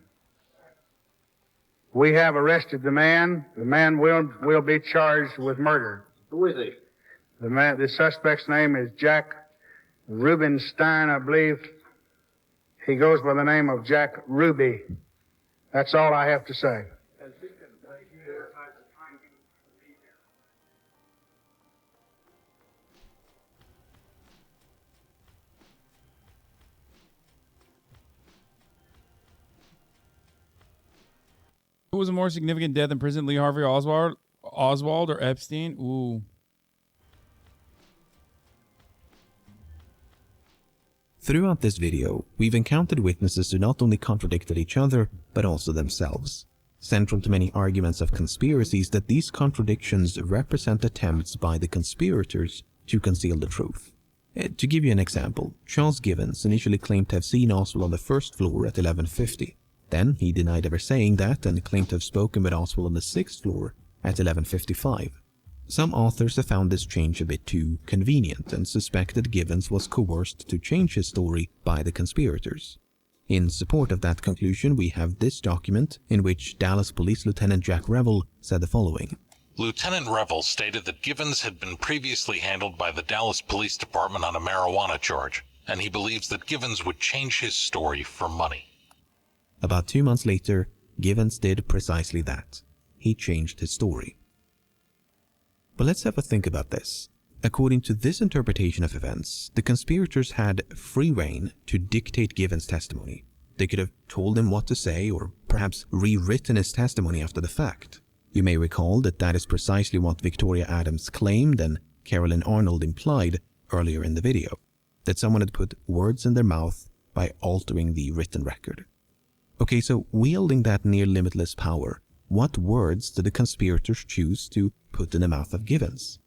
We have arrested the man. The man will be charged with murder. Who is he? The suspect's name is Jack Rubenstein, I believe. He goes by the name of Jack Ruby. That's all I have to say. Who was a more significant death in prison, Lee Harvey Oswald or Epstein? Ooh. Throughout this video, we've encountered witnesses who not only contradicted each other, but also themselves. Central to many arguments of conspiracies that these contradictions represent attempts by the conspirators to conceal the truth. To give you an example, Charles Givens initially claimed to have seen Oswald on the first floor at 11:50. Then he denied ever saying that and claimed to have spoken with Oswald on the 6th floor at 11:55. Some authors have found this change a bit too convenient and suspect that Givens was coerced to change his story by the conspirators. In support of that conclusion, we have this document in which Dallas Police Lieutenant Jack Revel said the following. Lieutenant Revel stated that Givens had been previously handled by the Dallas Police Department on a marijuana charge, and he believes that Givens would change his story for money. About 2 months later, Givens did precisely that. He changed his story. But let's have a think about this. According to this interpretation of events, the conspirators had free rein to dictate Givens' testimony. They could have told him what to say or perhaps rewritten his testimony after the fact. You may recall that that is precisely what Victoria Adams claimed and Carolyn Arnold implied earlier in the video, that someone had put words in their mouth by altering the written record. Okay, so wielding that near limitless power, what words did the conspirators choose to put in the mouth of Givens?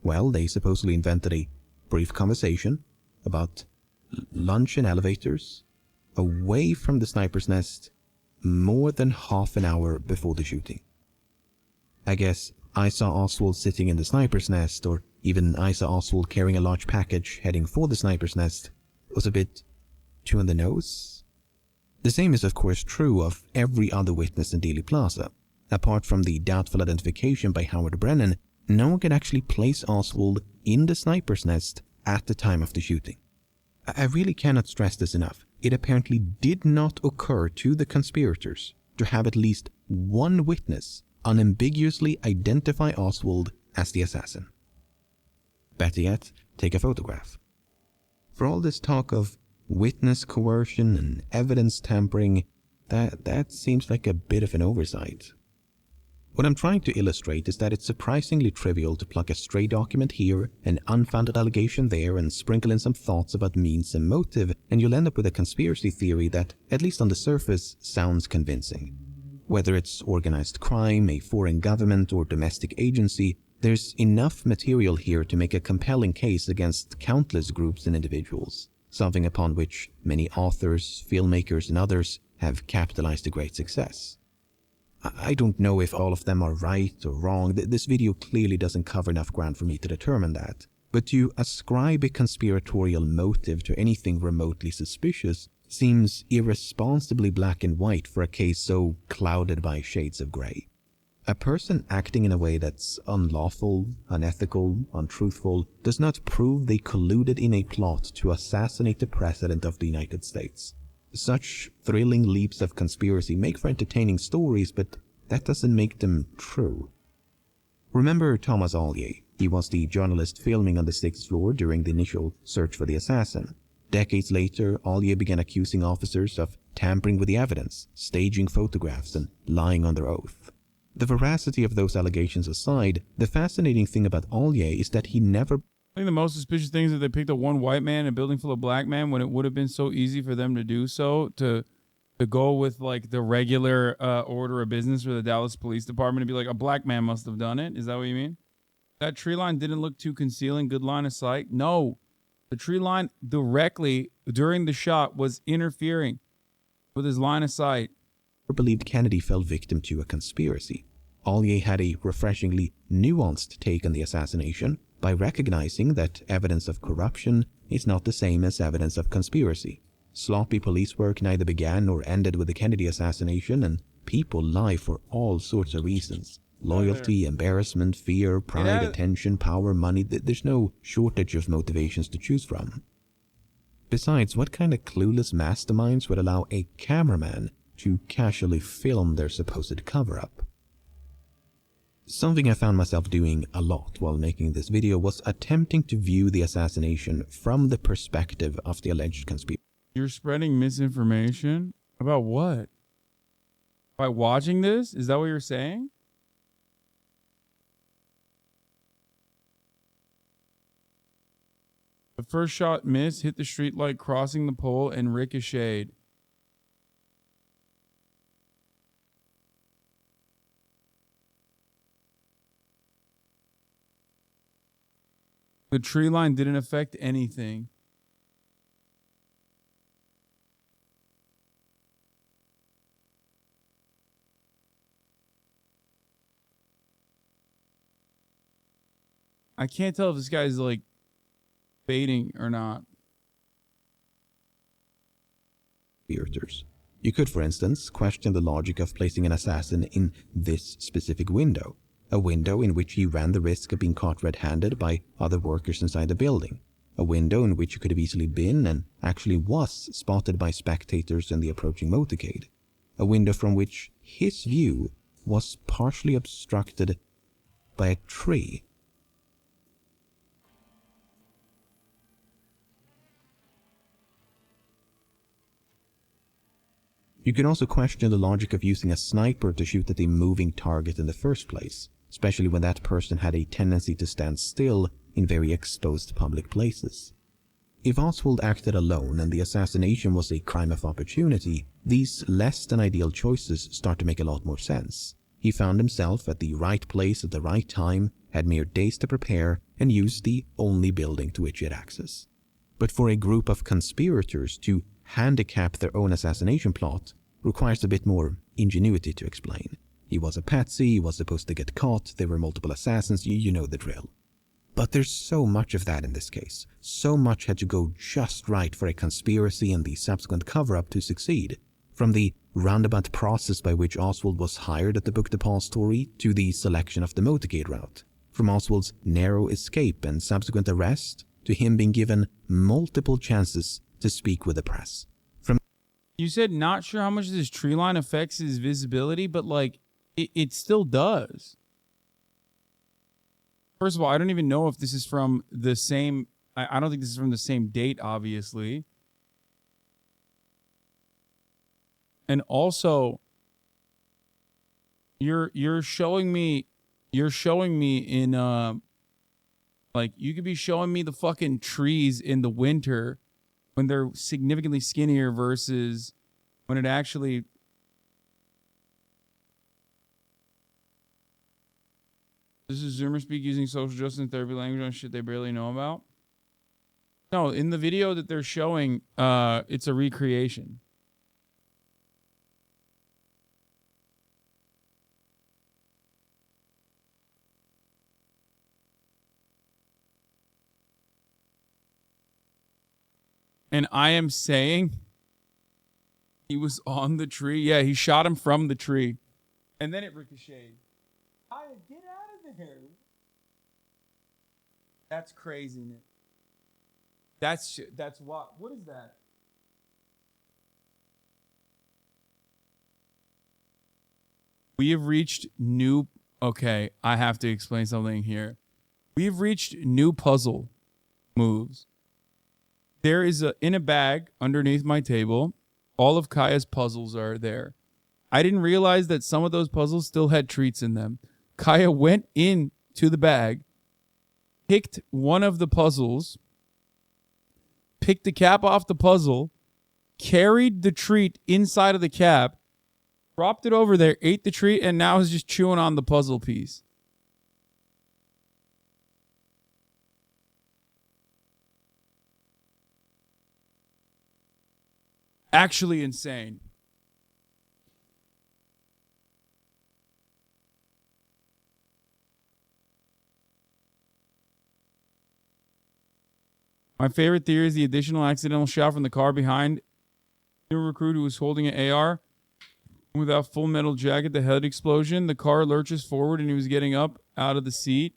Well, they supposedly invented a brief conversation about lunch in elevators away from the sniper's nest more than half an hour before the shooting. I guess I saw Oswald sitting in the sniper's nest, or even I saw Oswald carrying a large package heading for the sniper's nest, was a bit too on the nose. The same is of course true of every other witness in Dealey Plaza. Apart from the doubtful identification by Howard Brennan, no one could actually place Oswald in the sniper's nest at the time of the shooting. I really cannot stress this enough. It apparently did not occur to the conspirators to have at least one witness unambiguously identify Oswald as the assassin. Better yet, take a photograph. For all this talk of witness coercion and evidence tampering, that seems like a bit of an oversight. What I'm trying to illustrate is that it's surprisingly trivial to pluck a stray document here, an unfounded allegation there, and sprinkle in some thoughts about means and motive, and you'll end up with a conspiracy theory that, at least on the surface, sounds convincing. Whether it's organized crime, a foreign government, or domestic agency, there's enough material here to make a compelling case against countless groups and individuals, something upon which many authors, filmmakers, and others have capitalized to great success. I don't know if all of them are right or wrong. This video clearly doesn't cover enough ground for me to determine that. But to ascribe a conspiratorial motive to anything remotely suspicious seems irresponsibly black and white for a case so clouded by shades of grey. A person acting in a way that's unlawful, unethical, untruthful does not prove they colluded in a plot to assassinate the President of the United States. Such thrilling leaps of conspiracy make for entertaining stories, but that doesn't make them true. Remember Thomas Ollier? He was the journalist filming on the 6th floor during the initial search for the assassin. Decades later, Ollier began accusing officers of tampering with the evidence, staging photographs, and lying on their oath. The veracity of those allegations aside, the fascinating thing about Ollier is that he never... I think the most suspicious thing is that they picked up one white man in a building full of black men when it would have been so easy for them to do so, to go with like the regular order of business for the Dallas Police Department and be like, a black man must have done it. Is that what you mean? That tree line didn't look too concealing, good line of sight. No, the tree line directly during the shot was interfering with his line of sight. Believed Kennedy fell victim to a conspiracy. Ollier had a refreshingly nuanced take on the assassination by recognizing that evidence of corruption is not the same as evidence of conspiracy. Sloppy police work neither began nor ended with the Kennedy assassination, and people lie for all sorts of reasons. Loyalty, embarrassment, fear, pride, attention, power, money. There's no shortage of motivations to choose from. Besides, what kind of clueless masterminds would allow a cameraman to casually film their supposed cover-up? Something I found myself doing a lot while making this video was attempting to view the assassination from the perspective of the alleged conspiracy. You're spreading misinformation? About what? By watching this? Is that what you're saying? The first shot missed, hit the streetlight crossing the pole, and ricocheted. The tree line didn't affect anything. I can't tell if this guy's like baiting or not. Conspirators. You could, for instance, question the logic of placing an assassin in this specific window, a window in which he ran the risk of being caught red-handed by other workers inside the building, a window in which he could have easily been and actually was spotted by spectators in the approaching motorcade, a window from which his view was partially obstructed by a tree. You can also question the logic of using a sniper to shoot at a moving target in the first place, especially when that person had a tendency to stand still in very exposed public places. If Oswald acted alone and the assassination was a crime of opportunity, these less than ideal choices start to make a lot more sense. He found himself at the right place at the right time, had mere days to prepare, and used the only building to which he had access. But for a group of conspirators to handicap their own assassination plot requires a bit more ingenuity to explain. He was a patsy, he was supposed to get caught, there were multiple assassins, you know the drill. But there's so much of that in this case. So much had to go just right for a conspiracy and the subsequent cover-up to succeed. From the roundabout process by which Oswald was hired at the Book Depository to the selection of the motorcade route. From Oswald's narrow escape and subsequent arrest to him being given multiple chances to speak with the press. You said not sure how much this tree line affects his visibility, but like it still does. First of all, I don't even know if this is from the same. I don't think this is from the same date, obviously. And also, you're showing me in like you could be showing me the fucking trees in the winter when they're significantly skinnier versus when it actually. This is Zoomer speak using social justice and therapy language on shit they barely know about. No, in the video that they're showing, it's a recreation. And I am saying he was on the tree. Yeah, he shot him from the tree. And then it ricocheted. Get out of there. That's craziness. That's what? What is that? We have reached new... Okay, I have to explain something here. We've reached new puzzle moves. There is in a bag underneath my table. All of Kaya's puzzles are there. I didn't realize that some of those puzzles still had treats in them. Kaya went into the bag, picked one of the puzzles, picked the cap off the puzzle, carried the treat inside of the cap, dropped it over there, ate the treat, and now is just chewing on the puzzle piece. Actually insane. My favorite theory is the additional accidental shot from the car behind the recruit who was holding an AR. Without full metal jacket, the head explosion. The car lurches forward and he was getting up out of the seat.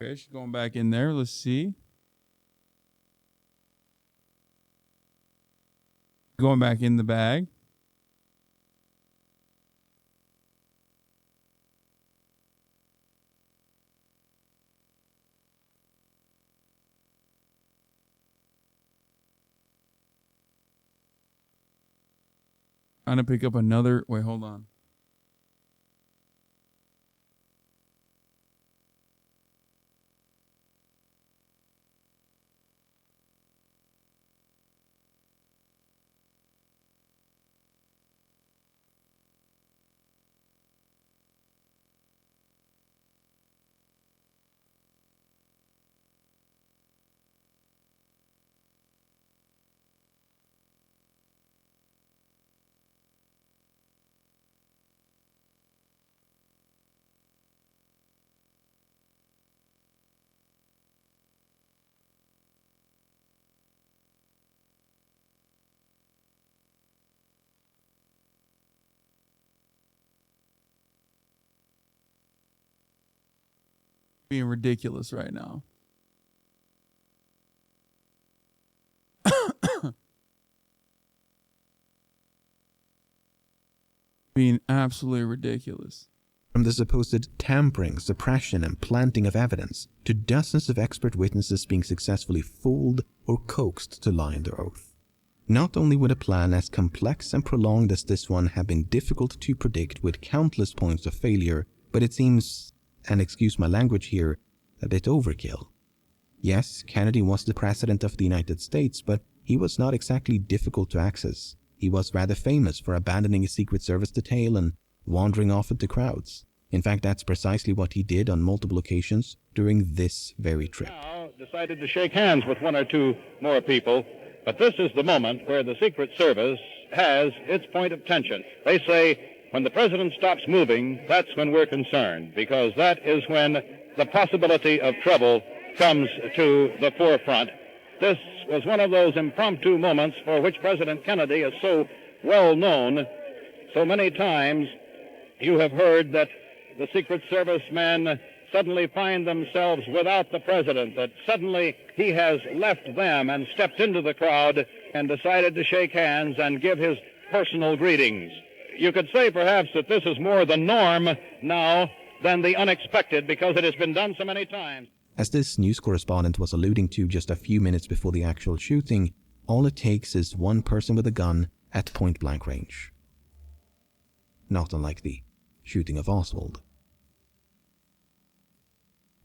Okay, she's going back in there. Let's see. Going back in the bag. I'm going to pick up another. Wait, hold on. being ridiculous right now. Being absolutely ridiculous. From the supposed tampering, suppression, and planting of evidence to dozens of expert witnesses being successfully fooled or coaxed to lie under oath. Not only would a plan as complex and prolonged as this one have been difficult to predict with countless points of failure, but it seems, and excuse my language here, a bit overkill. Yes, Kennedy was the President of the United States, but he was not exactly difficult to access. He was rather famous for abandoning his Secret Service detail and wandering off into crowds. In fact, that's precisely what he did on multiple occasions during this very trip. Now decided to shake hands with one or two more people, but this is the moment where the Secret Service has its point of tension. They say, when the president stops moving, that's when we're concerned, because that is when the possibility of trouble comes to the forefront. This was one of those impromptu moments for which President Kennedy is so well known. So many times you have heard that the Secret Service men suddenly find themselves without the president, that suddenly he has left them and stepped into the crowd and decided to shake hands and give his personal greetings. You could say perhaps that this is more the norm now than the unexpected, because it has been done so many times. As this news correspondent was alluding to just a few minutes before the actual shooting, all it takes is one person with a gun at point-blank range. Not unlike the shooting of Oswald.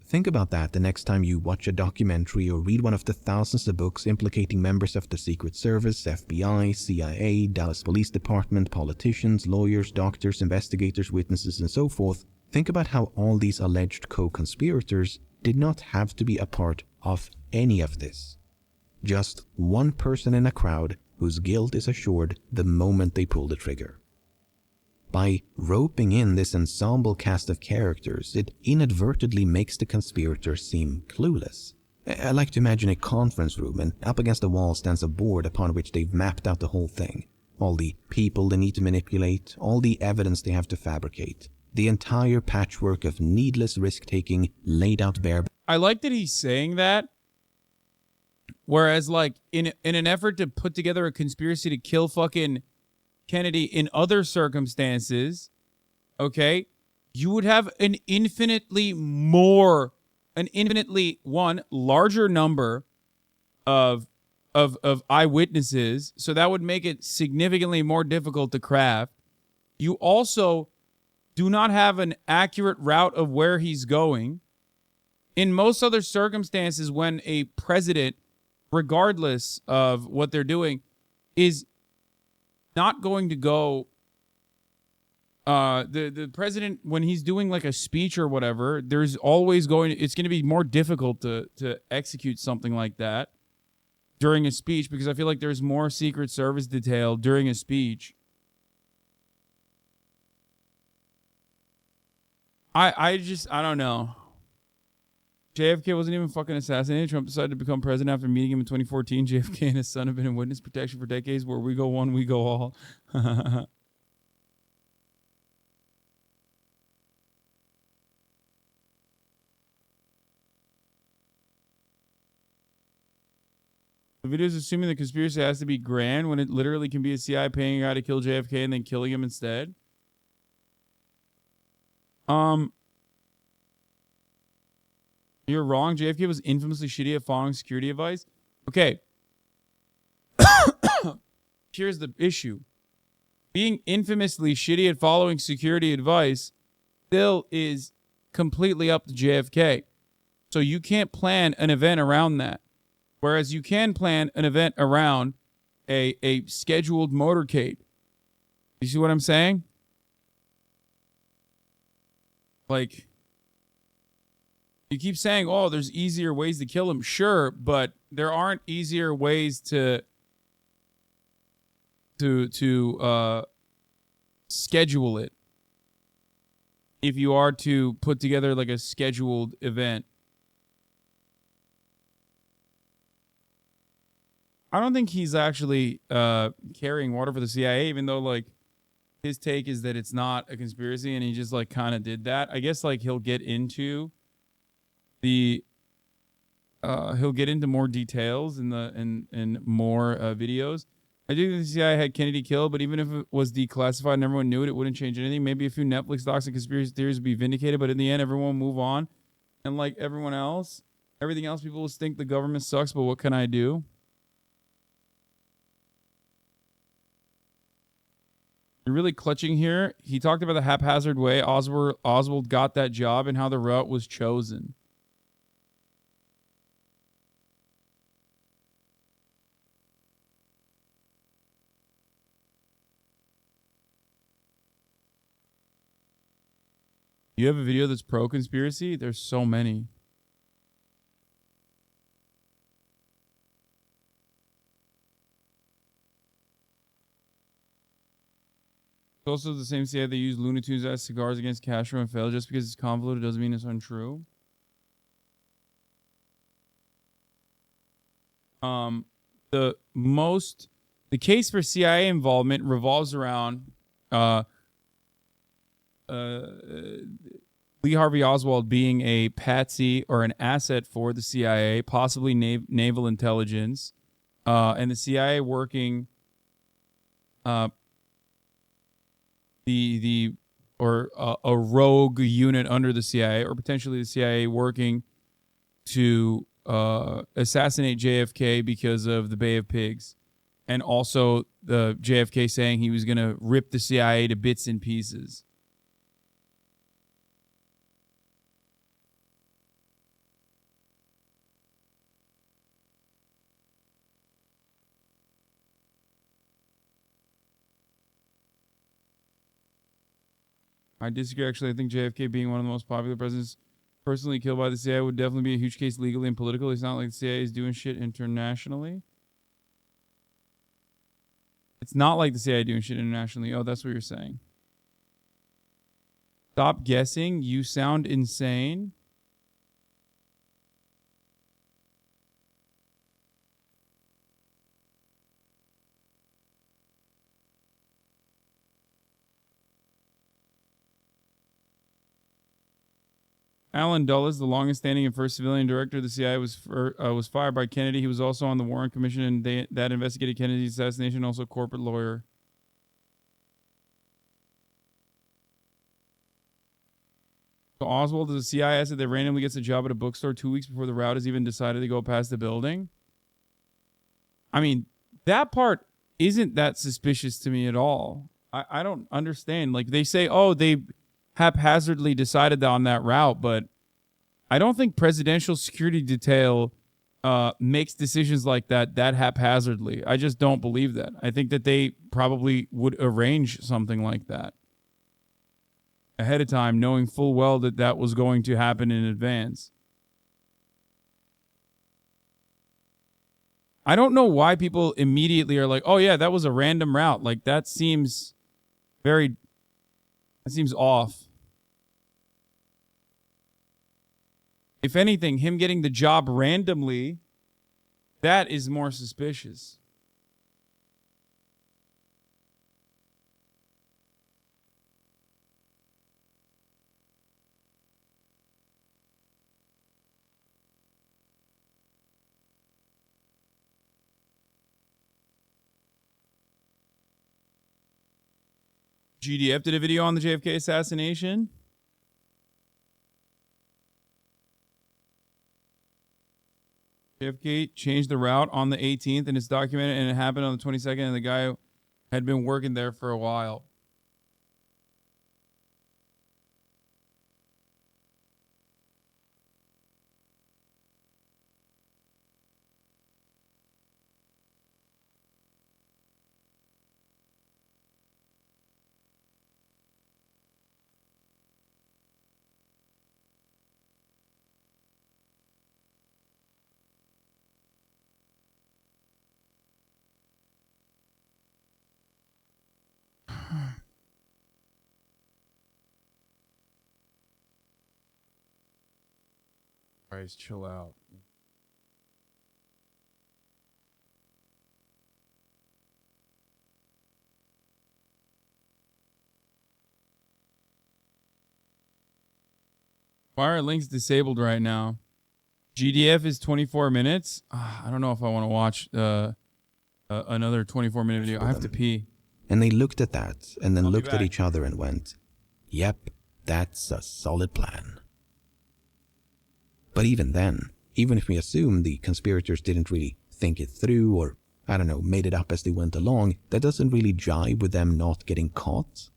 Think about that the next time you watch a documentary or read one of the thousands of books implicating members of the Secret Service, FBI, CIA, Dallas Police Department, politicians, lawyers, doctors, investigators, witnesses, and so forth. Think about how all these alleged co-conspirators did not have to be a part of any of this. Just one person in a crowd whose guilt is assured the moment they pull the trigger. By roping in this ensemble cast of characters, it inadvertently makes the conspirators seem clueless. I like to imagine a conference room, and up against the wall stands a board upon which they've mapped out the whole thing. All the people they need to manipulate, all the evidence they have to fabricate. The entire patchwork of needless risk-taking laid out bare. I like that he's saying that. Whereas, like, in an effort to put together a conspiracy to kill fucking Kennedy in other circumstances, okay, you would have an infinitely larger number of eyewitnesses, so that would make it significantly more difficult to craft. You also do not have an accurate route of where he's going. In most other circumstances, when a president, regardless of what they're doing, is not going to go, the president, when he's doing like a speech or whatever, there's always it's going to be more difficult to execute something like that during a speech, because I feel like there's more Secret Service detail during a speech. I don't know. JFK wasn't even fucking assassinated. Trump decided to become president after meeting him in 2014. JFK and his son have been in witness protection for decades. Where we go one, we go all. The video is assuming the conspiracy has to be grand when it literally can be a CIA paying a guy to kill JFK and then killing him instead. You're wrong. JFK was infamously shitty at following security advice. Okay. Here's the issue. Being infamously shitty at following security advice still is completely up to JFK. So you can't plan an event around that. Whereas you can plan an event around a scheduled motorcade. You see what I'm saying? Like, you keep saying, oh, there's easier ways to kill him. Sure, but there aren't easier ways to schedule it if you are to put together like a scheduled event. I don't think he's actually carrying water for the CIA, even though like his take is that it's not a conspiracy and he just like kind of did that. I guess like he'll get into the he'll get into more details in the in more videos. I do think the CIA had Kennedy killed, but even if it was declassified and everyone knew it, it wouldn't change anything. Maybe a few Netflix docs and conspiracy theories would be vindicated, but in the end, everyone will move on. And like everyone else, everything else, people will think the government sucks, but what can I do? You're really clutching here. He talked about the haphazard way Oswald got that job and how the route was chosen. You have a video that's pro-conspiracy? There's so many. It's also the same CIA they use Looney Tunes as cigars against Castro and fail. Just because it's convoluted doesn't mean it's untrue. The case for CIA involvement revolves around Lee Harvey Oswald being a patsy or an asset for the CIA, possibly naval intelligence, and the CIA working a rogue unit under the CIA, or potentially the CIA working to assassinate JFK because of the Bay of Pigs, and also the JFK saying he was going to rip the CIA to bits and pieces. I disagree, actually. I think JFK being one of the most popular presidents personally killed by the CIA would definitely be a huge case legally and politically. It's not like the CIA is doing shit internationally. It's not like the CIA doing shit internationally. Oh, that's what you're saying. Stop guessing. You sound insane. Alan Dulles, the longest-standing and first civilian director of the CIA, was fired by Kennedy. He was also on the Warren Commission and that investigated Kennedy's assassination, also a corporate lawyer. So Oswald is a CIA asset that randomly gets a job at a bookstore 2 weeks before the route is even decided to go past the building. I mean, that part isn't that suspicious to me at all. I don't understand. Like, they say, oh, they haphazardly decided on that route, but I don't think presidential security detail makes decisions like that haphazardly. I just don't believe that. I think that they probably would arrange something like that ahead of time, knowing full well that that was going to happen in advance. I don't know why people immediately are like, oh yeah, that was a random route. Like, that seems off. If anything, him getting the job randomly, that is more suspicious. GDF did a video on the JFK assassination. JFK changed the route on the 18th, and it's documented, and it happened on the 22nd, and the guy had been working there for a while. Guys, chill out. Why are links disabled right now? GDF is 24 minutes. I don't know if I want to watch another 24-minute video. I have to pee. And they looked at that and then I'll be looked at back. each other and went, yep, that's a solid plan. But even then, even if we assume the conspirators didn't really think it through or, I don't know, made it up as they went along, that doesn't really jibe with them not getting caught.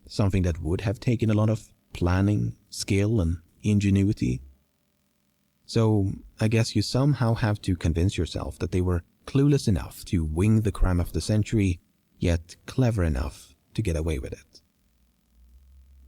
Something that would have taken a lot of planning, skill, and ingenuity. So I guess you somehow have to convince yourself that they were clueless enough to wing the crime of the century, yet clever enough to get away with it.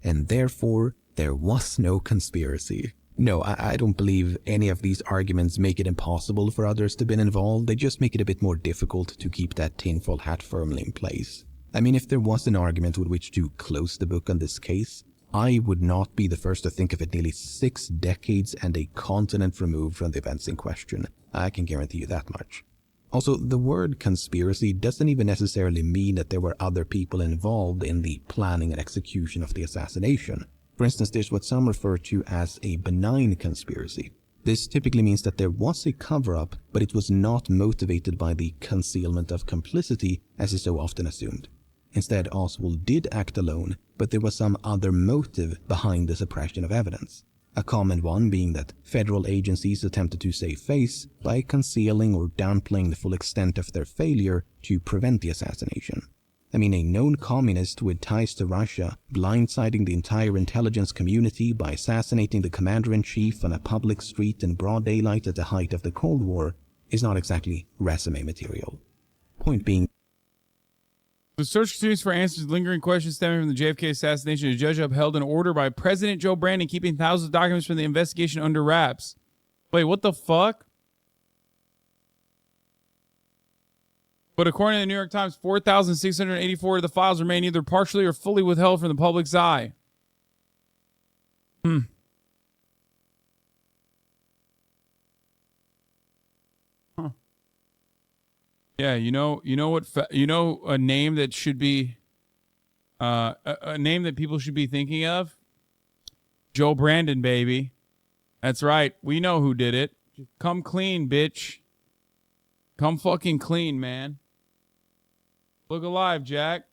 And therefore, there was no conspiracy. No, I don't believe any of these arguments make it impossible for others to have been involved. They just make it a bit more difficult to keep that tinfoil hat firmly in place. I mean, if there was an argument with which to close the book on this case, I would not be the first to think of it nearly 6 decades and a continent removed from the events in question. I can guarantee you that much. Also, the word conspiracy doesn't even necessarily mean that there were other people involved in the planning and execution of the assassination. For instance, there's what some refer to as a benign conspiracy. This typically means that there was a cover-up, but it was not motivated by the concealment of complicity, as is so often assumed. Instead, Oswald did act alone, but there was some other motive behind the suppression of evidence. A common one being that federal agencies attempted to save face by concealing or downplaying the full extent of their failure to prevent the assassination. I mean, a known communist with ties to Russia blindsiding the entire intelligence community by assassinating the commander-in-chief on a public street in broad daylight at the height of the Cold War is not exactly resume material. Point being, The search continues for answers to lingering questions stemming from the JFK assassination. A judge upheld an order by President Joe Brandon keeping thousands of documents from the investigation under wraps. Wait, what the fuck? But according to the New York Times, 4,684 of the files remain either partially or fully withheld from the public's eye. Huh. Yeah, you know a name that should be a name that people should be thinking of? Joe Brandon, baby. That's right. We know who did it. Just come clean, bitch. Come fucking clean, man. Look alive, Jack.